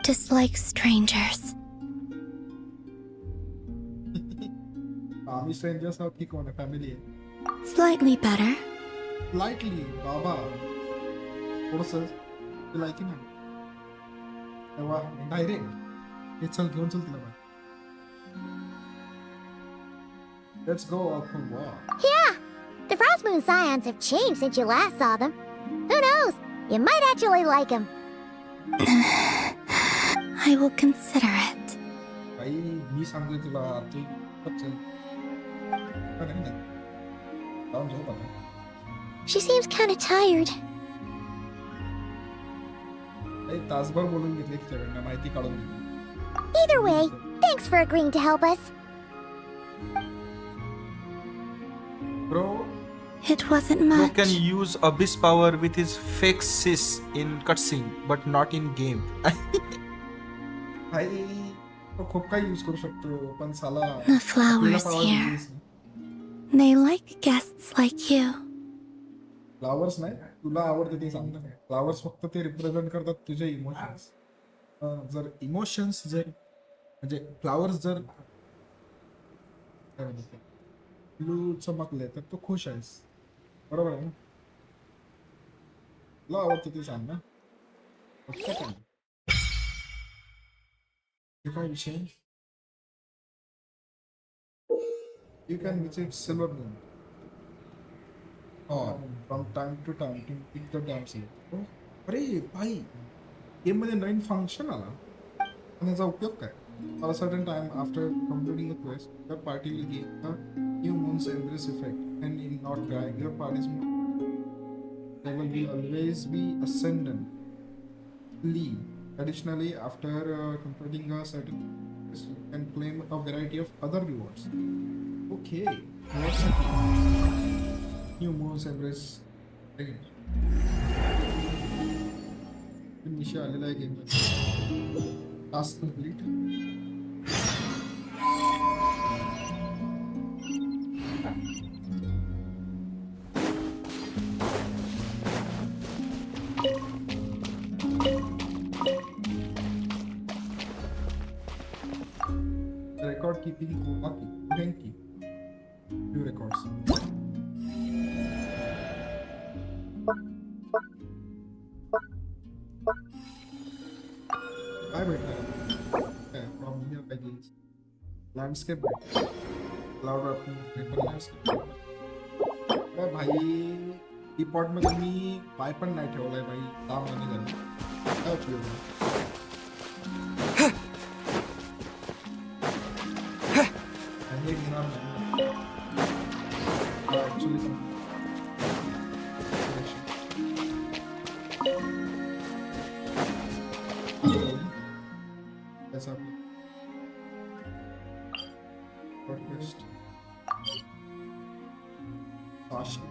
dislike strangers. आम्ही strangers आहोत की कोण आहे? Family आहे. Slightly better. Slightly, बाबा. थोडंसं लायकी नाही. तेव्हा डायरेक्ट हे चल घेऊन चल तिला bye. Let's go out for a walk. Yeah. The Frost Moon Scions have changed since you last saw them. Who knows? You might actually like them. I will consider it. आई मी सांगतो तुला तू चल. जाऊन झोप आता. She seems kind of tired. आई तासभर बोलून घेतले तिच्याकडनं माहिती काढून दिली. Either way, thanks for agreeing to help us. Bro. It wasn't much. Bro can use abyss power with his fake sis in cutscene, but not in game. भाई तो खूप काही यूज करू शकतो पण साला. The flowers here. They like guests like you. Flowers नाही तुला आवडते ते सांग ना फ्लावर्स फक्त ते रिप्रेझेंट करतात तुझे इमोशन्स जर इमोशन्स जर म्हणजे फ्लावर्स जर ब्लू चमकले तर तू खुश आहेस बरोबर आहे ना तुला आवडते ते सांग ना फक्त काय हे काय विषय You can visit Silver Moon or from time to time to pick the damsel. Oh, अरे भाई गेम मध्ये नवीन फंक्शन आला आणि याचा उपयोग काय For a certain time after completing the quest, your party will gain a new moon's embrace effect, and in Nod-Krai, your party's there will be always be ascendant lead. Additionally, after completing a certain quest, you can claim a variety of other rewards. Okay, what's the new moon's embrace again? Nisha आलेला आहे game task complete record keeping thank you new records काय भेटणार from here begins landscape cloud paper landscape अरे भाई teapot मध्ये मी पाय पण नाही ठेवलाय भाई काम नाही झालं काय उपयोग हे घेणार नाही ऍक्च्युली त्याचा पॉडकास्ट आशा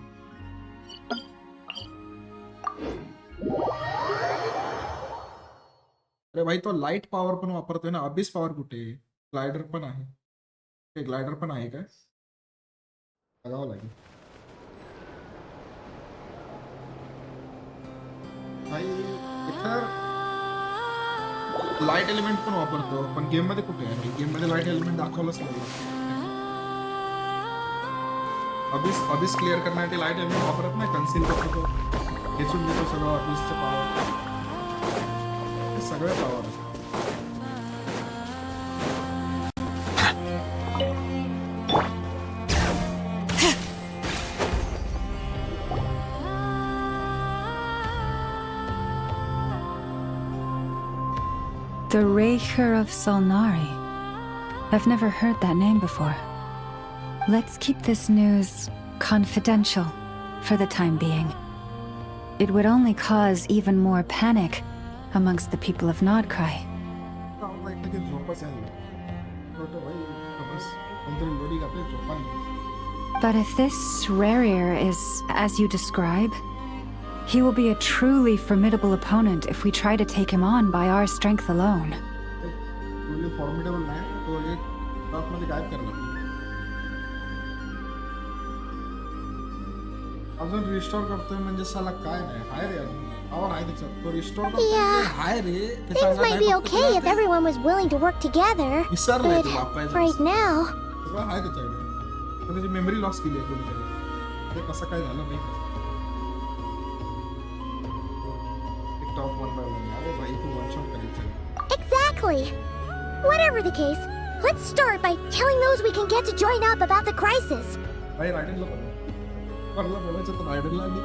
अरे भाई तो लाईट पॉवर पण वापरतोय ना अबिस पॉवर कुठे ग्लायडर पण आहे ग्लायडर पण आहे काय बघावं लागेल भाई इथं लाईट एलिमेंट पण वापरतो पण गेम मध्ये कुठे आहे गेम मध्ये लाईट एलिमेंट दाखवलंच नाही अबिस क्लिअर करण्यासाठी लाईट एलिमेंट वापरत नाही कन्सील करतो खेचून घेतो सगळं अबिसचं पॉवर सगळं power The Raker of Solnari. I've never heard that name before. Let's keep this news confidential for the time being. It would only cause even more panic amongst the people of Nod-Krai. But if this Rarer is as you describe, he will be a truly formidable opponent if we try to take him on by our strength alone. अजून restore करतोय म्हणजे साला काय नाही हाय रे power आहे त्याच्यात तो रिस्टोर करतोय हाय रे Things might be okay if everyone was willing to work together. But right now, सगळं आहे त्याच्याकडे त्याची मेमरी लॉस केली आहे कोणीतरी ते कसं काय झालं माहिती टॉप 1 by 1 अरे भाई तू वन शॉट करायचं exactly. Whatever the case, let's start by telling those we can get to join up about the crisis. भाई रायडनला परला बोलायचं तर रायडनला आणि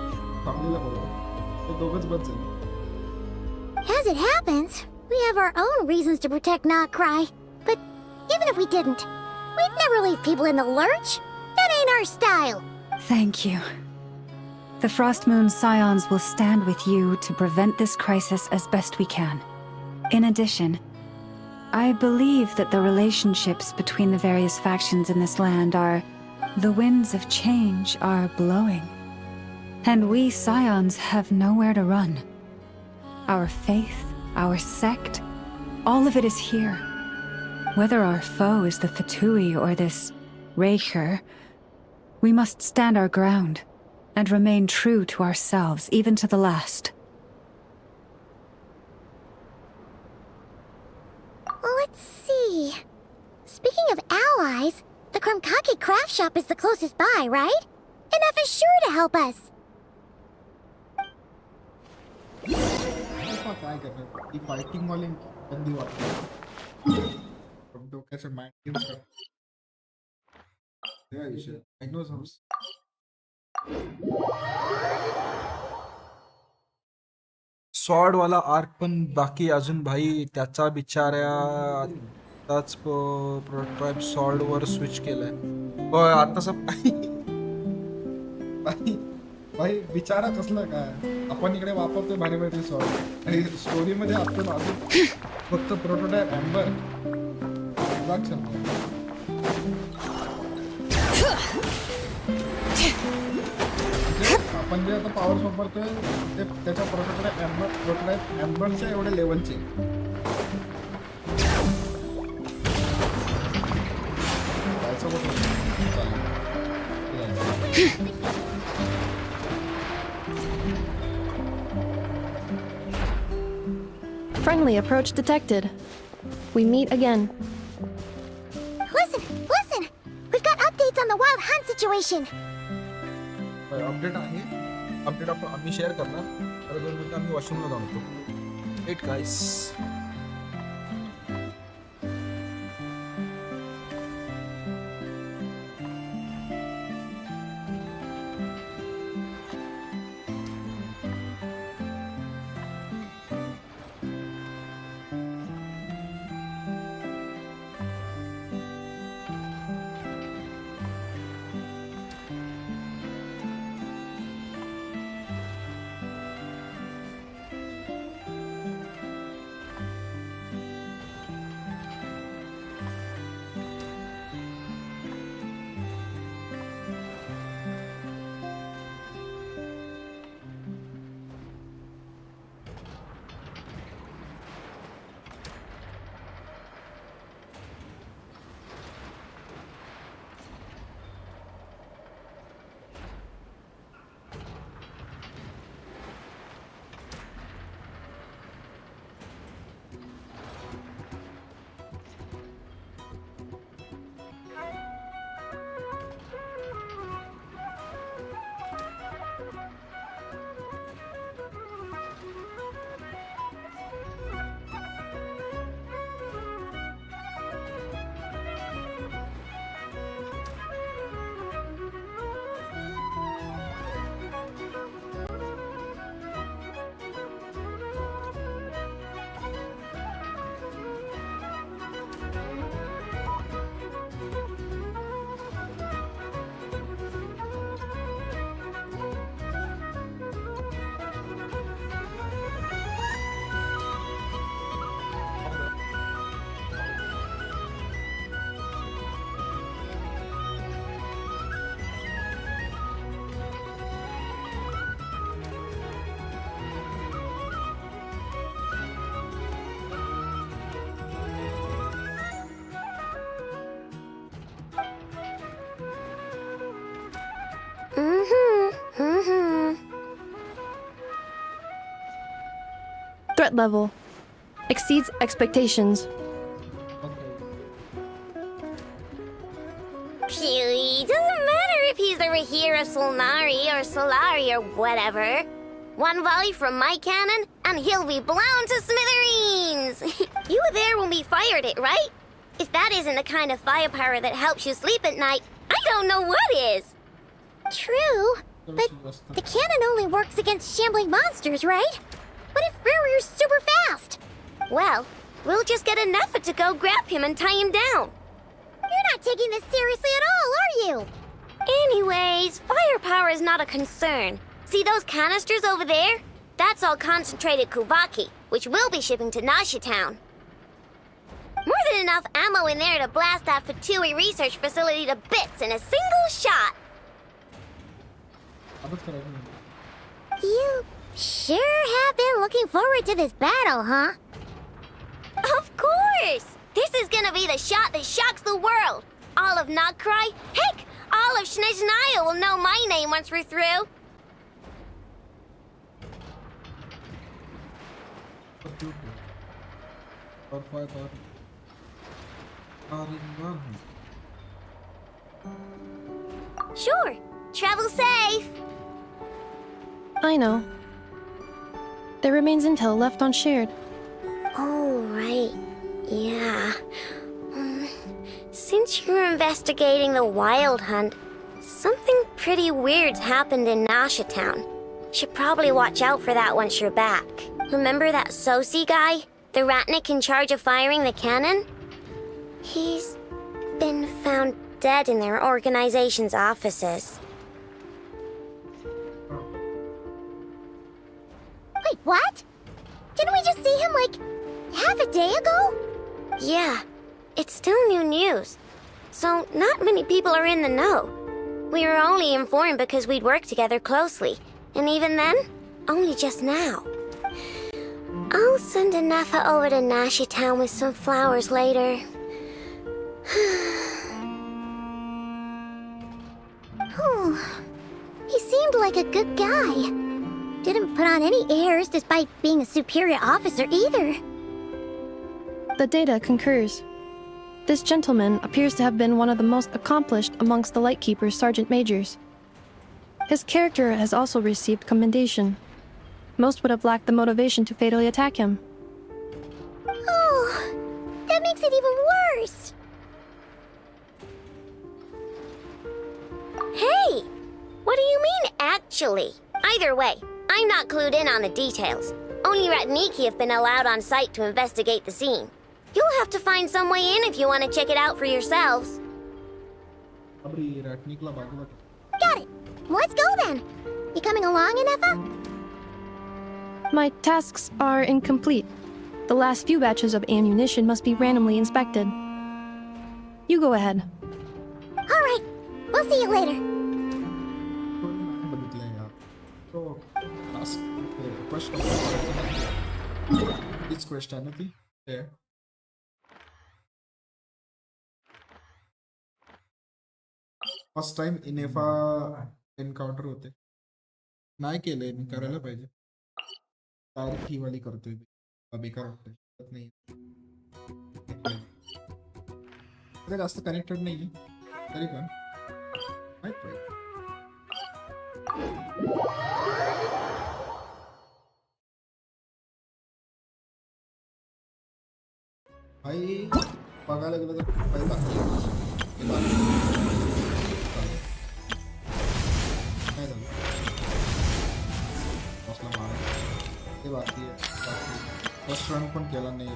फॅमिलीला बोलवा ते दोघंच बस झाले As it happens, we have our own reasons to protect Nod-Krai. But even if we didn't, we'd never leave people in the lurch. That ain't our style. Thank you. The Frost Moon Scions will stand with you to prevent this crisis as best we can. In addition, I believe that the relationships between the various factions in this land are... The winds of change are blowing. And we Scions have nowhere to run. Our faith, our sect, all of it is here. Whether our foe is the Fatui or this Raker, we must stand our ground. and remain true to ourselves, even to the last. Let's see. Speaking of allies, the Krumkake craft shop is the closest by, right? Enough is sure to help us. काय कर रहे हैं? Fighting वाले बंदी वाले हम तो कैसे माइंड गेम्स कर Yeah, you should. I know some. Sword वाला आर्क पण बाकी अजून भाई त्याचा बिचाऱ्या आताच प्रोटोटाइप स्वॉर्ड वर स्विच केलाय होय आता सब भाई बिचारा कसला काय आपण इकडे वापरतोय भारी भारी स्वॉर्ड आणि स्टोरी मध्ये आपण अजून फक्त प्रोटोटाइप एम्बर आपण जे आता पॉवर वापरतोय ते त्याच्या प्रोटोटाइप एम्बरच्या एवढ्या लेवलचे Friendly approach detected. We meet again. Listen! We've got updates on the wild hunt situation. Update आहे अपडेट आपण आम्ही शेअर करणार तर दोन मिनिटं आम्ही वॉशरूमला जाऊन येतो wait guys Threat level exceeds expectations. Phew, doesn't matter if he's the Rahira Solnari or Solari or whatever. One volley from my cannon, and he'll be blown to smithereens! You were there when we fired it, right? If that isn't the kind of firepower that helps you sleep at night, I don't know what is! True, but the cannon only works against shambling monsters, right? What if Riri's super fast? Well, we'll just get an effort to go grab him and tie him down. You're not taking this seriously at all, are you? Anyways, firepower is not a concern. See those canisters over there? That's all concentrated Kuvaki, which we'll be shipping to Nasha Town. More than enough ammo in there to blast that Fatui research facility to bits in a single shot. You sure have been looking forward to this battle, huh? Of course! This is gonna be the shot that shocks the world! All of Nod-Krai, heck, all of Snezhnaya will know my name once we're through. Sure. Travel safe. I know. There remains intel left unshared. Oh, right. Yeah. Since you're investigating the Wild Hunt, something pretty weird's happened in Nasha Town. Should probably watch out for that once you're back. Remember that Sosi guy? The Ratnik in charge of firing the cannon? He's been found dead in their organization's offices. Wait, what? Didn't we just see him, like, half a day ago? Yeah, it's still new news. So not many people are in the know. We were only informed because we'd worked together closely. And even then, only just now. I'll send a Nefa over to Nashi Town with some flowers later. He seemed like a good guy. Didn't put on any airs despite being a superior officer either. The data concurs. This gentleman appears to have been one of the most accomplished amongst the Lightkeeper's sergeant majors. His character has also received commendation. Most would have lacked the motivation to fatally attack him. Oh, that makes it even worse. Hey! What do you mean, actually? Either way, I'm not clued in on the details. Only Ratniki have been allowed on site to investigate the scene. You'll have to find some way in if you want to check it out for yourselves. Got it. Let's go then. You coming along, Inefa? My tasks are incomplete. The last few batches of ammunition must be randomly inspected. You go ahead. All right. We'll see you later. It's Christianity. Yeah. First time Ineffa encounter होते नाही केले मी करायला पाहिजे direct ही वाली करतोय बेकार वाटतंय नाही ते जास्त कनेक्टेड नाहीये तरी पण माहित पाहिजे भाई बघायला गेलं तर काही बाकी आहे बाकी आहे फर्स्ट रन पण केला नाही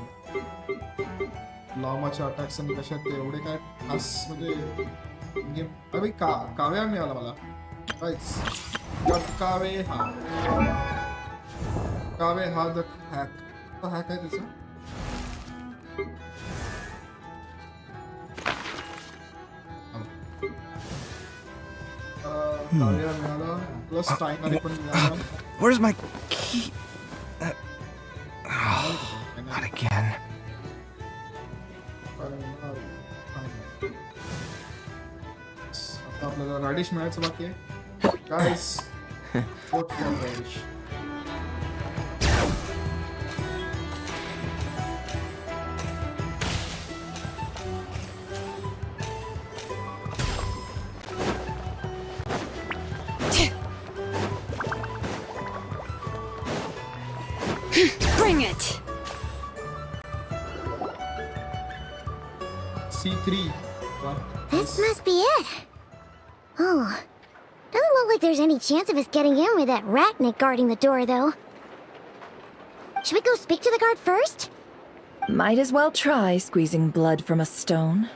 लॉमाच्या अटॅक्स आणि कशात ते एवढे काय खास म्हणजे अरे काव्या मिळाला मला कावे हा द हॅक आहे त्याचा काव्या मिळाला प्लस टायनर पण मिळाला. Where's my key? Not again. आता आपल्याला रॅडिश मिळायचं बाकी आहे guys. Fourth for radish. Bring it! C3. This must be it. Oh. Doesn't look like there's any chance of us getting in with that Ratnik guarding the door, though. Should we go speak to the guard first? Might as well try squeezing blood from a stone.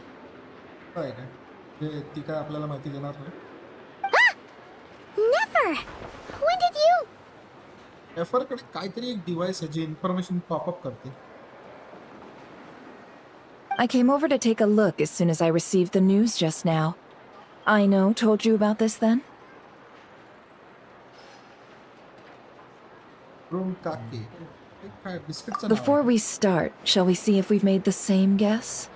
ती काय आपल्याला माहिती देणार नाही. Never! When did you... एफरकडे काहीतरी एक device आहे जे information popup करते. I came over to take a look as soon as I received the news just now. Aino told you about this then? Before we start, shall we see if we've made the same guess?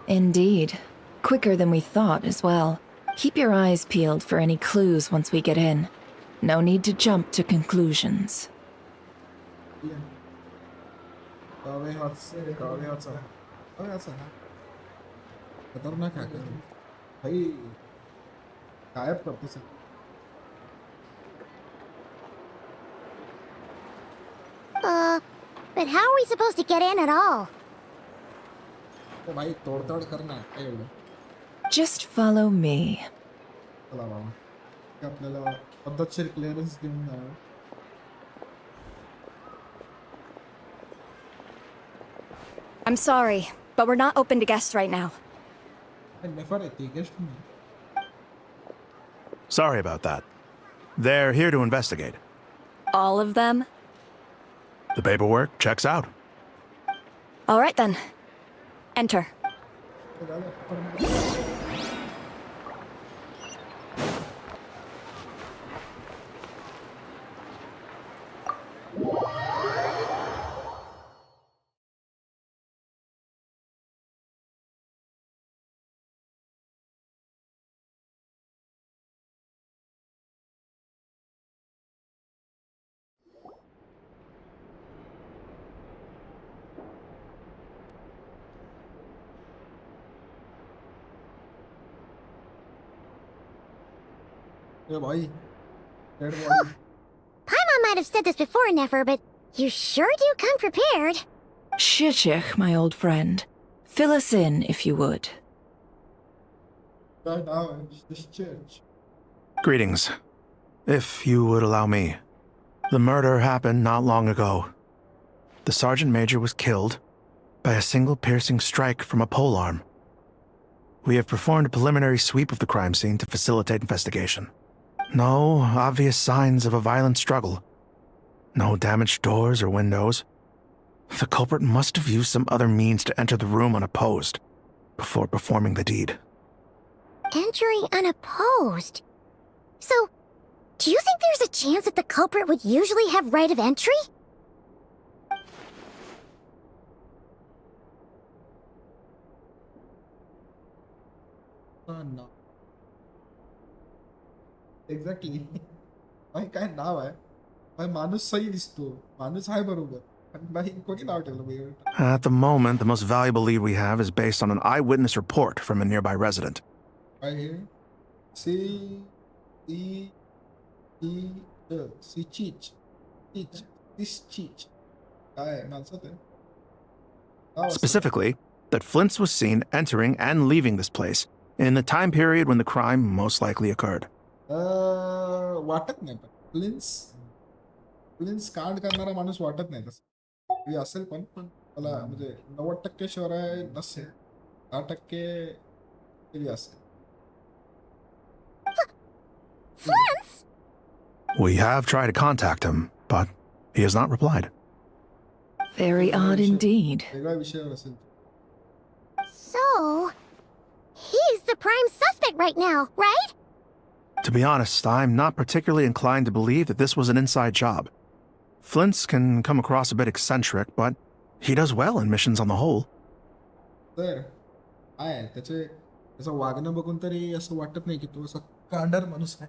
Indeed. Quicker than we thought as well. Keep your eyes peeled for any clues once we get in. No need to jump to conclusions. खतरनाक hacker भाई गायब करते सब But how are we supposed to get in at all? तो भाई तोड़ करना है ये लो Just follow me. चला बाबा क्या आपल्याला पद्धतशीर क्लिअरन्स देऊन जाणार I'm sorry, but we're not open to guests right now. नेफर येते गेस्ट नाही Sorry about that. They're here to investigate. All of them? The paperwork checks out. All right then. Enter. ये भाई dead body Paimon might have said this before, Nefer, but you sure do come prepared. Shishich, my old friend. Fill us in, if you would. now this church Greetings. If you would allow me. The murder happened not long ago. The Sergeant Major was killed by a single piercing strike from a polearm. We have performed a preliminary sweep of the crime scene to facilitate investigation. No obvious signs of a violent struggle. No damaged doors or windows. The culprit must have used some other means to enter the room unopposed before performing the deed. Entering unopposed. So, do you think there's a chance that the culprit would usually have right of entry? No. Exactly. भाई काय नाव आहे भाई माणूस सही दिसतो माणूस आहे बरोबर पण भाई कोणी नाव ठेवलं भाई At the moment, the most valuable lead we have is based on an eyewitness report from a nearby resident. भाई चीच काय माणसं ते Specifically, that Flint's was seen entering and leaving this place in the time period when the crime most likely occurred. वाटत नाही पण प्लिन्स कांड करणारा माणूस वाटत नाही तसं हे असेल पण मला म्हणजे 90% शुअर आहे नसेल 10% तरी असेल Flins? We have tried to contact him, but he has not replied. Very odd indeed. वेगळ्या विषयावर असेल So, he's the prime suspect right now, right? To be honest, I'm not particularly inclined to believe that this was an inside job. Flint's can come across a bit eccentric, but he does well in missions on the whole. तर आहे त्याचं वागणं बघून तरी असं वाटत नाही की तो असं कांडर माणूस आहे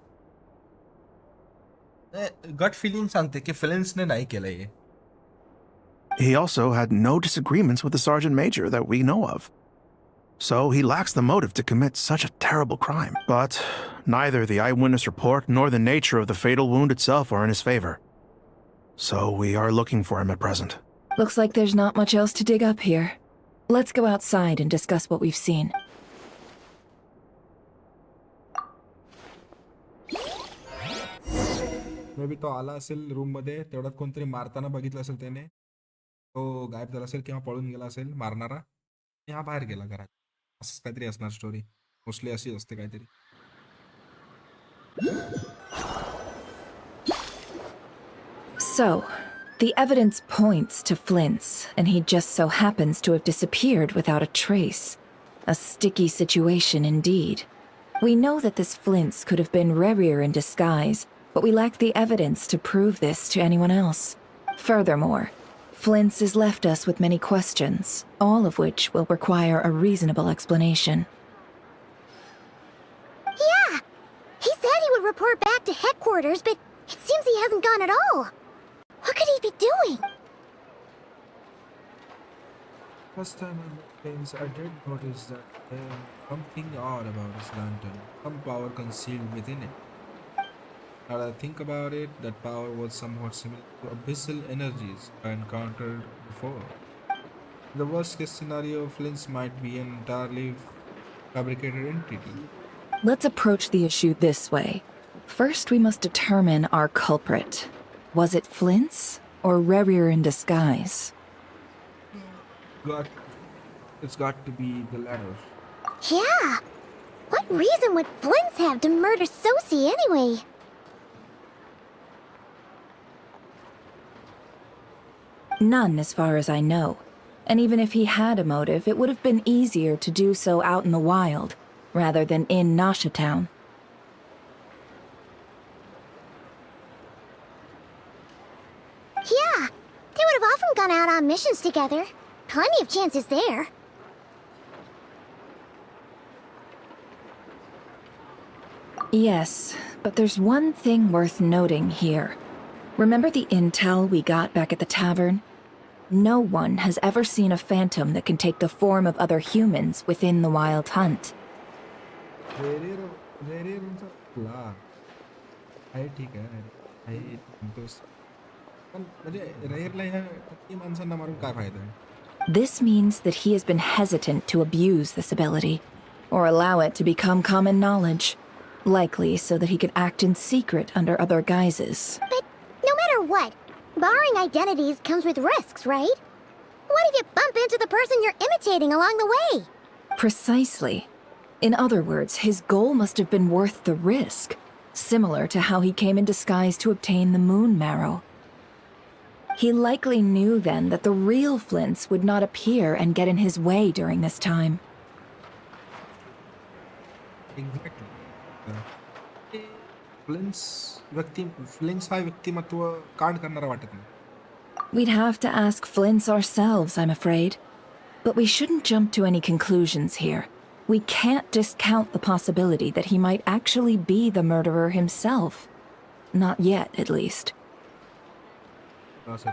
गट फिलिंग सांगते की फ्लिन्सने नाही केलं हे He also had no disagreements with the Sergeant Major that we know of. So he lacks the motive to commit such a terrible crime. But neither the eyewitness report nor the nature of the fatal wound itself are in his favor. So we are looking for him at present. Looks like there's not much else to dig up here. Let's go outside and discuss what we've seen. May be तो आला असेल room मध्ये तेवढ्यात कोणतरी मारताना बघितलं असेल त्याने तो गायब झाला असेल किंवा पळून गेला असेल मारणारा आणि हा बाहेर गेला घरात असंच काहीतरी असणार स्टोरी मोस्टली अशी असते काहीतरी So, the evidence points to Flint's, and he just so happens to have disappeared without a trace. A sticky situation indeed. We know that this Flint's could have been Rerir in disguise, but we lack the evidence to prove this to anyone else. Furthermore, Flint's has left us with many questions, all of which will require a reasonable explanation. Yeah! He said he would report back to headquarters, but it seems he hasn't gone at all. What could he be doing? First time I met Flins, I did notice that there something odd about his lantern, some power concealed within it. Now that I think about it, that power was somewhat similar to abyssal energies I encountered before. The worst case scenario, Flins might be an entirely fabricated entity. Let's approach the issue this way. First, we must determine our culprit. Was it Flins or Rerir in disguise? It's got to be the latter. Yeah! What reason would Flins have to murder Sosie anyway? None, as far as I know. And even if he had a motive, it would have been easier to do so out in the wild, rather than in Nasha Town. Yeah, they would have often gone out on missions together. Plenty of chances there. Yes, but there's one thing worth noting here. Remember the intel we got back at the tavern? No one has ever seen a phantom that can take the form of other humans within the Wild Hunt. This means that he has been hesitant to abuse this ability, or allow it to become common knowledge, likely so that he could act in secret under other guises. But no matter what, borrowing identities comes with risks, right? What if you bump into the person you're imitating along the way? Precisely. In other words, his goal must have been worth the risk, similar to how he came in disguise to obtain the moon marrow. He likely knew then that the real Flins would not appear and get in his way during this time. Exactly. Flins हा व्यक्तिमत्व कांड करणारा वाटत नाही. We'd have to ask Flins ourselves, I'm afraid. But we shouldn't jump to any conclusions here. We can't discount the possibility that he might actually be the murderer himself. Not yet, at least.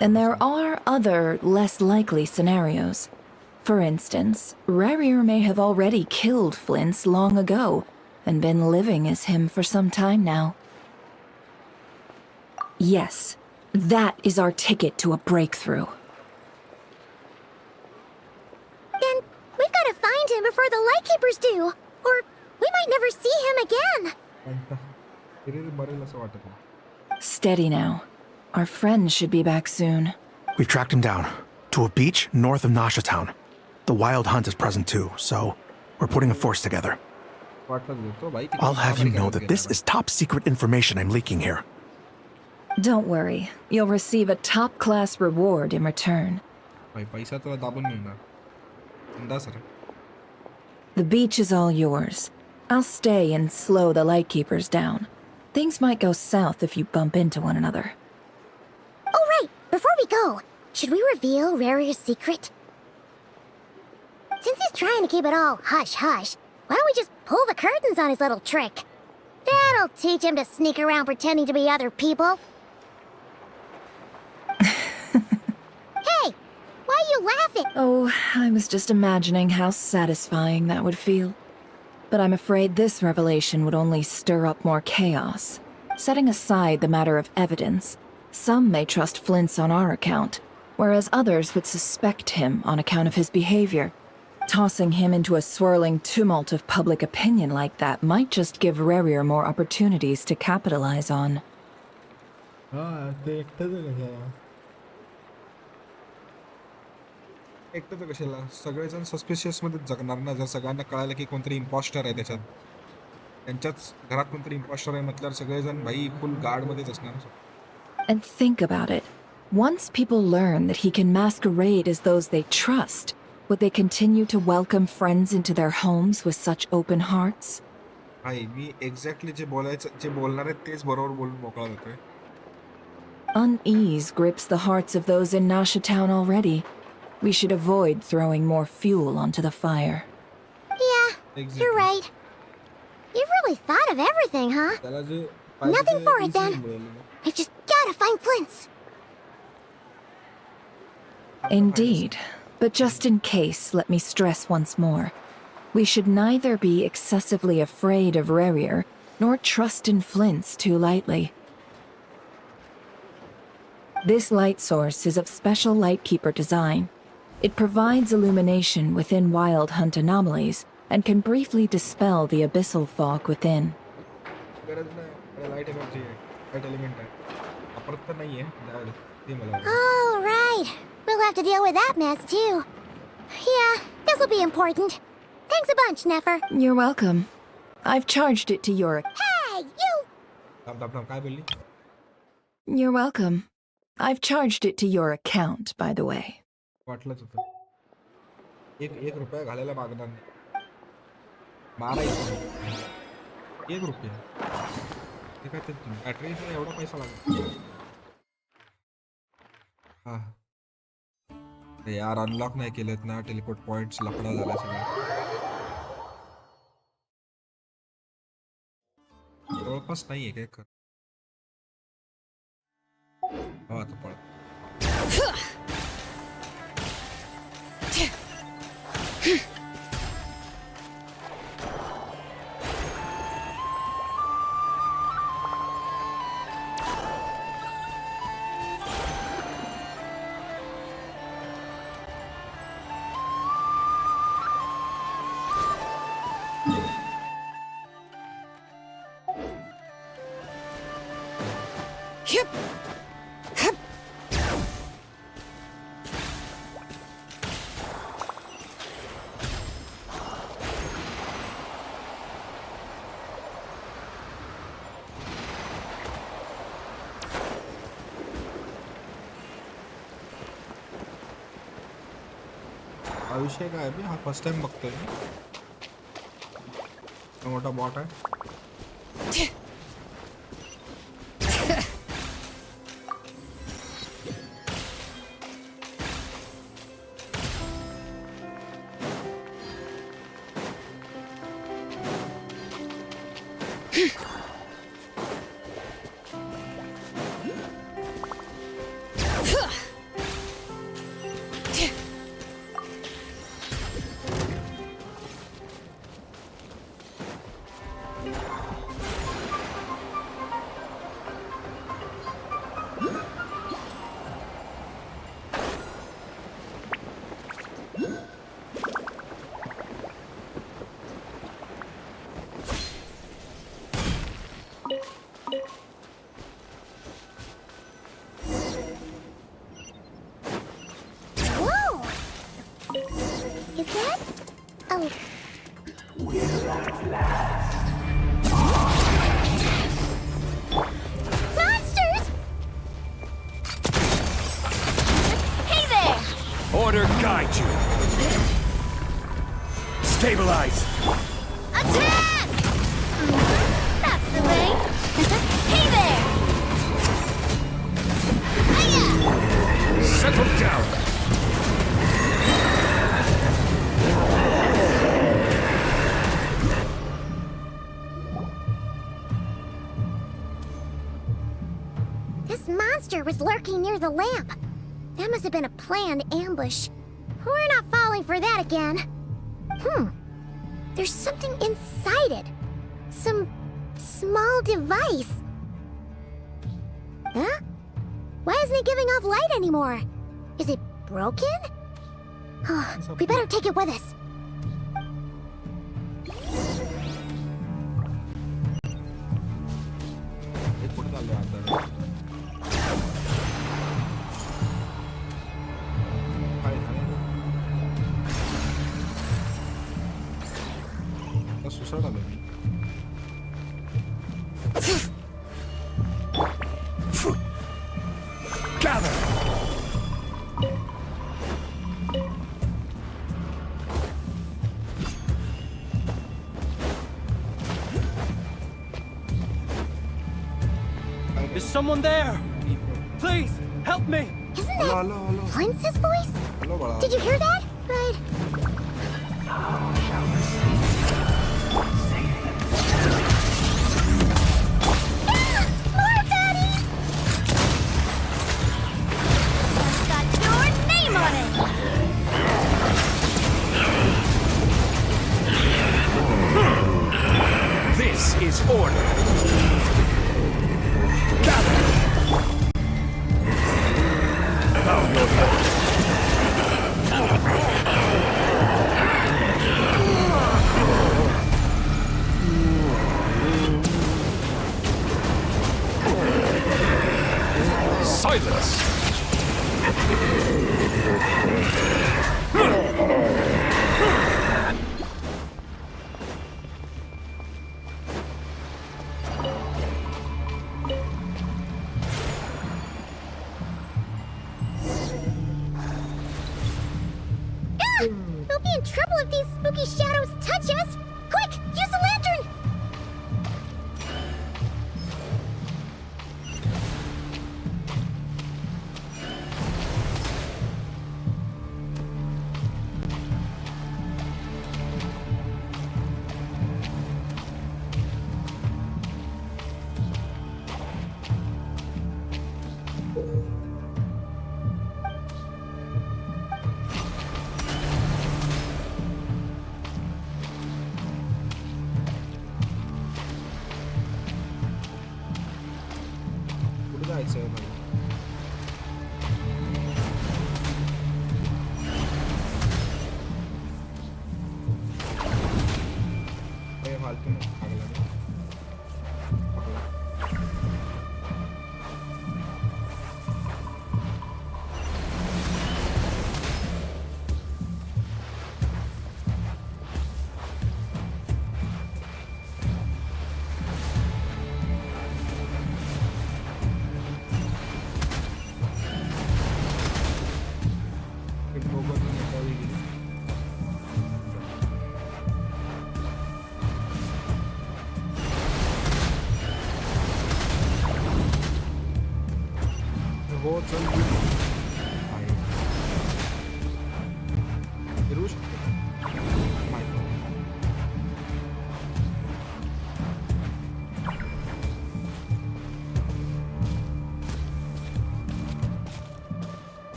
And there are other, less likely scenarios. For instance, Rerir may have already killed Flins long ago, and been living as him for some time now. Yes, that is our ticket to a breakthrough. Then we've got to find him before the Lightkeepers do, or we might never see him again. Steady now. Our friends should be back soon. We've tracked him down to a beach north of Nasha Town. The Wild Hunt is present too, so we're putting a force together. I'll have you know that this is top secret information I'm leaking here. Don't worry. You'll receive a top-class reward in return. The beach is all yours. I'll stay and slow the Lightkeepers down. Things might go south if you bump into one another. Oh, right! Before we go, should we reveal Rerir's secret? Since he's trying to keep it all hush-hush, why don't we just pull the curtains on his little trick? That'll teach him to sneak around pretending to be other people. Hey! Why are you laughing? Oh, I was just imagining how satisfying that would feel. But I'm afraid this revelation would only stir up more chaos. Setting aside the matter of evidence, some may trust Flins on our account, whereas others would suspect him on account of his behavior. Tossing him into a swirling tumult of public opinion like that might just give Rerir more opportunities to capitalize on. एकटं तर कशाला सगळेजण suspicious मध्ये जगणार ना. जर सगळ्यांना कळालं की कोणतरी इम्पॉस्टर आहे त्याच्यात, त्यांच्याच घरात कोणतरी इम्पॉस्टर आहे म्हटल्यावर सगळेजण भाई फुल गार्ड मध्येच असणार. And think about it. Once people learn that he can masquerade as those they trust, would they continue to welcome friends into their homes with such open hearts? भाई मी एक्झॅक्टली जे बोलणार आहेत तेच बरोबर बोलून मोकळा होतोय. Unease grips the hearts of those in Nasha Town already. We should avoid throwing more fuel onto the fire. Yeah, you're right. You've really thought of everything, huh? Nothing for it then. We've just gotta find Flins. Indeed. But just in case, let me stress once more. We should neither be excessively afraid of Rerir, nor trust in Flins too lightly. This light source is of special Lightkeeper design. It provides illumination within Wild Hunt anomalies, and can briefly dispel the abyssal fog within. Oh, right. We'll have to deal with that mess, too. Yeah, this'll be important. Thanks a bunch, Nefer. You're welcome. I've charged it to your... Hey, you! You're welcome. I've charged it to your account, by the way. यार unlock नाही केलेत ना teleport points लफडा झाला सगळा जवळपास नाहीये काय कर हो आता पळ विषय काय आहे हा फर्स्ट टाइम बघतोय मी मोठा बॉट आहे Stabilize! Attack! That's the way. Hey there! Hiya! Settle down! This monster was lurking near the lamp. That must have been a planned ambush. We're not falling for that again. There's something inside it. Some small device. Huh? Why isn't it giving off light anymore? Is it broken? We better take it with us. Is someone there? Please, help me! Isn't that Flint's voice? Did you hear that? Right. More baddies! That's got your name on it! This is order. Gather. Now you're yours. Silence! We'll be in trouble if these spooky shadows touch us! Quick, use the lantern!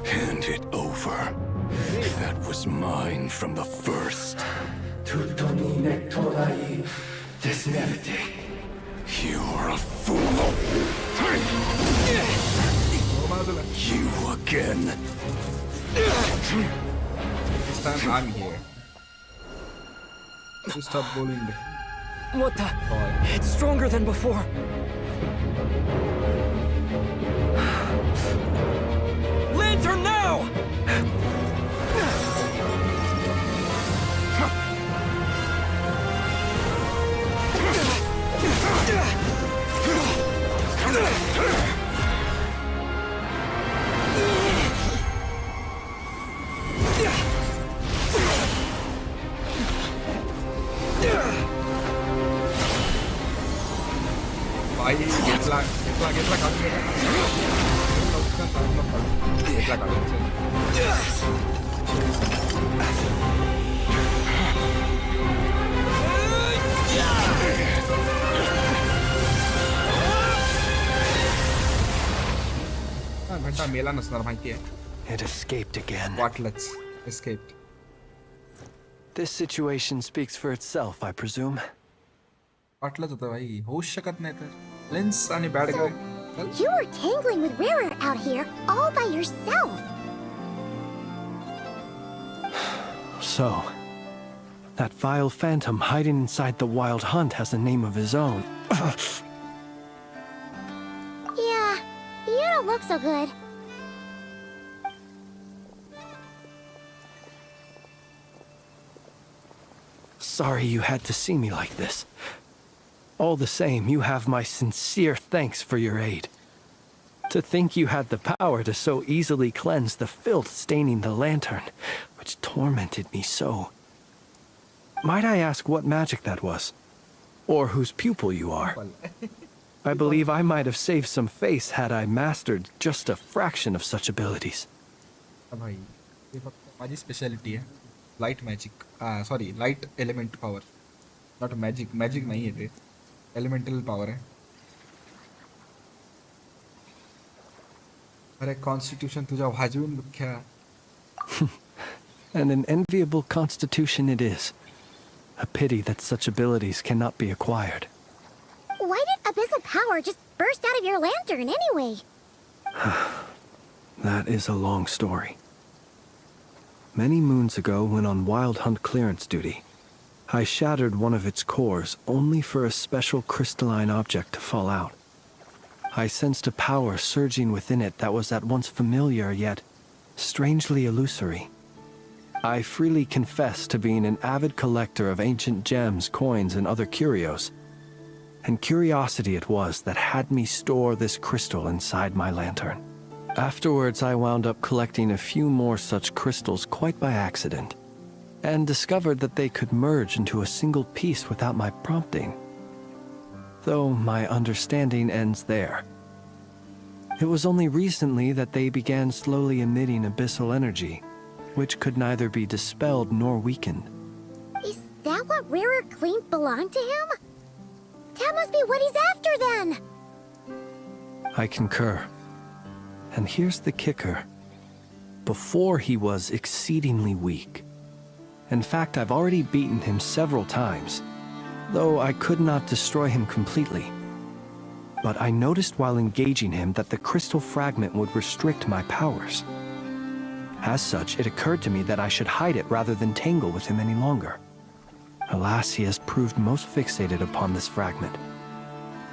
Hand it over. That was mine from the first. You're a fool. You again. This time I'm here. Just stop bullying me. What the? It's stronger than before. Lantern now! It escaped again. Watlets escaped. This situation speaks for itself, I presume. वाटलंच होतं भाई होऊच शकत नाही तर lens आणि bad guy. You were tangling with Rera out here all by yourself. So, that vile phantom hiding inside the wild hunt has a name of his own. Yeah, you don't look so good. Sorry you had to see me like this. All the same, you have my sincere thanks for your aid. To think you had the power to so easily cleanse the filth staining the lantern, which tormented me so. Might I ask what magic that was? Or whose pupil you are? I believe I might have saved some face had I mastered just a fraction of such abilities. भाई ये हमारी speciality है light magic sorry light element power not magic magic नहीं है ये elemental power है अरे constitution तुझा वाजून मुख्या And an enviable constitution it is. A pity that such abilities cannot be acquired. Why did abyssal power just burst out of your lantern anyway? That is a long story. Many moons ago, when on wild hunt clearance duty, I shattered one of its cores only for a special crystalline object to fall out. I sensed a power surging within it that was at once familiar yet strangely illusory. I freely confess to being an avid collector of ancient gems, coins, and other curios. And curiosity it was that had me store this crystal inside my lantern. Afterwards, I wound up collecting a few more such crystals quite by accident, and discovered that they could merge into a single piece without my prompting. Though my understanding ends there. It was only recently that they began slowly emitting abyssal energy, which could neither be dispelled nor weakened. Is that what rarer clean belonged to him? That must be what he's after then! I concur. And here's the kicker. Before he was exceedingly weak. In fact, I've already beaten him several times, though I could not destroy him completely. But I noticed while engaging him that the crystal fragment would restrict my powers. As such, it occurred to me that I should hide it rather than tangle with him any longer. Alas, he has proved most fixated upon this fragment.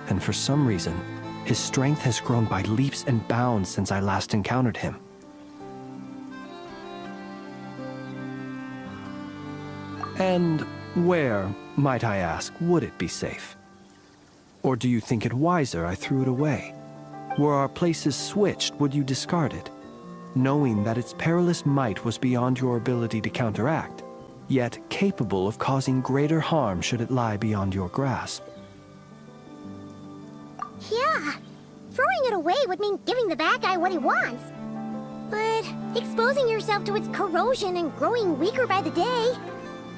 And for some reason, his strength has grown by leaps and bounds since I last encountered him. And where, might I ask, would it be safe? Or do you think it wiser I threw it away? Were our places switched, would you discard it? Knowing that its perilous might was beyond your ability to counteract, yet capable of causing greater harm should it lie beyond your grasp. Yeah, throwing it away would mean giving the bad guy what he wants. But exposing yourself to its corrosion and growing weaker by the day,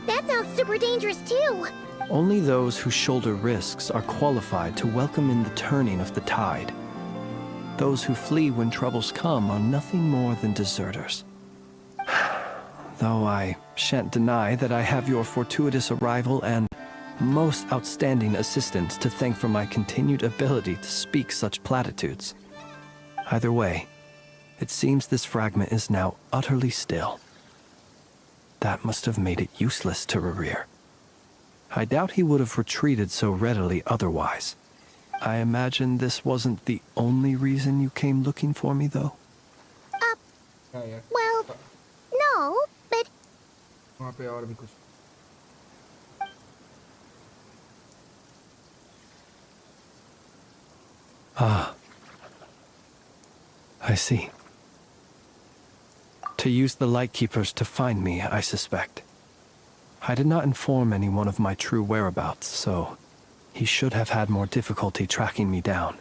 that sounds super dangerous too. Only those who shoulder risks are qualified to welcome in the turning of the tide. Those who flee when troubles come are nothing more than deserters. Though I shan't deny that I have your fortuitous arrival and most outstanding assistance to thank for my continued ability to speak such platitudes. Either way, it seems this fragment is now utterly still. That must have made it useless to Rerir. I doubt he would have retreated so readily otherwise. I imagine this wasn't the only reason you came looking for me, though? Well, no, but... वहाँ पे और भी कुछ Ah. I see. To use the Lightkeepers to find me, I suspect. I did not inform anyone of my true whereabouts, so he should have had more difficulty tracking me down.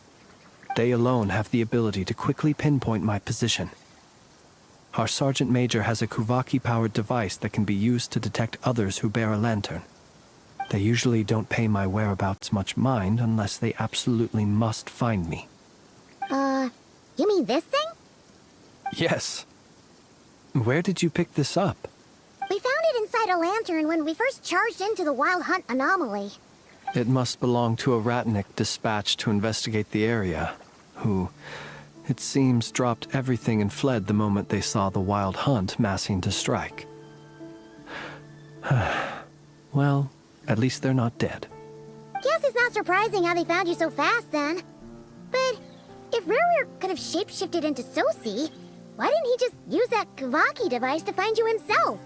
They alone have the ability to quickly pinpoint my position. Our Sergeant Major has a Kuvaki-powered device that can be used to detect others who bear a lantern. They usually don't pay my whereabouts much mind unless they absolutely must find me. You mean this thing? Yes. Where did you pick this up? We found it inside a lantern when we first charged into the Wild Hunt anomaly. It must belong to a Ratnik dispatched to investigate the area, who, it seems, dropped everything and fled the moment they saw the Wild Hunt massing to strike. Well, at least they're not dead. Guess it's not surprising how they found you so fast then. But if Rerir could have shapeshifted into Sosi, why didn't he just use that Kuvaki device to find you himself?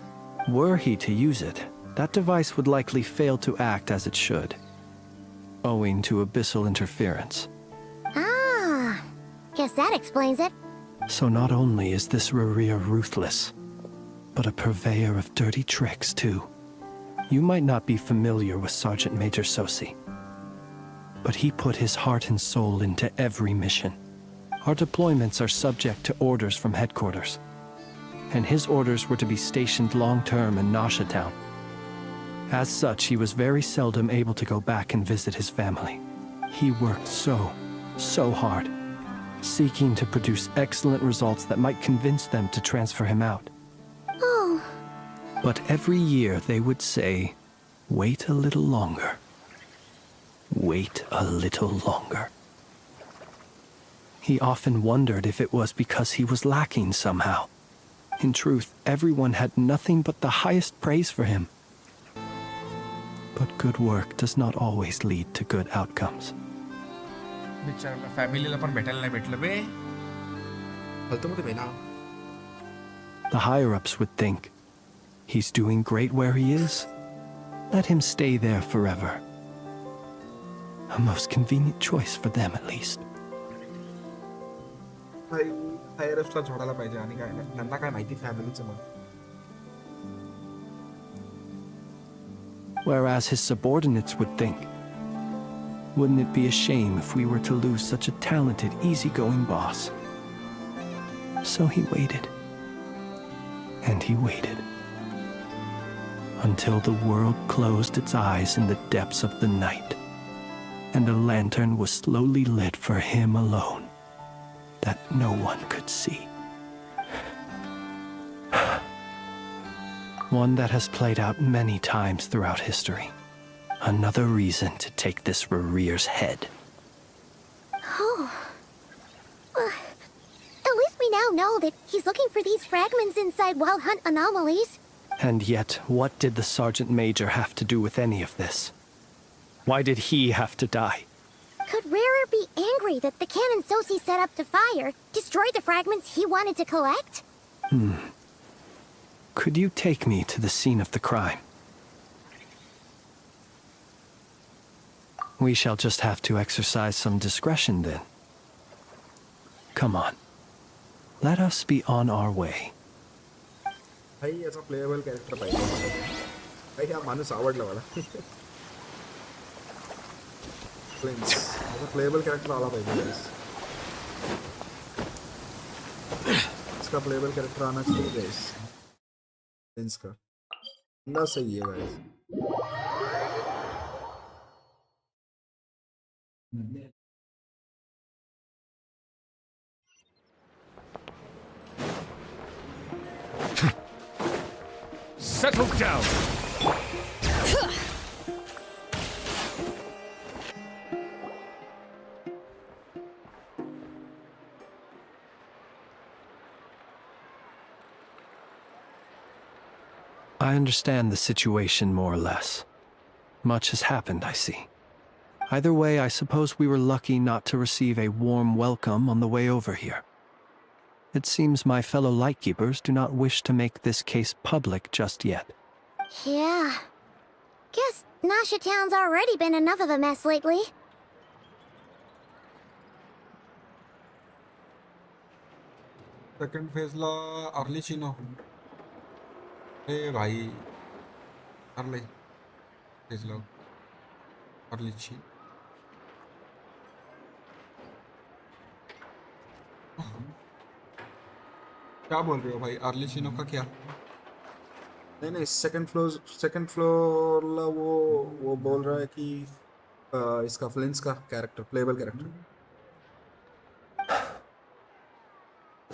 Were he to use it, that device would likely fail to act as it should, owing to abyssal interference. Ah, Guess that explains it. So not only is this Rerir ruthless, but a purveyor of dirty tricks, too. You might not be familiar with Sergeant Major Sosi, but he put his heart and soul into every mission. Our deployments are subject to orders from headquarters, and his orders were to be stationed long-term in Nasha Town. As such, he was very seldom able to go back and visit his family. He worked so hard, seeking to produce excellent results that might convince them to transfer him out. Oh. But every year they would say, wait a little longer. Wait a little longer. He often wondered if it was because he was lacking somehow. In truth, everyone had nothing but the highest praise for him. But good work does not always lead to good outcomes. The higher-ups would think, he's doing great where he is. Let him stay there forever. A most convenient choice for them, at least. Whereas his subordinates would think, wouldn't it be a shame if we were to lose such a talented, easygoing boss? So he waited. And he waited. Until the world closed its eyes in the depths of the night, and a lantern was slowly lit for him alone, that no one could see. One that has played out many times throughout history. Another reason to take this Rerir's head. Oh. At least we now know that he's looking for these fragments inside Wild Hunt anomalies. And yet, what did the Sergeant Major have to do with any of this? Why did he have to die? Could Rerir be angry that the cannon Sosi set up to fire destroyed the fragments he wanted to collect? Could you take me to the scene of the crime? We shall just have to exercise some discretion then. Come on. Let us be on our way. भाई ऐसा playable character पाहिजे भाई हा माणूस आवडला मला फ्लिंस ऐसा playable character आला पाहिजे गाइस इसका प्लेएबल कैरेक्टर आना चाहिए गाइस फ्लिंस का ना सही है guys Settle down! I understand the situation more or less. Much has happened, I see. Either way, I suppose we were lucky not to receive a warm welcome on the way over here. It seems my fellow Lightkeepers do not wish to make this case public just yet. Yeah. Guess Nasha Town's already been enough of a mess lately. Second phase la early chino. Hey bhai. Early phase la early chino. क्या बोल रहे हो भाई early चिनो का क्या नहीं second floor ला वो बोल रहा है कि इसका फ्लिंस का character payable character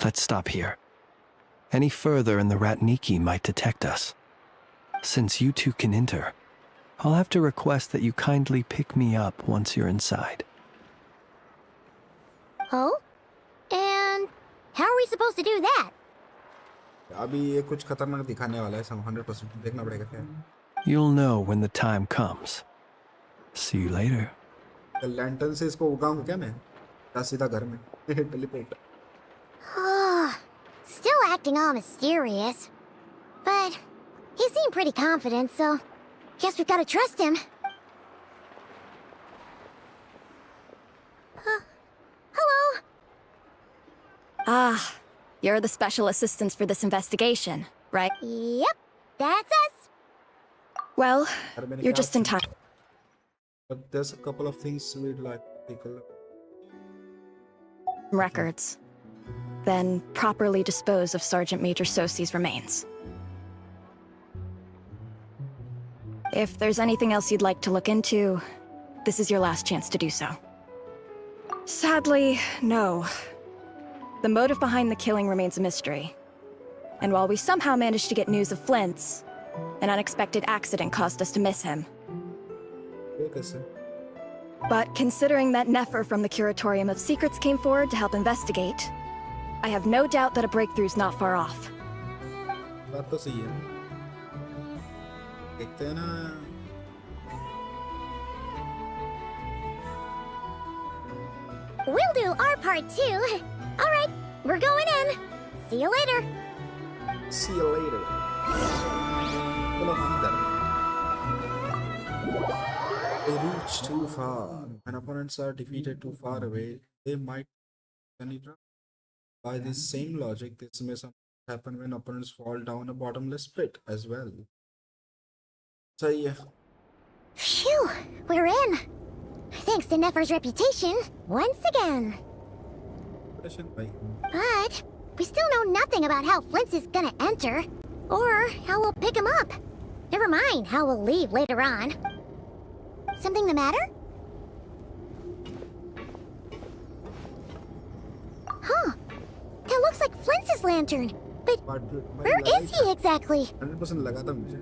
Let's stop here. Any further and the Ratniki might detect us. Since you two can enter, I'll have to request that you kindly pick me up once you're inside. Oh? And how are we supposed to do that? अभी ये कुछ खतरनाक दिखाने वाला है 100% देखना पड़ेगा क्या You'll know when the time comes. See you later. Lantern से इसको उगाऊं क्या मैं सीधा घर में teleport Still acting all mysterious. But he seemed pretty confident, so guess we've got to trust him. Hello? Ah, you're the special assistants for this investigation, right? Yep, that's us. Well, you're just in time. But there's a couple of things we'd like to take a look. Records. Then properly dispose of Sergeant Major Sosi's remains. If there's anything else you'd like to look into, this is your last chance to do so. Sadly, no. The motive behind the killing remains a mystery. And while we somehow managed to get news of Flint's, an unexpected accident caused us to miss him. But considering that Nefer from the Curatorium of Secrets came forward to help investigate, I have no doubt that a breakthrough's not far off. बात तो सही है। देखते हैं ना। We'll do our part too. All right, we're going in. See you later. See you later. They reach too far. When opponents are defeated too far away, they might drop. By this same logic, this may sometimes happen when opponents fall down a bottomless pit as well. So yeah. Phew, we're in. Thanks to Nefer's reputation, once again. But we still know nothing about how Flint's is gonna enter, or how we'll pick him up. Never mind how we'll leave later on. Something the matter? Huh. That looks like Flint's lantern. But where is he exactly? 100% लगा था मुझे।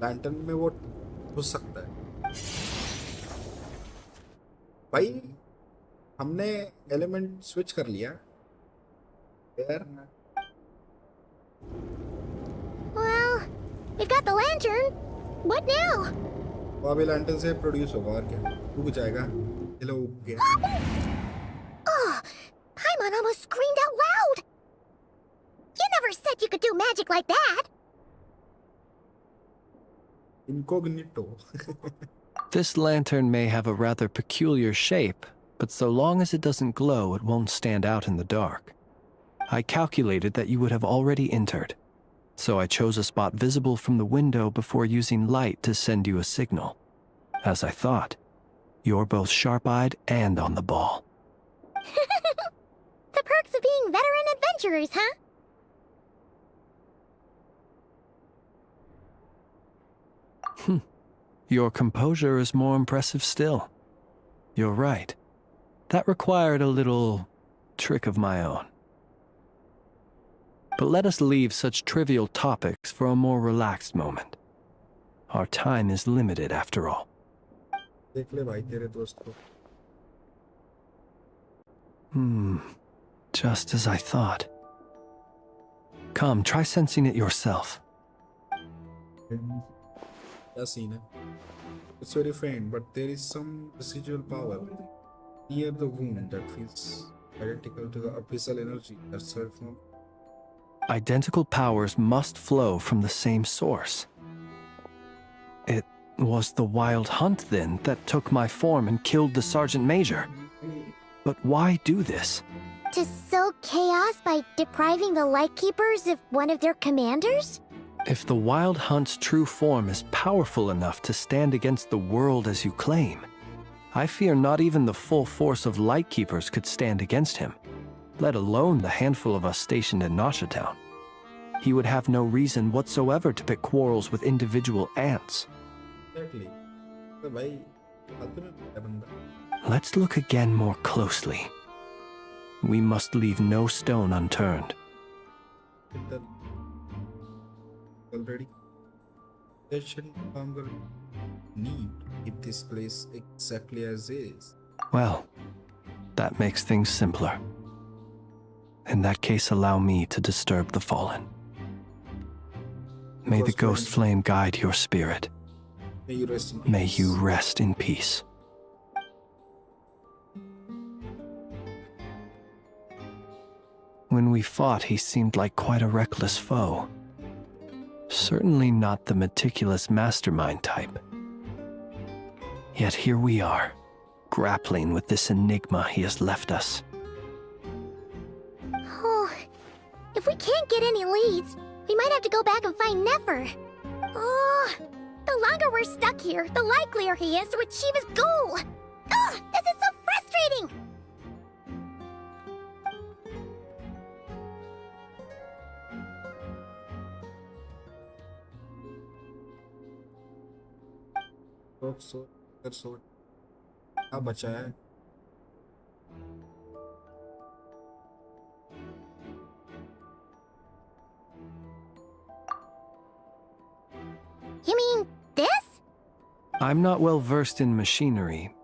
Lantern में वो घुस सकता है। भाई हमने एलिमेंट स्विच कर लिया यार। Well, we've got the lantern. What now? वो अभी लैंटर्न से प्रोड्यूस होगा और क्या? उग जाएगा। चलो उग गया। Oh, Paimon almost screamed out loud. You never said you could do magic like that. Incognito. This lantern may have a rather peculiar shape, but so long as it doesn't glow, it won't stand out in the dark. I calculated that you would have already entered, so I chose a spot visible from the window before using light to send you a signal. As I thought, you're both sharp-eyed and on the ball. The perks of being veteran adventurers, huh? Your composure is more impressive still. You're right. That required a little trick of my own. But let us leave such trivial topics for a more relaxed moment. Our time is limited after all. Just as I thought. Come, try sensing it yourself. It's very faint, but there is some residual power near the wound that feels identical to the abyssal energy that surged from. Identical powers must flow from the same source. It was the wild hunt, then, that took my form and killed the Sergeant Major. But why do this? To sow chaos by depriving the Lightkeepers of one of their commanders? If the Wild Hunt's true form is powerful enough to stand against the world as you claim, I fear not even the full force of Lightkeepers could stand against him, let alone the handful of us stationed in Nashatown. He would have no reason whatsoever to pick quarrels with individual ants. Exactly. Let's look again more closely. We must leave no stone unturned. Already, there shouldn't need to keep this place exactly as is. Well, that makes things simpler. In that case, allow me to disturb the fallen. May the ghost flame guide your spirit. May you rest in peace. May you rest in peace. When we fought, he seemed like quite a reckless foe. Certainly not the meticulous mastermind type. Yet here we are, grappling with this enigma he has left us. Oh, If we can't get any leads, we might have to go back and find Nefer. Oh, the longer we're stuck here, the likelier he is to achieve his goal. Ugh, this is so frustrating! क्या बचा है? You mean this? I'm not well versed in machinery,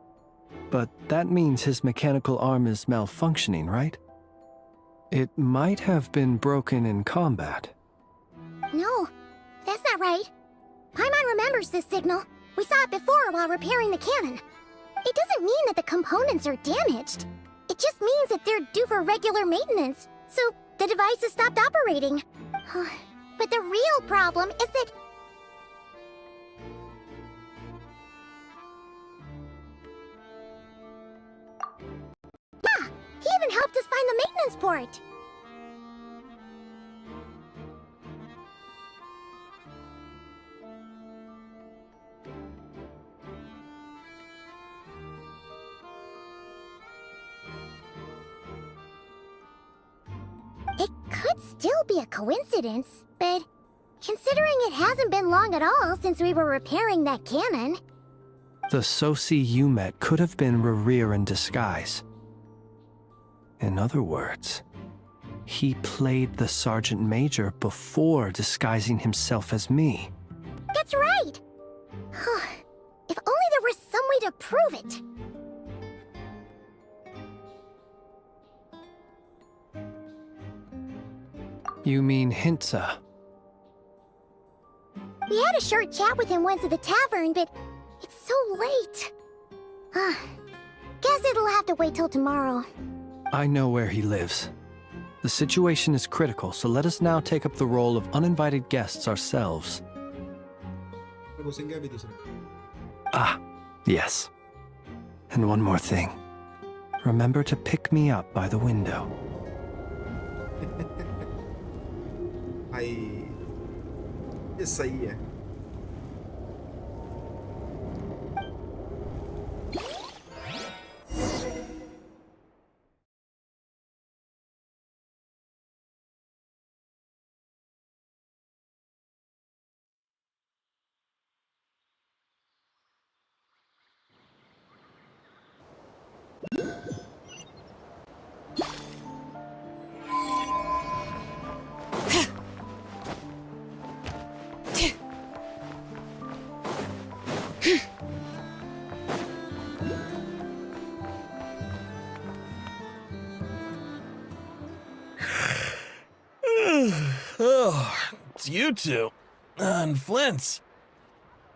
but that means his mechanical arm is malfunctioning, right? It might have been broken in combat. No, that's not right. Paimon remembers this signal. We saw it before while repairing the cannon. It doesn't mean that the components are damaged. It just means that they're due for regular maintenance, so the device has stopped operating. But the real problem is that... Yeah, he even helped us find the maintenance port. It could still be a coincidence, but considering it hasn't been long at all since we were repairing that cannon... The Sosi you met could have been Rerir in disguise. In other words, he played the Sergeant Major before disguising himself as me. That's right! If only there was some way to prove it! You mean Hintsa? We had a short chat with him once at the tavern, but it's so late. Guess it'll have to wait till tomorrow. I know where he lives. The situation is critical, so let us now take up the role of uninvited guests ourselves. Ah, yes. And one more thing. Remember to pick me up by the window. ये सही है. Oh, it's you two. And Flins.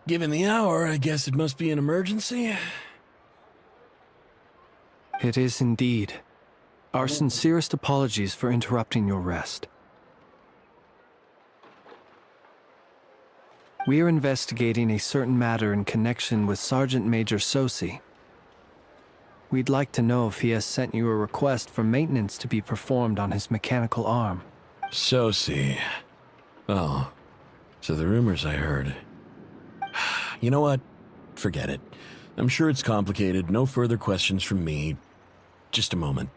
Given the hour, I guess it must be an emergency. It is indeed. Our sincerest apologies for interrupting your rest. We are investigating a certain matter in connection with Sergeant Major Sosi. We'd like to know if he has sent you a request for maintenance to be performed on his mechanical arm. Sosi. Oh, so the rumors I heard. You know what? Forget it. I'm sure it's complicated. No further questions from me. Just a moment.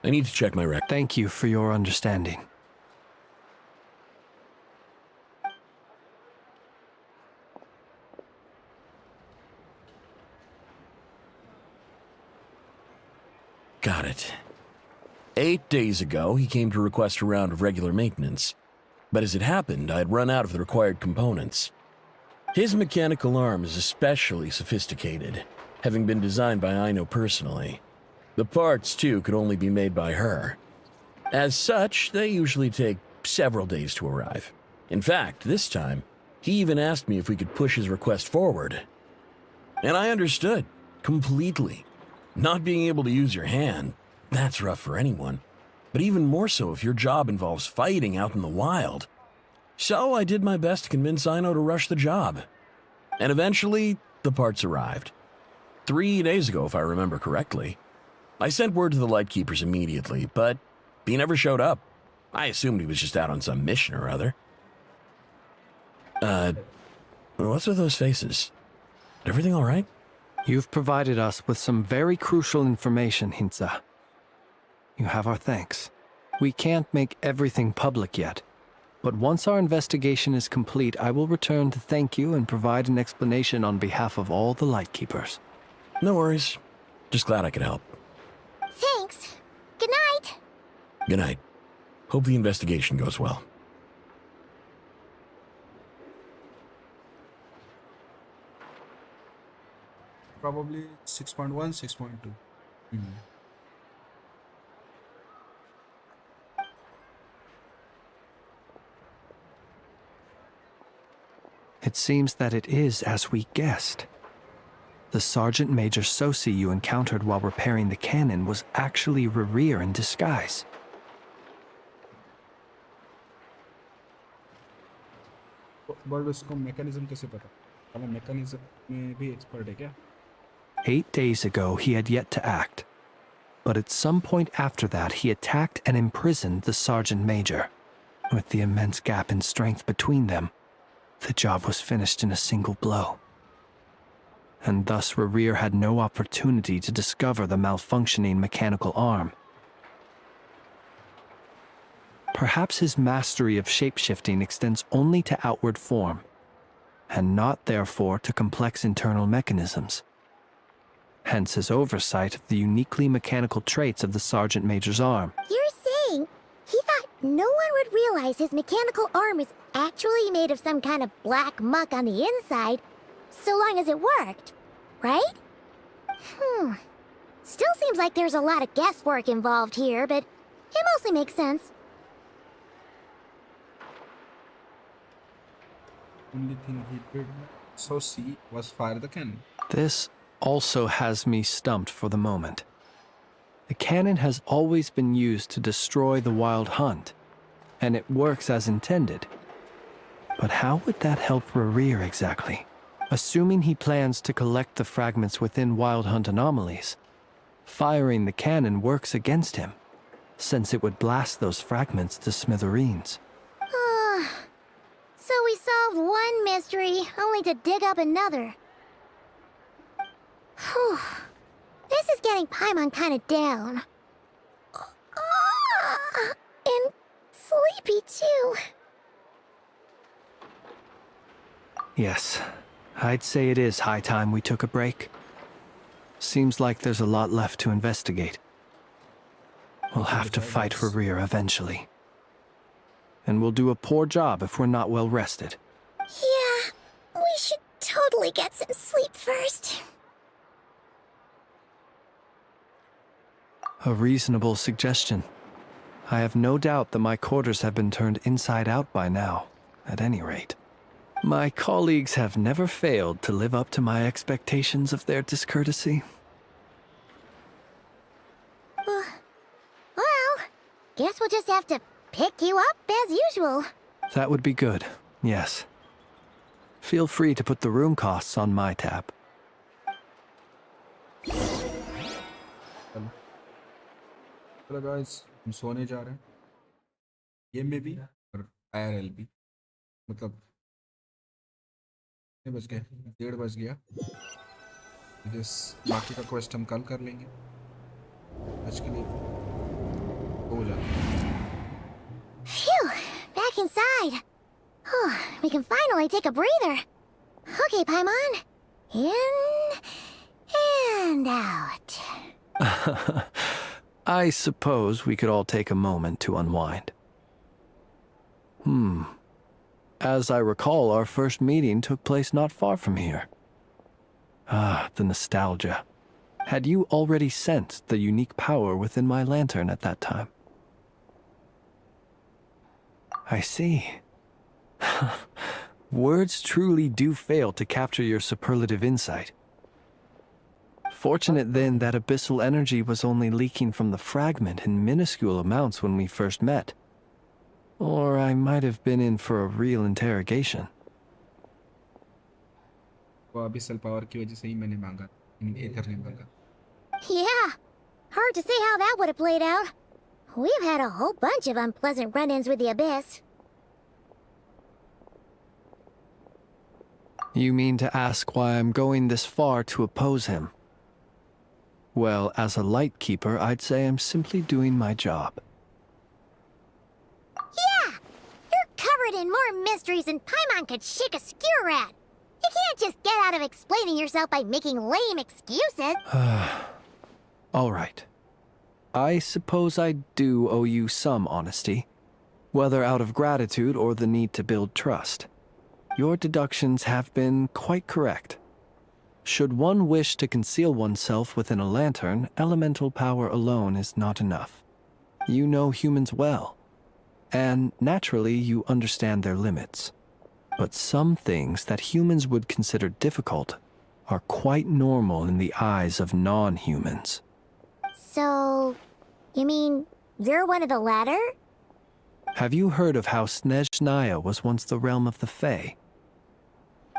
I need to check my record. Thank you for your understanding. Got it. 8 days ago, he came to request a round of regular maintenance. But as it happened, I had run out of the required components. His mechanical arm is especially sophisticated, having been designed by Aino personally. The parts, too, could only be made by her. As such, they usually take several days to arrive. In fact, this time, he even asked me if we could push his request forward. And I understood, completely. Not being able to use your hand, that's rough for anyone. But even more so if your job involves fighting out in the wild. So I did my best to convince Aino to rush the job. And eventually, the parts arrived. 3 days ago, if I remember correctly. I sent word to the Lightkeepers immediately, but he never showed up. I assumed he was just out on some mission or other. What's with those faces? Everything all right? You've provided us with some very crucial information, Hintsa. You have our thanks. We can't make everything public yet, but once our investigation is complete, I will return to thank you and provide an explanation on behalf of all the Lightkeepers. No worries. Just glad I could help. Thanks. Good night. Good night. Hope the investigation goes well. Probably 6.1, 6.2. It seems that it is as we guessed. The Sergeant Major Sosi you encountered while repairing the cannon was actually Rerir in disguise. But उसको mechanism कैसे पता? वाला mechanism में भी expert है क्या? 8 days ago, he had yet to act. But at some point after that, he attacked and imprisoned the Sergeant Major. With the immense gap in strength between them, the job was finished in a single blow. And thus Rerir had no opportunity to discover the malfunctioning mechanical arm. Perhaps his mastery of shapeshifting extends only to outward form, and not therefore to complex internal mechanisms. Hence his oversight of the uniquely mechanical traits of the Sergeant Major's arm. You're saying he thought no one would realize his mechanical arm is actually made of some kind of black muck on the inside, so long as it worked, right? Still seems like there's a lot of guesswork involved here, but it mostly makes sense. Only thing he did so see was fire the cannon. This also has me stumped for the moment. The cannon has always been used to destroy the Wild Hunt, and it works as intended. But how would that help Rerir exactly? Assuming he plans to collect the fragments within Wild Hunt anomalies, firing the cannon works against him, since it would blast those fragments to smithereens. So we solved one mystery, only to dig up another. Whew. This is getting Paimon kind of down. And sleepy too. Yes, I'd say it is high time we took a break. Seems like there's a lot left to investigate. We'll have to fight Rerir eventually. And we'll do a poor job if we're not well rested. Yeah, we should totally get some sleep first. A reasonable suggestion. I have no doubt that my quarters have been turned inside out by now, at any rate. My colleagues have never failed to live up to my expectations of their discourtesy. Well, guess we'll just have to pick you up as usual. That would be good, yes. Feel free to put the room costs on my tab. Hello guys, हम सोने जा रहे हैं. ये में भी और IRL भी. मतलब कितने बज गए? 1:30 बज गया. बाकी का क्वेस्ट हम कल कर लेंगे. आज के लिए हो जाए. Phew, back inside. We can finally take a breather. Okay, Paimon. In and out. I suppose we could all take a moment to unwind. As I recall, our first meeting took place not far from here. The nostalgia. Had you already sensed the unique power within my lantern at that time? I see. Words truly do fail to capture your superlative insight. Fortunate then that abyssal energy was only leaking from the fragment in minuscule amounts when we first met. Or I might have been in for a real interrogation. Yeah, hard to say how that would have played out. We've had a whole bunch of unpleasant run-ins with the Abyss. You mean to ask why I'm going this far to oppose him? Well, as a Lightkeeper, I'd say I'm simply doing my job. Yeah! You're covered in more mysteries than Paimon could shake a skewer at. You can't just get out of explaining yourself by making lame excuses. All right. I suppose I do owe you some honesty, whether out of gratitude or the need to build trust. Your deductions have been quite correct. Should one wish to conceal oneself within a lantern, elemental power alone is not enough. You know humans well, and naturally you understand their limits. But some things that humans would consider difficult are quite normal in the eyes of non-humans. So, you mean you're one of the latter? Have you heard of how Snezhnaya was once the realm of the Fae?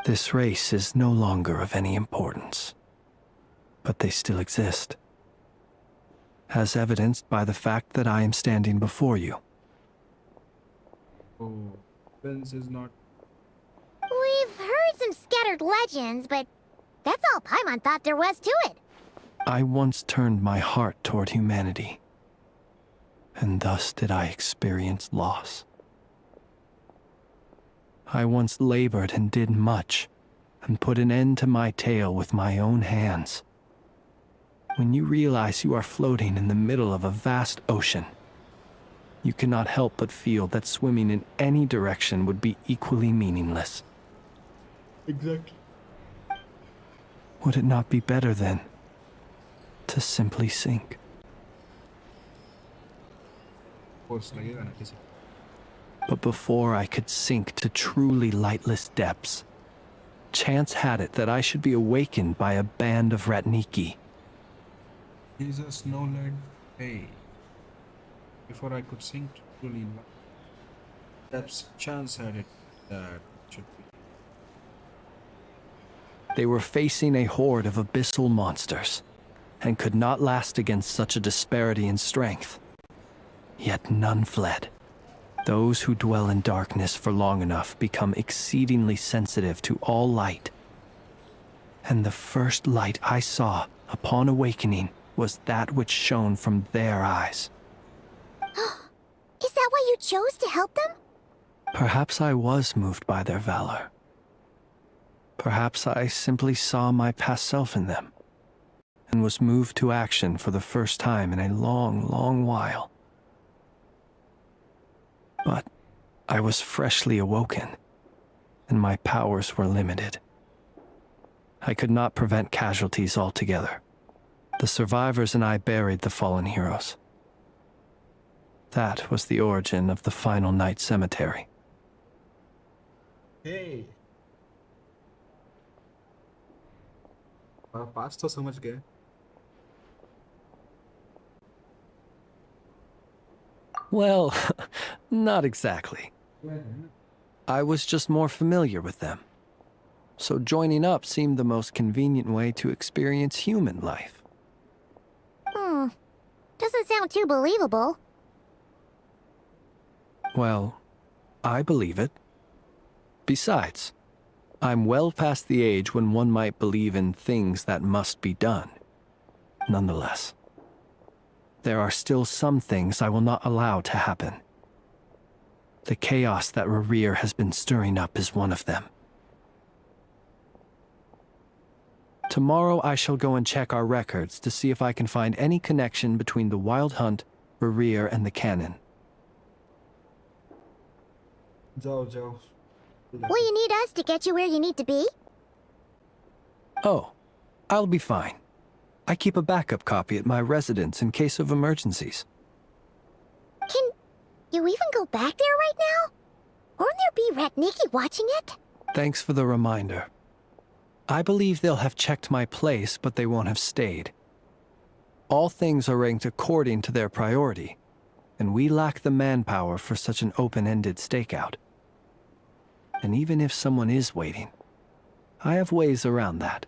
This race is no longer of any importance, but they still exist, as evidenced by the fact that I am standing before you. Oh, Flins is not... We've heard some scattered legends, but that's all Paimon thought there was to it. I once turned my heart toward humanity, and thus did I experience loss. I once labored and did much, and put an end to my tale with my own hands. When you realize you are floating in the middle of a vast ocean, you cannot help but feel that swimming in any direction would be equally meaningless. Exactly. Would it not be better, then, to simply sink? But before I could sink to truly lightless depths, chance had it that I should be awakened by a band of Ratniki. He's a snow-led Fae. Before I could sink truly depths, chance had it that should be. They were facing a horde of abyssal monsters, and could not last against such a disparity in strength. Yet none fled. Those who dwell in darkness for long enough become exceedingly sensitive to all light. And the first light I saw upon awakening was that which shone from their eyes. Is that why you chose to help them? Perhaps I was moved by their valor. Perhaps I simply saw my past self in them, and was moved to action for the first time in a long, long while. But I was freshly awoken, and my powers were limited. I could not prevent casualties altogether. The survivors and I buried the fallen heroes. That was the origin of the final night cemetery. Hey. पास तो समझ गए. Well, not exactly. I was just more familiar with them. So joining up seemed the most convenient way to experience human life. Doesn't sound too believable. Well, I believe it. Besides, I'm well past the age when one might believe in things that must be done. Nonetheless, there are still some things I will not allow to happen. The chaos that Rerir has been stirring up is one of them. Tomorrow I shall go and check our records to see if I can find any connection between the Wild Hunt, Rerir, and the Canon. Joe. Will you need us to get you where you need to be? Oh, I'll be fine. I keep a backup copy at my residence in case of emergencies. Can you even go back there right now? Won't there be Ratniki watching it? Thanks for the reminder. I believe they'll have checked my place, but they won't have stayed. All things are ranked according to their priority, and we lack the manpower for such an open-ended stakeout. And even if someone is waiting, I have ways around that.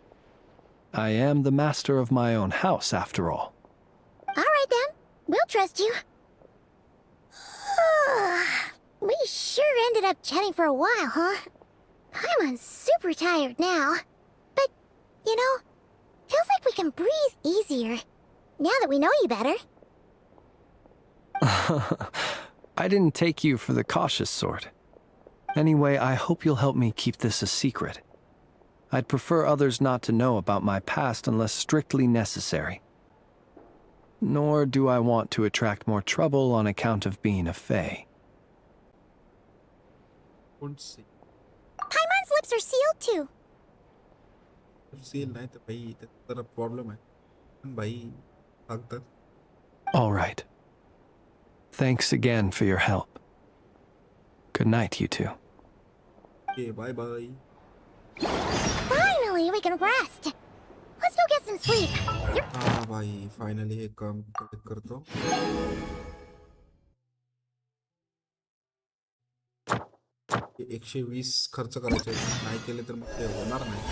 I am the master of my own house, after all. All right then, we'll trust you. We sure ended up chatting for a while, huh? I'm super tired now. But, you know, feels like we can breathe easier now that we know you better. I didn't take you for the cautious sort. Anyway, I hope you'll help me keep this a secret. I'd prefer others not to know about my past unless strictly necessary. Nor do I want to attract more trouble on account of being a fae. Paimon's lips are sealed too. Seal नहीं तो भाई तेरा problem है भाई अगर All right. Thanks again for your help. Good night, you two. Okay, bye. Finally, we can rest. Let's go get some sleep. हाँ भाई finally एक काम कर दो ये 120 खर्च करायचे नाही केले तर मग ते होणार नाही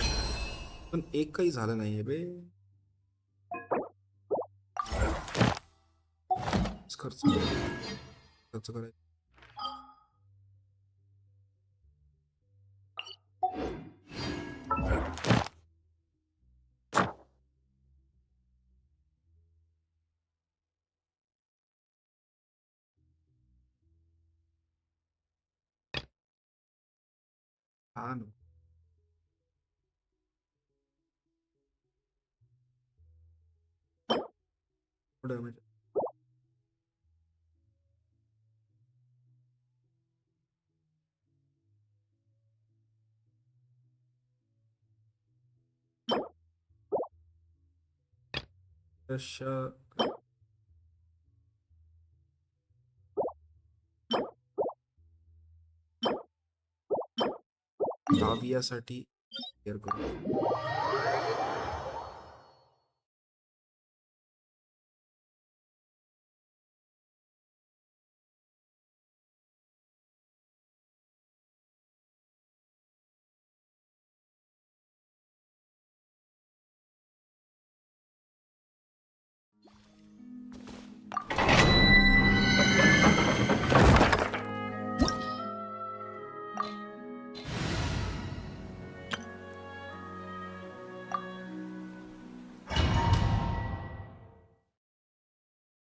पण एक काही झालं नाहीये बे खर्च करायचं हाँ नो डैमेज दावियासाठी केअर करू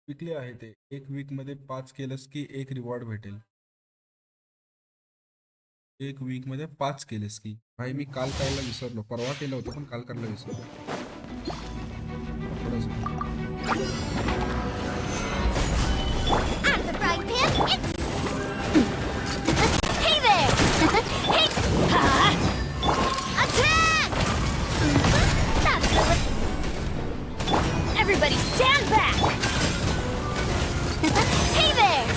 विकले आहे ते एक वीक मध्ये 5 केलंस की एक रिवॉर्ड भेटेल एक वीक मध्ये 5 केलंस की भाई मी काल करायला विसरलो परवा केलं होतं पण काल करायला विसरलो Hey there! Hey! Attack! That's it. Everybody stand back! Hey there!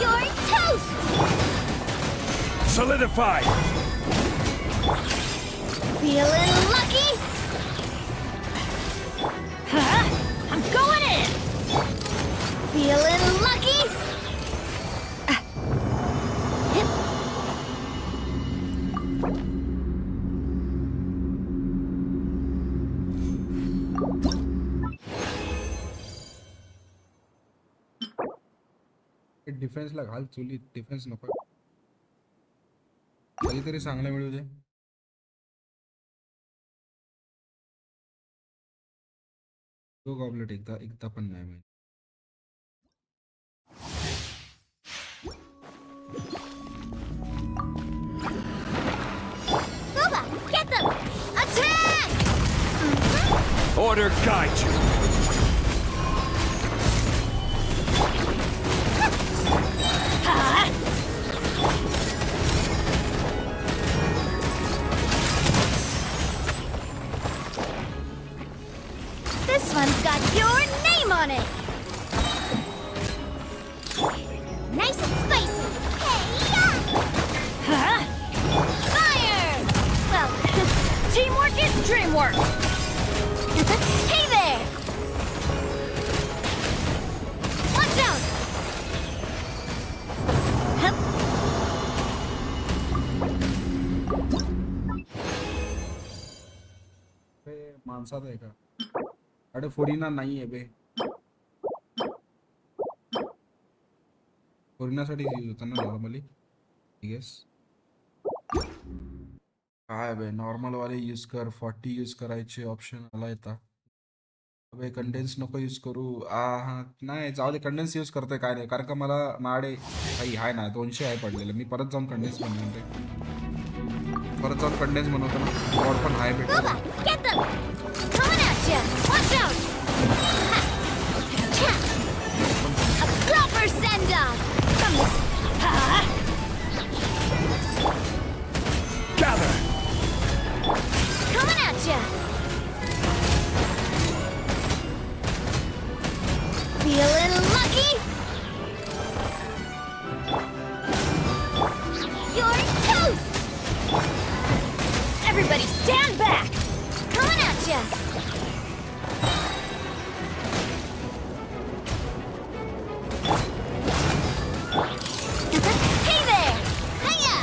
You're toast! Solidify! Feeling lucky? Huh? I'm going in! Feeling lucky? Defence ला घाल चुली डिफेन्स नको काहीतरी चांगलं मिळू दे तो गॉबलेट एकदा पण नाही माहिती Booba, get them! Attack! Order guide you! This one's got your name on it! Nice and spicy! Hey-ya! Huh? Fire! Well, teamwork is dreamwork! Hey there! Watch out! Hup. माणसात आहे का अरे फोरिना नाही आहे बे. फोरिनासाठी यूज होता ना नॉर्मली. येस. काय बे normal वाले यूज कर. 40 यूज करायचे ऑप्शन आला येता. अबे कंडेन्स नको यूज करू. हा नाही जाऊ दे. कंडेन्स यूज करतोय काय नाही कारण का मला माडे काही आहे ना 200 आहे पडलेलं. मी परत जाऊन कंडेन्स बनवून रे. परत जाऊन कंडेन्स बनवतो ना. रॉड पण हाय भेटतो. Get them! Coming at you! Watch out! A proper send-off from this. Gather! Coming at you! Feeling lucky? You're toast! Everybody stand back! Coming at you! Hey there! Hiya!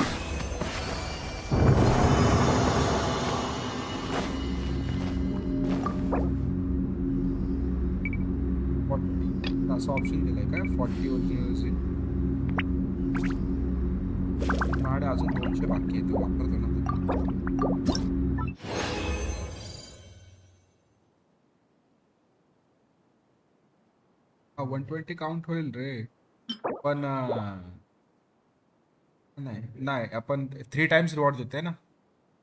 असं option दिलंय काय 40 original. माडे अजून 200 बाकी आहे. तो वापरतो ना. हा 120 काउंट होईल रे. पण नाही आपण 3 टाइम्स रिवॉर्ड देते ना.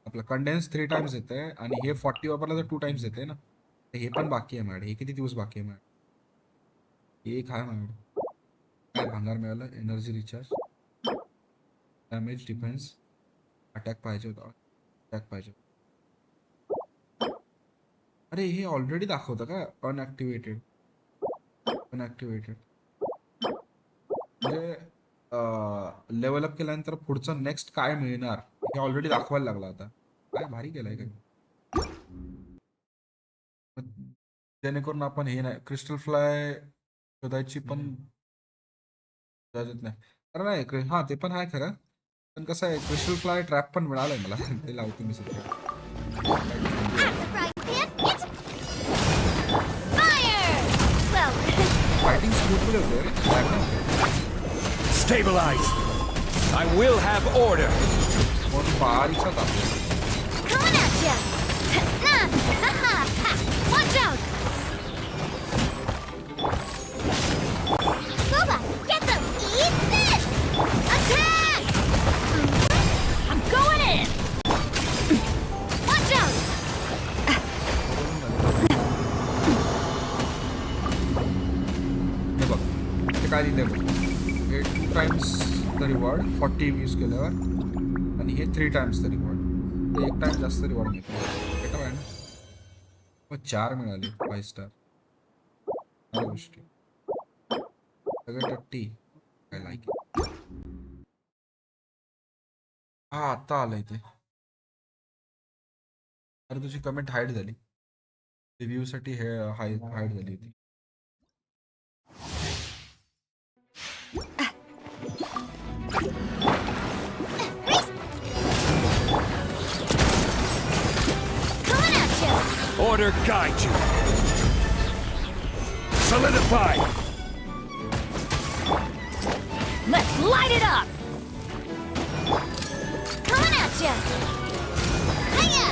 आपलं कंडेन्स 3 टाइम्स देते आणि हे 40 वापरला तर 2 टाइम्स देते ना. हे पण बाकी आहे मॅड. हे किती दिवस बाकी आहे मॅड. एक आहे मॅड. काय भांगार मिळालं. Energy recharge, damage, defence, attack पाहिजे होता. अटॅक पाहिजे. अरे हे ऑलरेडी दाखवतं का अनॲक्टिवेटेड. म्हणजे लेवल अप केल्यानंतर पुढचं नेक्स्ट काय मिळणार हे ऑलरेडी दाखवायला लागला आता. काय भारी केलंय का. जेणेकरून आपण हे नाही क्रिस्टल फ्लाय शोधायची पण नाही. खरं नाही. हा ते पण आहे खरं. पण कसं आहे क्रिस्टल फ्लाय ट्रॅप पण मिळालंय मला. ते लावतो मी सध्या. फायटिंग स्मूथली होते रे. Stabilize! I will have order! म्हणून बारीकसा दाखवतो. Coming at you! Watch out! Booba, get them! Eat this! Attack! I'm going in! Watch out! हे बघ ते काय दिलंय बघ. हे 2 टाइम्स द रिवॉर्ड 40 यूज केल्यावर आणि हे 3 टाइम्स द रिवॉर्ड. ते 1 टाइम जास्त रिवॉर्ड मिळतो. बेटर आहे ना. 4 मिळाले 5 स्टार. या गोष्टी सगळे टट्टी. काय लाईक. हा आता आलंय ते. अरे तुझी कमेंट हाईड झाली. रिव्ह्यू साठी हे हाईड झाली होती. Order guide you. Solidify. Let's light it up! Coming at ya! Hiya!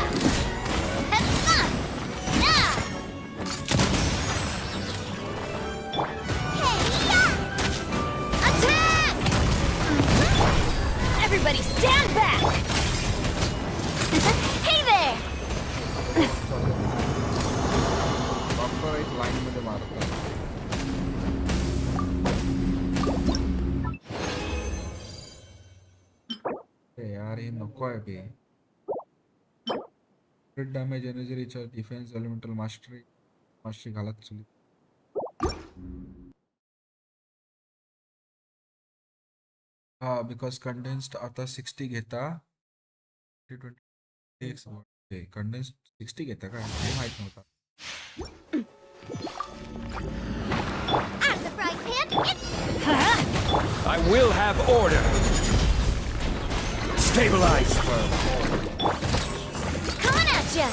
Ha-ha! Yeah! Hey-ya! Attack! Everybody stand back! Hey there! Proper एक लाईन मध्ये मारतात. यार हे नको आहे बे. Crit damage, energy recharge, defence, elemental mastery घालत चुली. हा बिकॉज कंडेन्स्ड आता 60 घेता. 20 कंडेन्स्ड 60 घेता काय हे माहित नव्हता. I will have order. Stabilize. Coming at ya!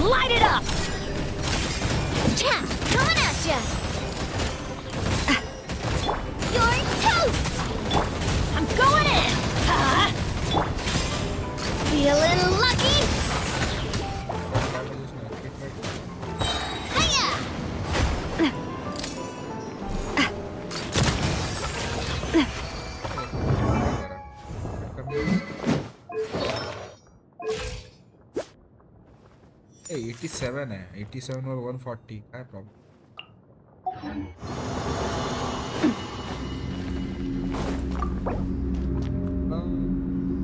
Light it up! Cha! Coming at ya! You're toast! I'm going in! Feeling lucky? Hiya! 87 है 87 और 140 क्या प्रॉब्लम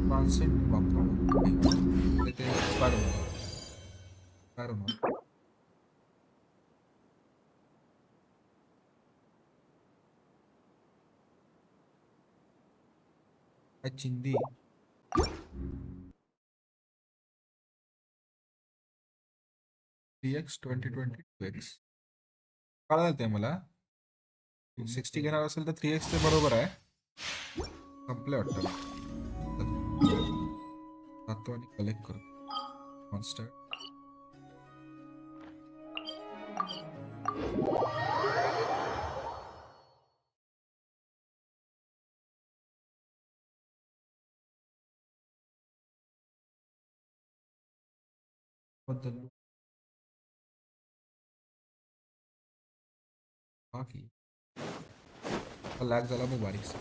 ट्रांसेंड प्रॉब्लम लेते हैं स्पाइडर चिंदी x 2022x कळलं ते मला 60 घेणार असेल तर 3x ते बरोबर आहे संपले वाटतं जातो आणि कलेक्ट करतो मॉन्स्टर बदल बाकी लैग झाला बारीक से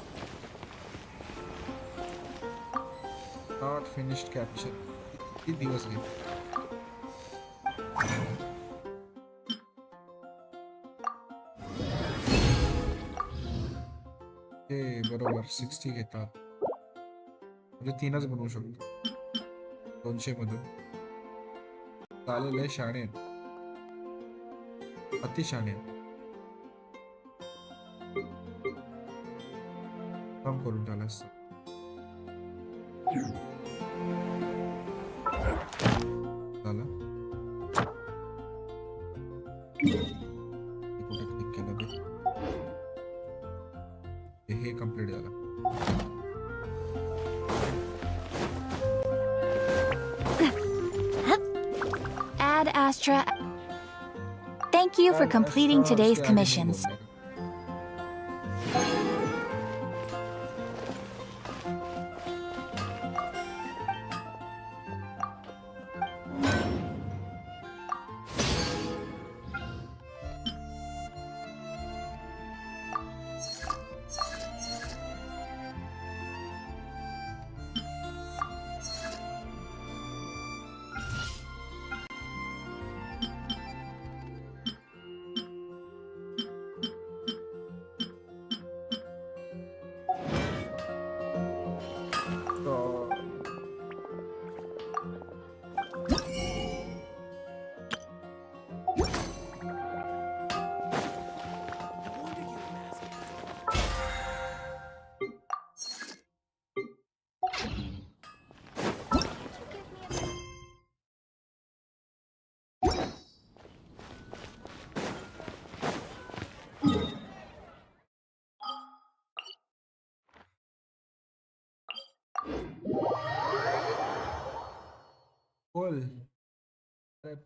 नॉट फिनिश्ड कैप्चर किती दिवस गेले हे बरोबर 60 घेतात म्हणजे 3च बनवू शकतो 200 मधून चालेल आहे शाणे अति शाणे काम करून टाला झालं कुठे क्लिक केलं बे हे कंप्लीट झालं Ad Astra. Thank you for completing today's commissions.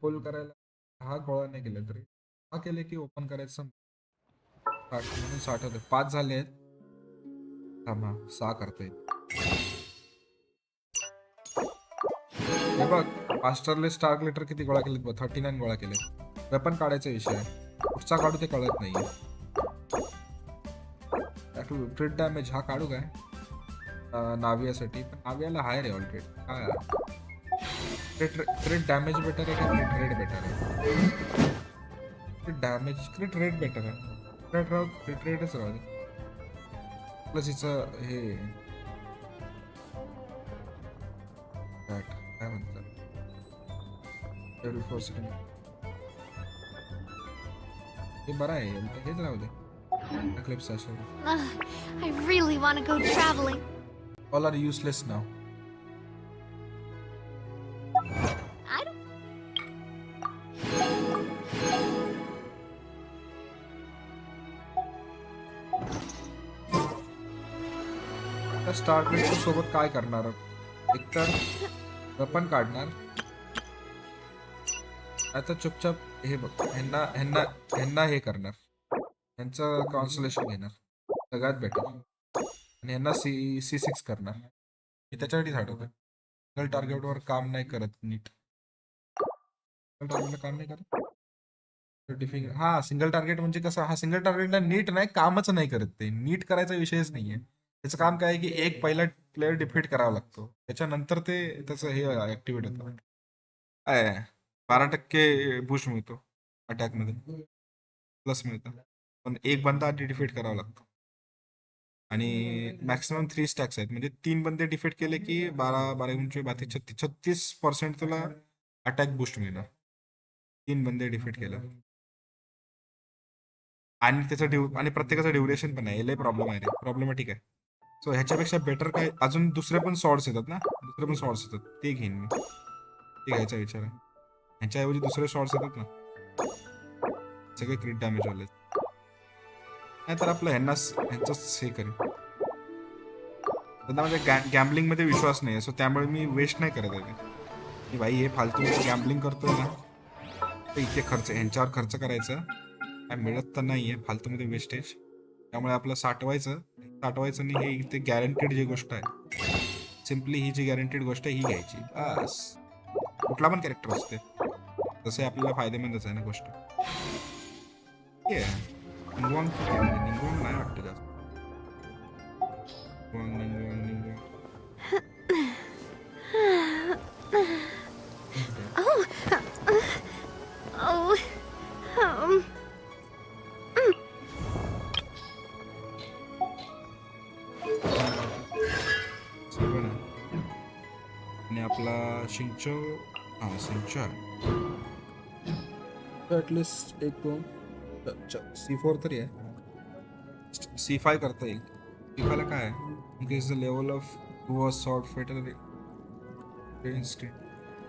पुल करायला हा गोळा नाही केला तरी हा केले की ओपन करायचं म्हणून 60 होते 5 झाले आहेत थांबा 6 करता येईल हे बघ मास्टरले स्टार ग्लिटर किती गोळा केलेत बघ 39 गोळा केले वेपन काढायचा विषय आहे कुठचा काढू ते कळत नाहीये क्रिट डॅमेज हा काढू काय नावियासाठी पण नावियाला हाय रे ऑलरेडी काय क्रिट डॅमेज बेटर आहे का क्रिट रेट बेटर आहे क्रिट डॅमेज क्रिट रेट बेटर आहे क्रिट रेटच राहू दे प्लस हिचं हे काय म्हणतात every 4 seconds हे बरं आहे हेच राहू दे क्लिप्स अशा I really want to go traveling. All are useless now. I don't... start glitter सोबत काय करणार एकतर वेपन काढणार आता चुपचाप हे बघ, ह्यांना ह्यांना ह्यांना हे करणार, ह्यांचं कॉन्सलेशन घेणार सगळ्यात बेटर, आणि ह्यांना C6 करणार. हे त्याच्यासाठी झाडवतं. सिंगल टार्गेटवर काम नाही करत नीट. सिंगल टार्गेटला काम नाही करत. हा सिंगल टार्गेट म्हणजे कसं, हा सिंगल टार्गेटला नीट नाही, कामच नाही करत. ते नीट करायचा विषयच नाहीये. त्याचं काम काय आहे की एक पहिला प्लेअर डिफीट करावा लागतो, त्याच्यानंतर ते त्याचं हे ऍक्टिव्हेट होतं. 12% बूस्ट मिळतो अटॅकमध्ये, प्लस मिळतं, पण एक बंदा आधी डिफीट करावा लागतो. आणि मॅक्सिमम 3 स्टॅक्स आहेत, म्हणजे 3 बंदे डिफीट केले की 36% तुला अटॅक बूस्ट मिळणार, 3 बंदे डिफीट केलं. आणि त्याचं आणि प्रत्येकाचं ड्युरेशन पण आहे, लय प्रॉब्लेम आहे रे, प्रॉब्लेमॅटिक आहे. सो ह्याच्यापेक्षा बेटर काय, अजून दुसरे पण शॉर्ट्स येतात ना, दुसरे पण शॉर्ट्स येतात, ते घेईन मी, ते घ्यायचा विचार आहे. ह्याच्याऐवजी दुसरे शॉर्ट्स येतात ना, सगळे क्रिट डॅमेज वाले, नाही तर आपलं ह्यांचंच हे करेन. त्यांना माझ्या गॅम्बलिंग मध्ये विश्वास नाही, सो त्यामुळे मी वेस्ट नाही करत आहे की भाई हे फालतू गॅम्बलिंग करतोय ना, तर इथे ह्यांच्यावर खर्च करायचा, काय मिळत तर नाहीये, फालतू मध्ये वेस्टेज. त्यामुळे आपलं साठवायचं नाही, हे इथे गॅरंटेड जी गोष्ट आहे, सिम्पली ही जी गॅरंटेड गोष्ट आहे ही घ्यायची बस. कुठला पण कॅरेक्टर असते तसे आपल्याला फायदेमंदच आहे ना गोष्ट. निंगवांग नाही वाटतं जास्त. आणि आपला शिंचो, शिंचो आहे ॲटलिस्ट 1-2 C4 तरी आहे, C5 करता येईल. C5 ला काय आहे, is the level of sort fatal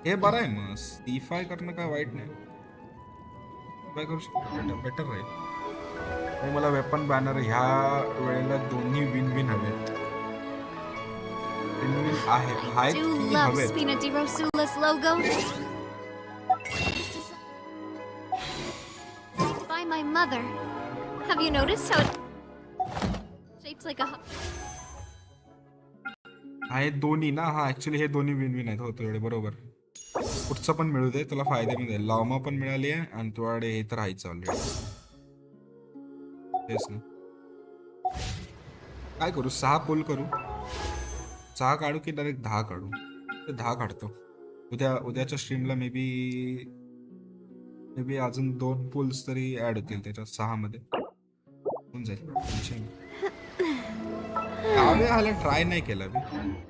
हे बरं आहे. मग C5 करणं काय वाईट नाही, काय करू शकतो, बेटर राहील. आणि मला वेपन बॅनर ह्या वेळेला दोन्ही विन हवेत. आहेत Do की love हवेत. Spina di Rosula's logo. By my mother. Have you noticed how it shapes like a आहेत दोन्ही ना, हा ऍक्च्युली हे दोन्ही विन आहेत, हो तुझ्याकडे बरोबर. पुढचं पण मिळू दे तुला, फायद्यामध्ये लावमा पण मिळाली आहे आणि तुझ्याकडे हे तर आहेच ऑलरेडी. तेच ना, काय करू, 6 पुल करू, 6 काढू की डायरेक्ट 10 काढू? ते 10 काढतो. उद्याच्या स्ट्रीमला मे बी अजून 2 पुल्स तरी ऍड होतील त्याच्यात, 6 मध्ये होऊन जाईल. नावे ट्राय नाही केला मी,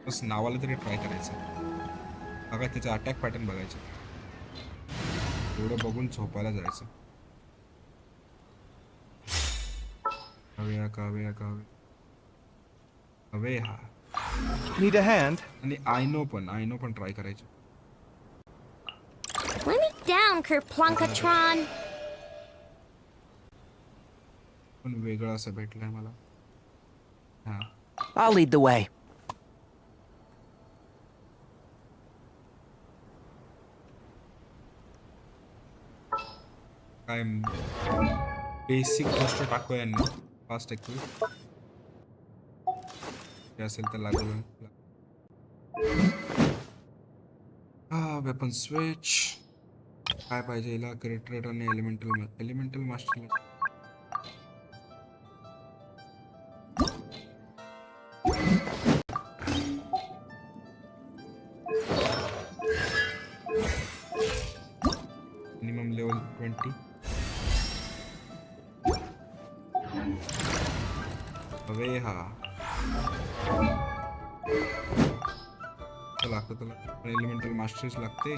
बस नावाला तरी ट्राय करायचं. बघा त्याचा अटॅक पॅटर्न बघायचं, एवढं बघून झोपायला जायचं. हवे हा Need a hand? आणि आयनो पण ट्राय करायचं. Let me down, Kerplunkatron. पण वेगळं असं भेटलंय मला. हा I'll lead the way. काय बेसिक गोष्ट टाकूया यांना, फास्ट ॲक्टिव्ह असेल तर लागू. वेपन स्विच काय पाहिजे हिला, क्रिएटर आणि एलिमेंटल मास्टर. Minimum level 20. हवे हा लागतं त्याला, एलिमेंटल मास्टर्स लागते.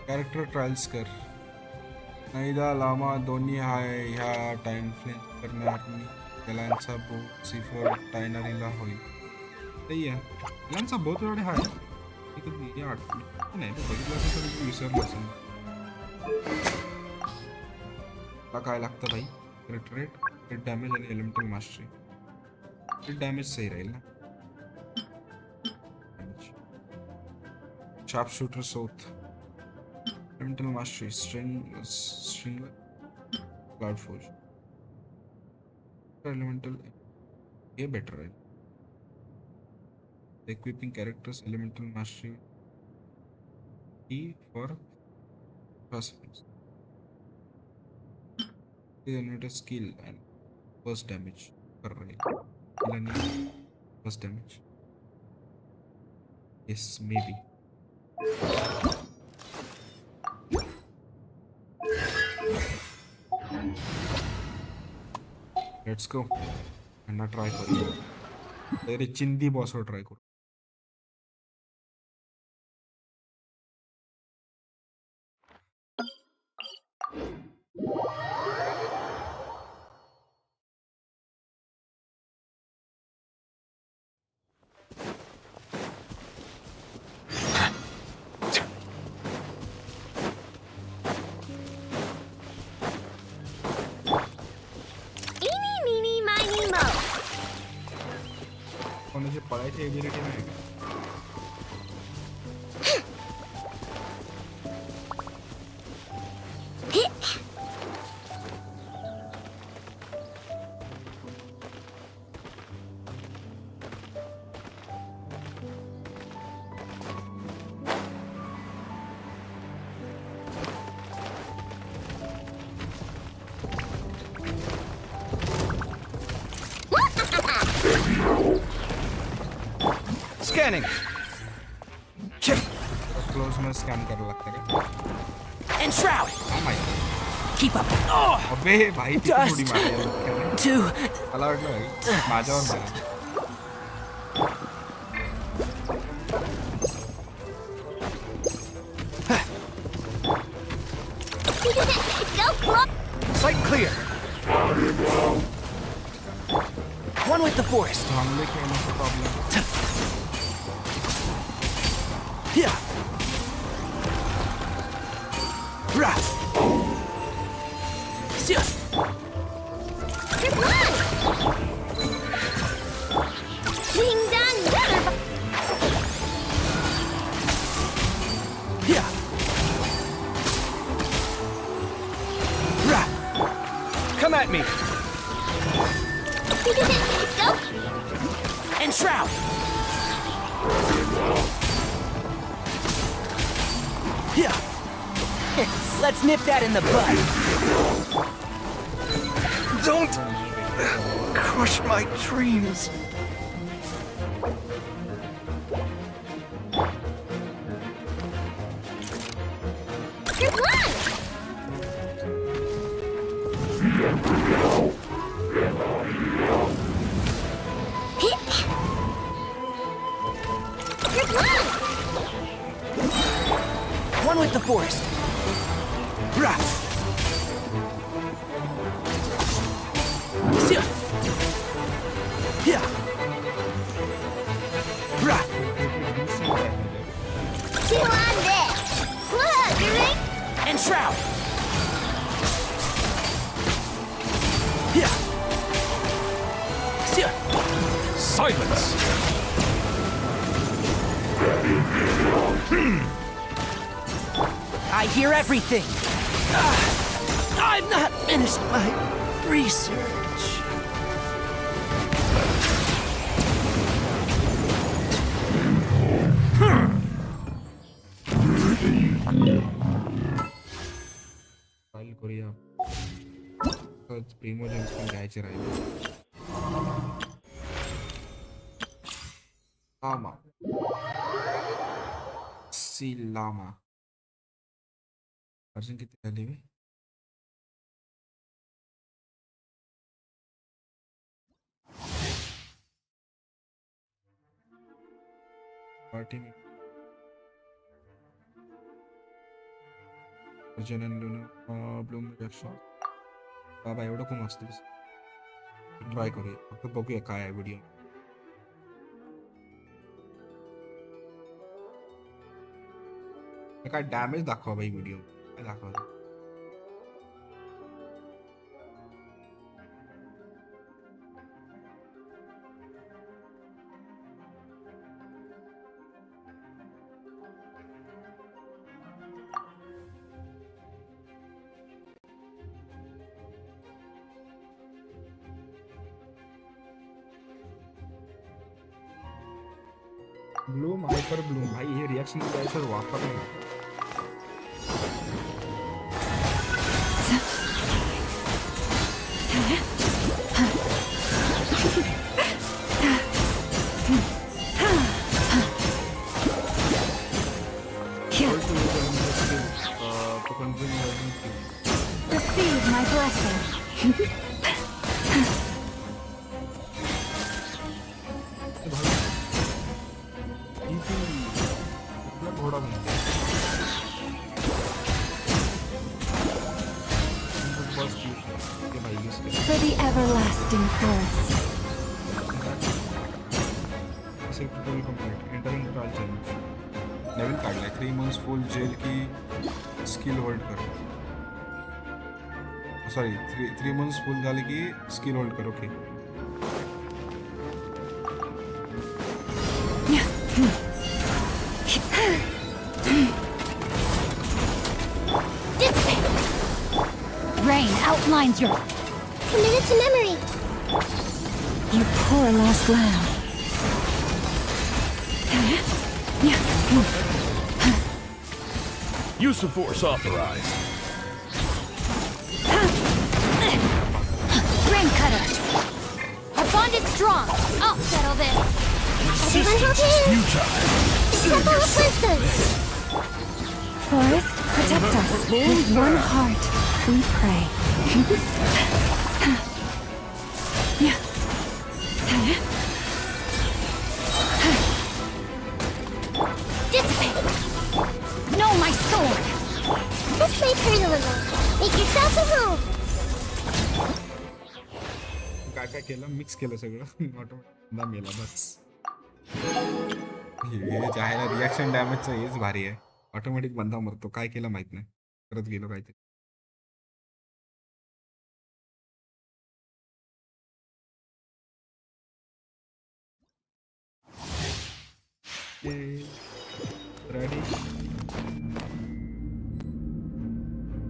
कॅरेक्टर ट्रायल्स कर. नाहिदा लामा दोन्ही आहे ह्या टाइम फ्लिंच करणार मी. Yelanचा बो C4 टायनरीला होईल. सही आहे. Yelanचा बो थोडे हाय. एक नाही 8 नाही बघितलं तर विसरलं असेल. काय लागतं भाई? क्रिट डॅमेज आणि एलिमेंटल मास्टरी. क्रिट डॅमेज सही राहील ना. शार्प शूटर सोथ. Elemental mastery, string, cloud forge. Elemental, ये better है. Equipping characters, elemental mastery, E for crossbows. The elemental skill and burst damage कर रहे हैं. Burst damage. Yes, maybe. Let's go. And not try for it. तेरे चिंदी boss को try करो. कोणाची पळायची ability नाही का? Scanning. क्लोज में स्कैन कर लगता है. And shroud. Oh my God. Keep up. अबे भाई थोड़ी मार दिया. Two. अलर्ट लो. माजा और मारा. Sight clear. One with the forest. हमले के no problem. Yeah. Rah. Good luck! Wing done better. Yeah. Rah. Come at me. Go. And shroud. Yeah. Let's nip that in the bud. Don't crush my dreams. Good luck! Good luck! One with the forest. Rah. Yeah. Rah. Two on this. Look, ring. And shroud. Yeah. Silence. I hear everything. I've not finished my research. File करूया. प्रीमोजेन्स पण घ्यायचे राहिले. Lama. Lama. Version किती झाली बे? Party में Arjun and Luna Bloom जॅक्सॉन. बाबा एवढं खूप मस्त दिसत. ट्राय करूया फक्त बघूया काय आहे व्हिडिओ काय डॅमेज दाखवा भाई व्हिडिओ काय दाखवा ब्लूम हाइपर ब्लूम भाई ये रिएक्शन सर वापस नहीं Receive my blessing. For the everlasting forest. Entering trial challenge. Level card like 3 months full jail की skill hold करो. Sorry, 3 months full झाले की skill hold करो. Okay. Rain outlines your... Committed to memory. You poor lost lamb. Use of force authorized. Rain cutter. Our bond is strong. I'll settle this. Resistance is futile. Temple of Wisdom. Forest, protect us. With one heart, we pray. Dissipate. No, my sword. This may hurt a little. Make yourself at home. काय काय केलं mix केलं सगळं automatic ना मेला बस हे जायला reaction डॅमेजचं हेच भारी आहे ऑटोमॅटिक बंदा मरतो काय केलं माहित नाही करत गेलो काहीतरी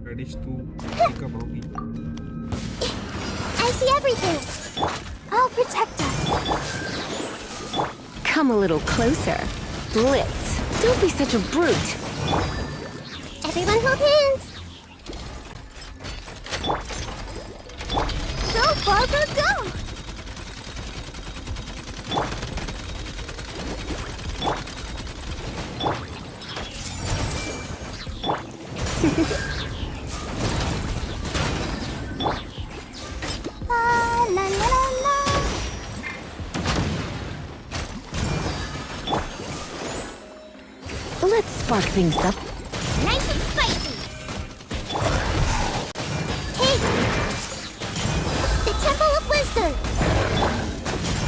ready to pick up Rocky. I see everything. I'll protect us. Come a little closer. Blitz. Don't be such a brute. Everyone hold hands. Go, Barbara, go! La la la la. Let's spark things up. Nice and spicy. Hey, the Temple of Wisdom.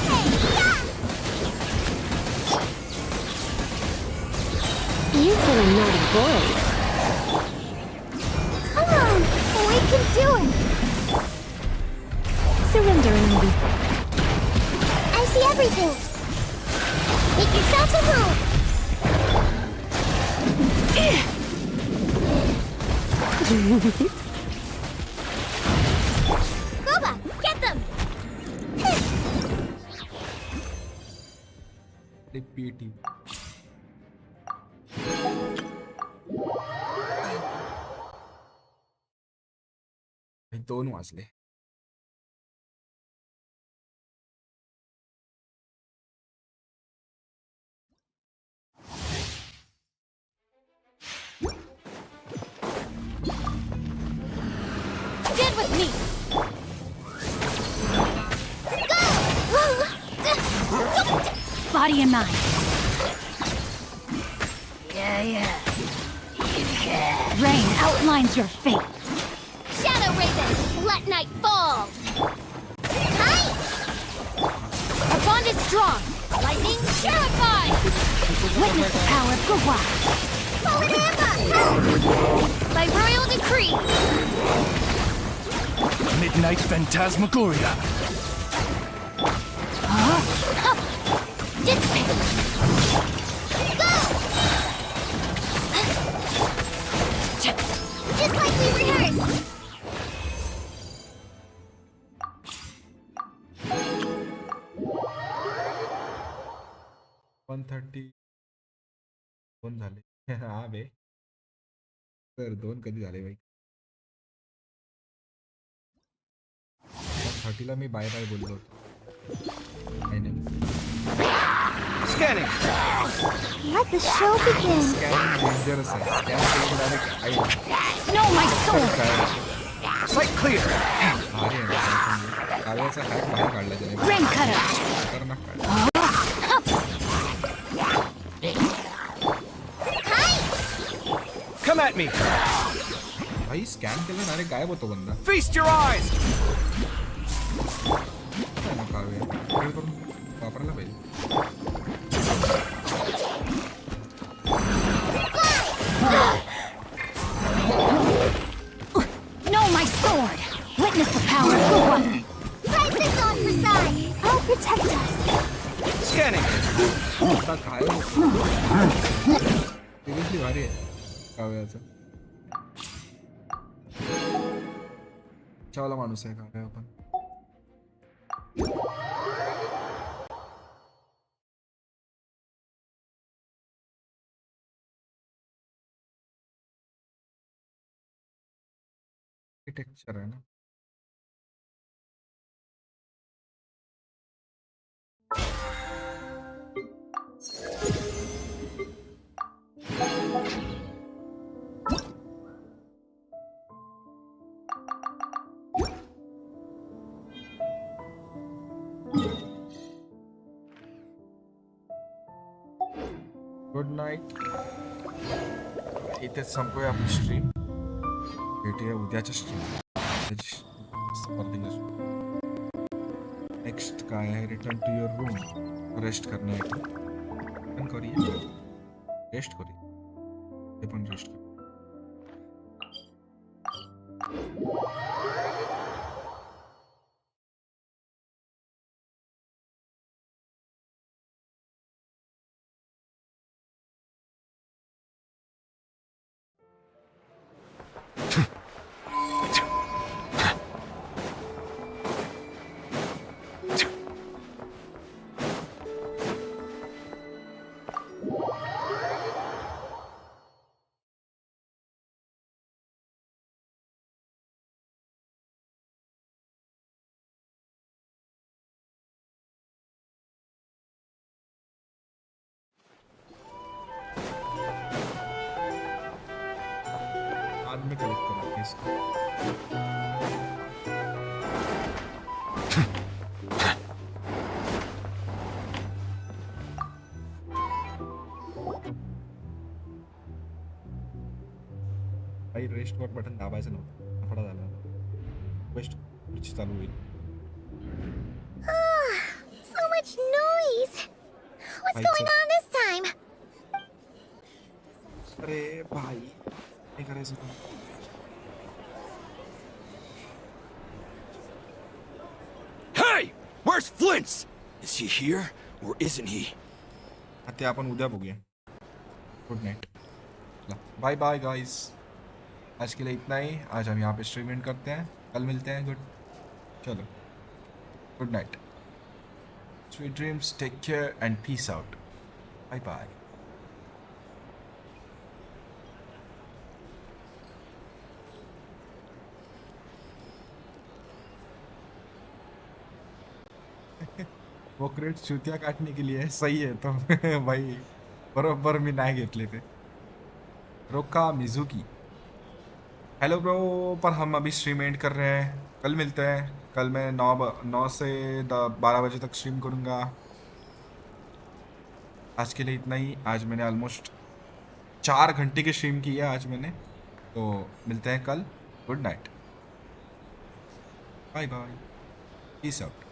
Hey, yeah. You've been a naughty boy. Come on, we can do it. Surrender and be. I see everything. Make yourselves at home. Boba, get them. PT दोन वाजले Get with me. Body and mind. Yeah. Rain outlines your fate. Shadow Raven, let night fall. Hi. Witness the power of Gugwa! By royal decree! Midnight Phantasmagoria. Dissipate! Go! Just like we rehearsed! 130 दोन झाले. हा बे तर दोन कधी झाले बाई. 130 ला मी बाय बाय बोललो होतो. Scanning. Let the show begin. Dangerous आहे. No, my sword! Sight clear. काव्याचा हॅक बाहेर काढला त्याने. Rain cutter! खतरनाक काढला. Come at me. भाई स्कॅन केलं ना रे गायब होतो बंदा. Feast your eyes. काव्या करून वापरायला पाहिजे. No, my sword! Witness the power of Gugwa! Right this on for side. I'll protect us. Scanning. आता काय सिरियसली भारी आहे काव्याचं. चावला माणूस आहे काव्या आपण. आर्किटेक्चर आहे ना. Good night. इथेच संपूया आपली स्ट्रीम. भेटूया उद्याच्या स्ट्रीम. नेक्स्ट काय आहे? Return to your room. Rest करण्यासाठी पण करूया. रेस्ट करूया. ते पण रेस्ट करूया. बाद में कलेक्ट करेंगे इसको. भाई रेस्ट वर बटन दाबायचं नव्हतं. फडा झाला. वेस्ट पुढची चालू होईल. So much noise. What's going on this time? अरे भाई काय करायचं? Hey! Where's Flins? Is he here or isn't he? ते आपण उद्या बघूया. Good night. Bye bye guys. आज के लिए इतना ही. आज हम यहाँ पे स्ट्रीम एंड करते हैं. कल मिलते हैं. गुड. चलो. Good night. Sweet dreams. Take care and peace out. Bye bye. वो क्रेट चुतिया काटने के लिए सही है तो भाई बरोबर मी नाही घेतले ते. रोका मिजुकी. Hello bro. पर हम अभी स्ट्रीम एंड कर रहे हैं. कल मिलते हैं. कल मैं 9 से 12 बजे तक स्ट्रीम करूँगा. आज के लिए इतना ही. आज मैंने ऑलमोस्ट 4 घंटे की स्ट्रीम की है आज मैंने. तो मिलते हैं कल. Good night. Bye bye. Peace out.